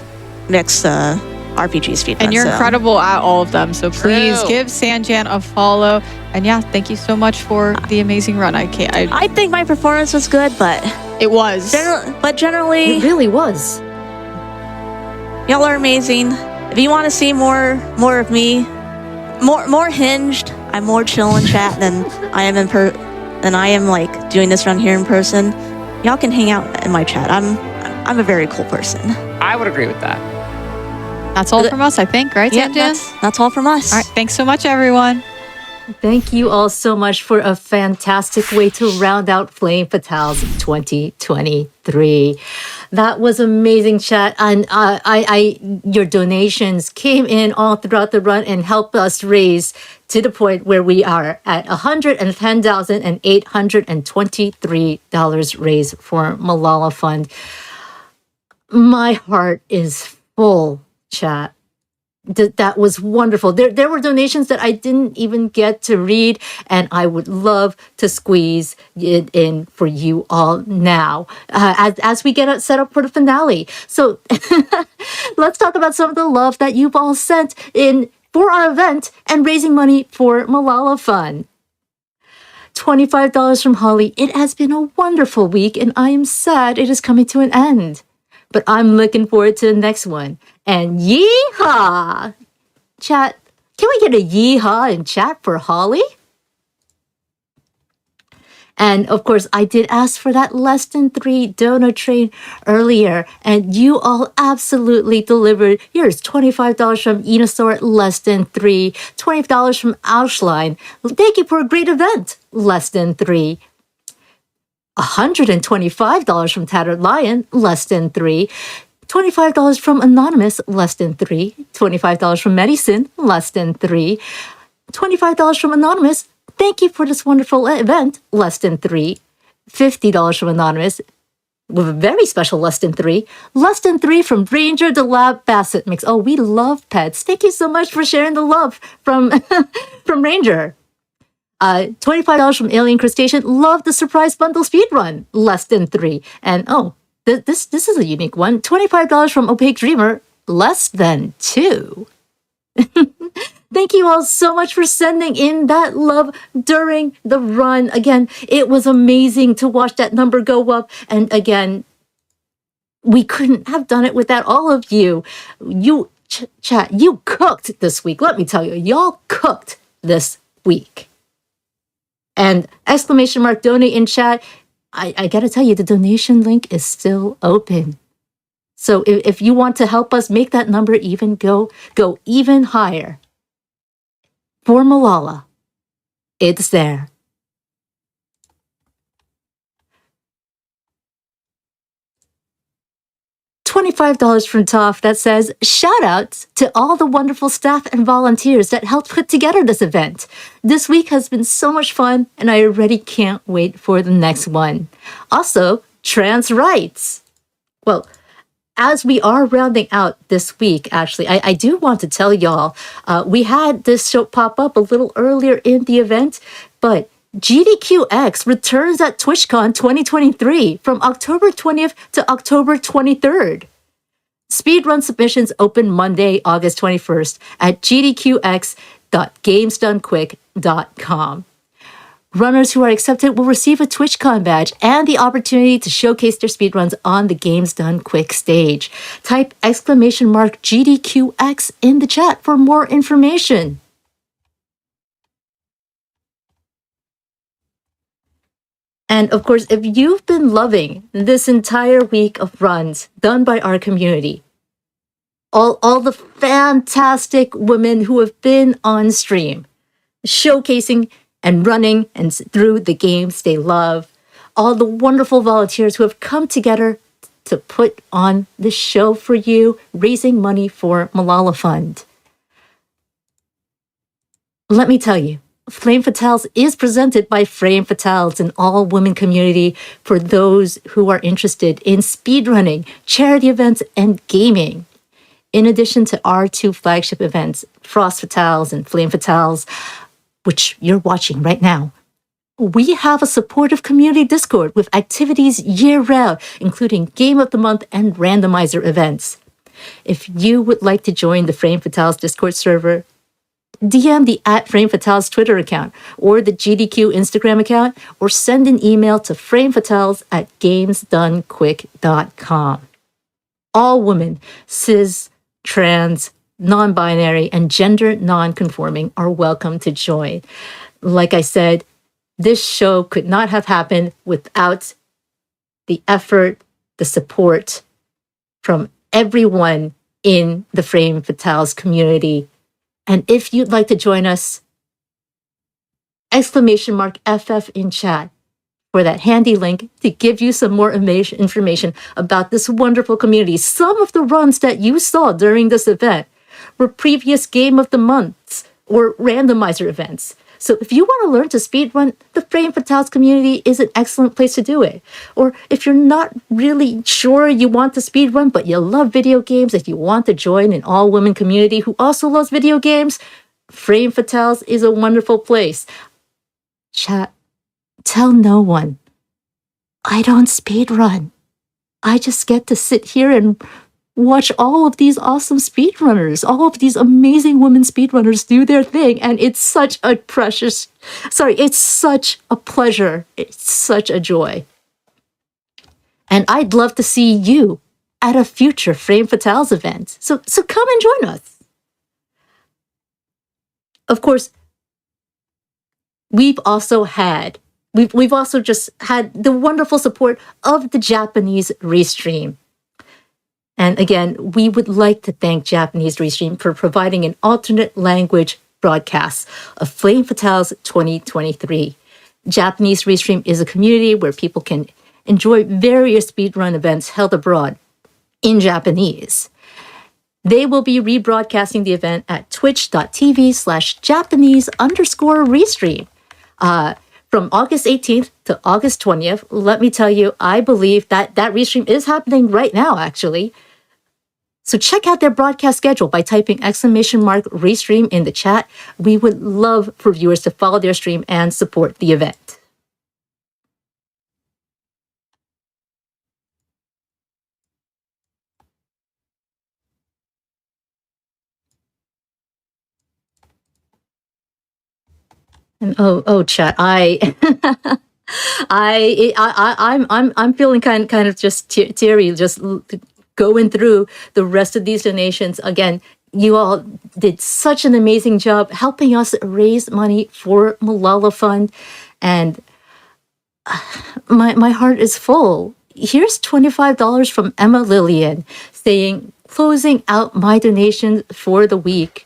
mixed RPG speedruns. And you're incredible at all of them. So please True. give Sanjan a follow. And yeah, thank you so much for the amazing run. I think my performance was good, but it was. generally It really was. y'all are amazing. If you want to see more of me, more hinged, I'm more chill in chat than I am like doing this run here in person. Y'all can hang out in my chat. I'm a very cool person. I would agree with that. That's all from us, I think, right, Yeah, Sanjan? that's all from us. All right, thanks so much, everyone. Thank you all so much for a fantastic way to round out Flame Fatales 2023. That was amazing, chat. And your donations came in all throughout the run and helped us raise to the point where we are at $110,823 raised for Malala Fund. My heart is full, chat. That was wonderful. There were donations that I didn't even get to read, and I would love to squeeze it in for you all now as we get set up for the finale. So let's talk about some of the love that you've all sent in for our event and raising money for Malala Fund. $25 from Holly. It has been a wonderful week, and I am sad it is coming to an end. But I'm looking forward to the next one. And yeehaw! Chat, can we get a yeehaw in chat for Holly? And of course, I did ask for that less than 3 donut train earlier, and you all absolutely delivered. Here's $25 from Enosaur, less than 3. $20 from Auschline. Thank you for a great event, less than 3. $125 from Tattered Lion, less than 3. $25 from Anonymous, less than 3. $25 from Medicine, less than 3. $25 from Anonymous. Thank you for this wonderful event, less than 3. $50 from Anonymous, with a very special less than 3. Less than 3 from Ranger the Lab Basset Mix. Oh, we love pets. Thank you so much for sharing the love from Ranger. $25 from Alien Crustacean. Love the surprise bundle speedrun. Less than 3. And this is a unique one. $25 from Opaque Dreamer. Less than 2. Thank you all so much for sending in that love during the run. Again, it was amazing to watch that number go up. And again, we couldn't have done it without all of you. You, chat, you cooked this week. Let me tell you, y'all cooked this week. And exclamation mark donate in chat. I gotta tell you, the donation link is still open. So if you want to help us make that number even go even higher for Malala, it's there. $25 from Toph that says, shout outs to all the wonderful staff and volunteers that helped put together this event. This week has been so much fun, and I already can't wait for the next one. Also, trans rights. Well, as we are rounding out this week, actually, I do want to tell y'all, we had this show pop up a little earlier in the event, but GDQX returns at TwitchCon 2023 from October 20th to October 23rd. Speedrun submissions open Monday, August 21st at gdqx.gamesdonequick.com. Runners who are accepted will receive a TwitchCon badge and the opportunity to showcase their speedruns on the Games Done Quick stage. Type !GDQX in the chat for more information. And of course, if you've been loving this entire week of runs done by our community, all the fantastic women who have been on stream, showcasing and running and through the games they love, all the wonderful volunteers who have come together to put on this show for you, raising money for Malala Fund. Let me tell you, Flame Fatales is presented by Flame Fatales, an all-women community for those who are interested in speedrunning, charity events, and gaming. In addition to our two flagship events, Frost Fatales and Flame Fatales, which you're watching right now, we have a supportive community Discord with activities year-round, including Game of the Month and randomizer events. If you would like to join the Flame Fatales Discord server, DM the @FrameFatales Twitter account or the GDQ Instagram account, or send an email to framefatales@gamesdonequick.com. All women, cis, trans, non-binary, and gender non-conforming are welcome to join. Like I said, this show could not have happened without the effort, the support from everyone in the Frame Fatales community. And if you'd like to join us, !FF in chat for that handy link to give you some more information about this wonderful community. Some of the runs that you saw during this event were previous Game of the Months or randomizer events. So if you want to learn to speedrun, the Frame Fatales community is an excellent place to do it. Or if you're not really sure you want to speedrun, but you love video games, if you want to join an all-women community who also loves video games, Frame Fatales is a wonderful place. Chat, tell no one. I don't speedrun. I just get to sit here and watch all of these awesome speedrunners, all of these amazing women speedrunners do their thing. And it's such a it's such a pleasure. It's such a joy. And I'd love to see you at a future Frame Fatales event. So come and join us. Of course, we've also just had the wonderful support of the Japanese Restream. And again, we would like to thank Japanese Restream for providing an alternate language broadcast of Flame Fatales 2023. Japanese Restream is a community where people can enjoy various speedrun events held abroad in Japanese. They will be rebroadcasting the event at twitch.tv/Japanese_Restream. From August 18th to August 20th, let me tell you, I believe that Restream is happening right now, actually. So check out their broadcast schedule by typing !Restream in the chat. We would love for viewers to follow their stream and support the event. And chat, I'm feeling kind of just teary, just going through the rest of these donations. Again, you all did such an amazing job helping us raise money for Malala Fund, and my heart is full. Here's $25 from Emma Lillian saying, closing out my donation for the week.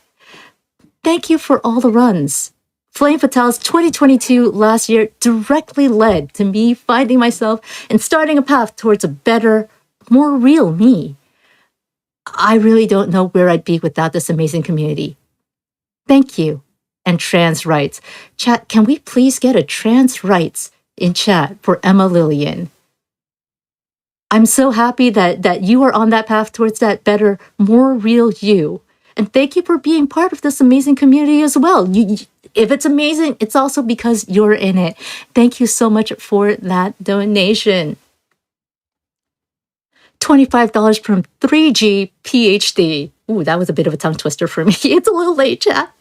Thank you for all the runs. Flame Fatales 2022 last year directly led to me finding myself and starting a path towards a better, more real me. I really don't know where I'd be without this amazing community. Thank you. And trans rights. Chat, can we please get a trans rights in chat for Emma Lillian? I'm so happy that you are on that path towards that better, more real you. And thank you for being part of this amazing community as well. if it's amazing, it's also because you're in it. Thank you so much for that donation. $25 from 3G PhD. Ooh, that was a bit of a tongue twister for me. It's a little late, chat.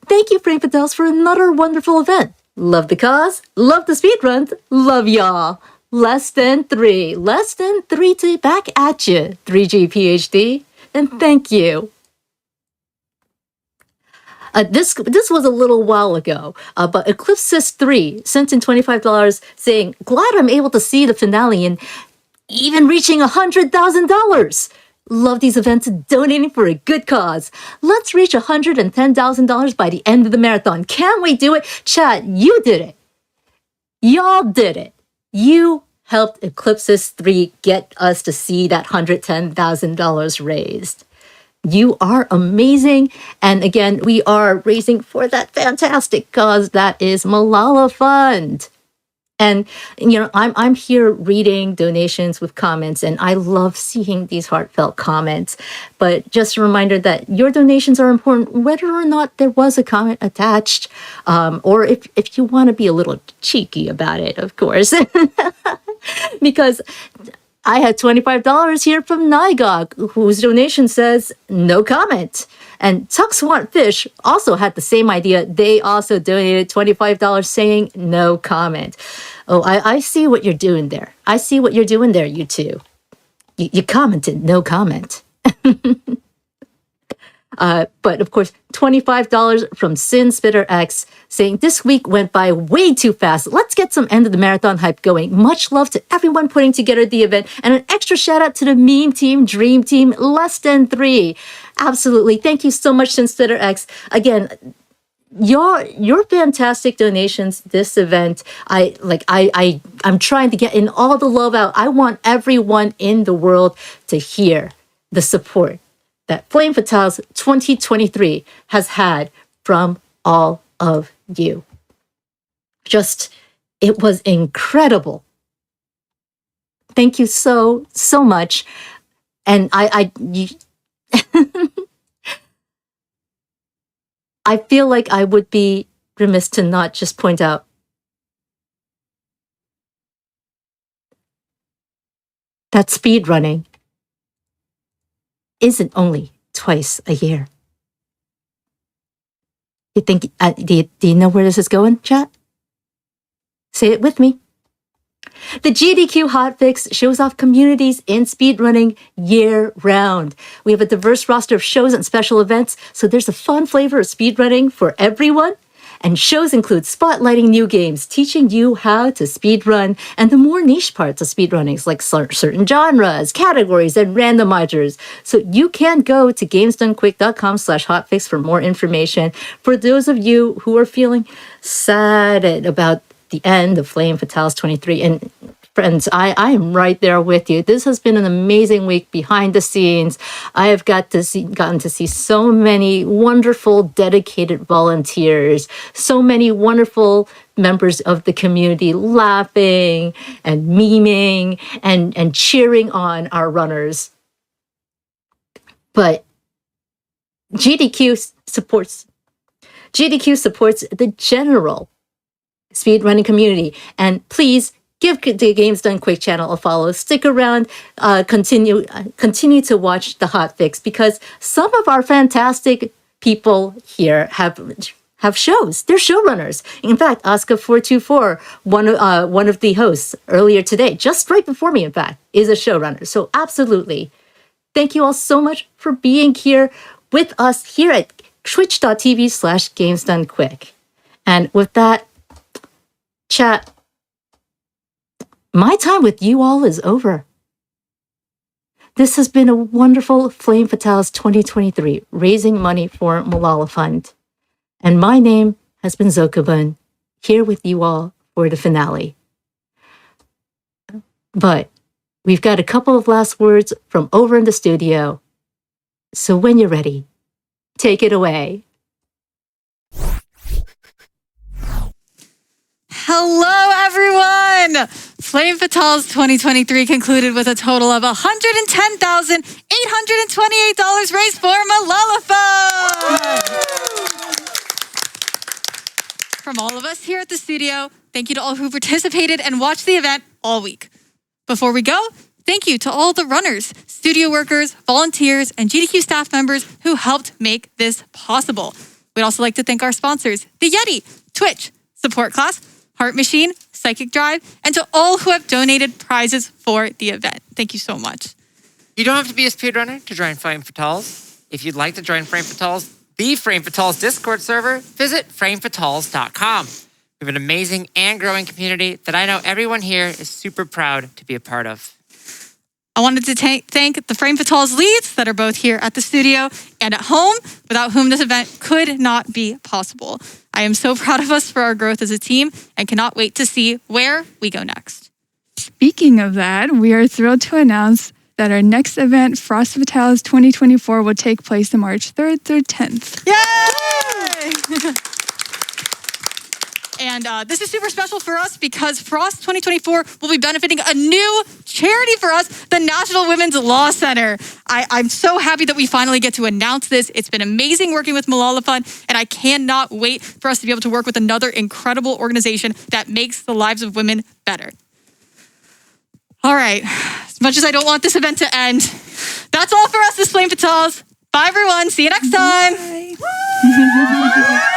Thank you, Frank Patels, for another wonderful event. Love the cause, love the speedruns, love y'all. Less than three to back at you, 3G PhD. And thank you. This was a little while ago, but Eclipsis 3 sent in $25 saying, glad I'm able to see the finale and even reaching $100,000. Love these events and donating for a good cause. Let's reach $110,000 by the end of the marathon. Can we do it? Chat, you did it. Y'all did it. You helped Eclipsis 3 get us to see that $110,000 raised. You are amazing. And again, we are raising for that fantastic cause that is Malala Fund. And, you know, I'm here reading donations with comments, and I love seeing these heartfelt comments. But just a reminder that your donations are important, whether or not there was a comment attached, or if you want to be a little cheeky about it, of course. Because I had $25 here from Nygog, whose donation says, no comment. And Tucks Want Fish also had the same idea. They also donated $25 saying, no comment. Oh, I see what you're doing there. I see what you're doing there, you two. You commented, no comment. But of course, $25 from Sin Spitter X saying, this week went by way too fast. Let's get some end of the marathon hype going. Much love to everyone putting together the event, and an extra shout out to the meme team, dream team, less than three. Absolutely. Thank you so much, Sin Spitter X. Again, your fantastic donations this event. I'm trying to get in all the love out. I want everyone in the world to hear the support that Flame Fatales 2023 has had from all of you. It was incredible. Thank you so much. And I feel like I would be remiss to not just point out that speedrunning isn't only twice a year. You think, do you know where this is going, chat? Say it with me. The GDQ Hotfix shows off communities in speedrunning year-round. We have a diverse roster of shows and special events, so there's a fun flavor of speedrunning for everyone. And shows include spotlighting new games, teaching you how to speedrun, and the more niche parts of speedrunnings, like certain genres, categories, and randomizers. So you can go to gamesdonequick.com/hotfix for more information. For those of you who are feeling sad about the end of Flame Fatales 23, and friends, I am right there with you. This has been an amazing week behind the scenes. I have gotten to see so many wonderful, dedicated volunteers, so many wonderful members of the community laughing and memeing and cheering on our runners. But GDQ supports the general speedrunning community, and please give the Games Done Quick channel a follow. Stick around, continue to watch the hotfix, because some of our fantastic people here have shows. They're showrunners. In fact, Asuka424, one of the hosts earlier today, just right before me, in fact, is a showrunner. So absolutely, thank you all so much for being here with us here at twitch.tv/GamesDoneQuick. And with that, chat, my time with you all is over. This has been a wonderful Flame Fatales 2023, raising money for Malala Fund. And my name has been Zokubun, here with you all for the finale. But we've got a couple of last words from over in the studio. So when you're ready, take it away. Hello, everyone! Flame Fatales 2023 concluded with a total of $110,828 raised for Malala Fund! From all of us here at the studio, thank you to all who participated and watched the event all week. Before we go, thank you to all the runners, studio workers, volunteers, and GDQ staff members who helped make this possible. We'd also like to thank our sponsors, The Yeti, Twitch, Support Class, Heart Machine, Psychic Drive, and to all who have donated prizes for the event. Thank you so much. You don't have to be a speedrunner to join Flame Fatales. If you'd like to join Flame Fatales, the Flame Fatales Discord server, visit framefatales.com. We have an amazing and growing community that I know everyone here is super proud to be a part of. I wanted to thank the Frame Fatales leads that are both here at the studio and at home, without whom this event could not be possible. I am so proud of us for our growth as a team and cannot wait to see where we go next. Speaking of that, we are thrilled to announce that our next event, Frost Fatales 2024, will take place on March 3rd through 10th. Yay! And this is super special for us because Frost 2024 will be benefiting a new charity for us, the National Women's Law Center. I'm so happy that we finally get to announce this. It's been amazing working with Malala Fund, and I cannot wait for us to be able to work with another incredible organization that makes the lives of women better. All right, as much as I don't want this event to end, that's all for us, this Flame Fatales. Bye, everyone. See you next time. Bye.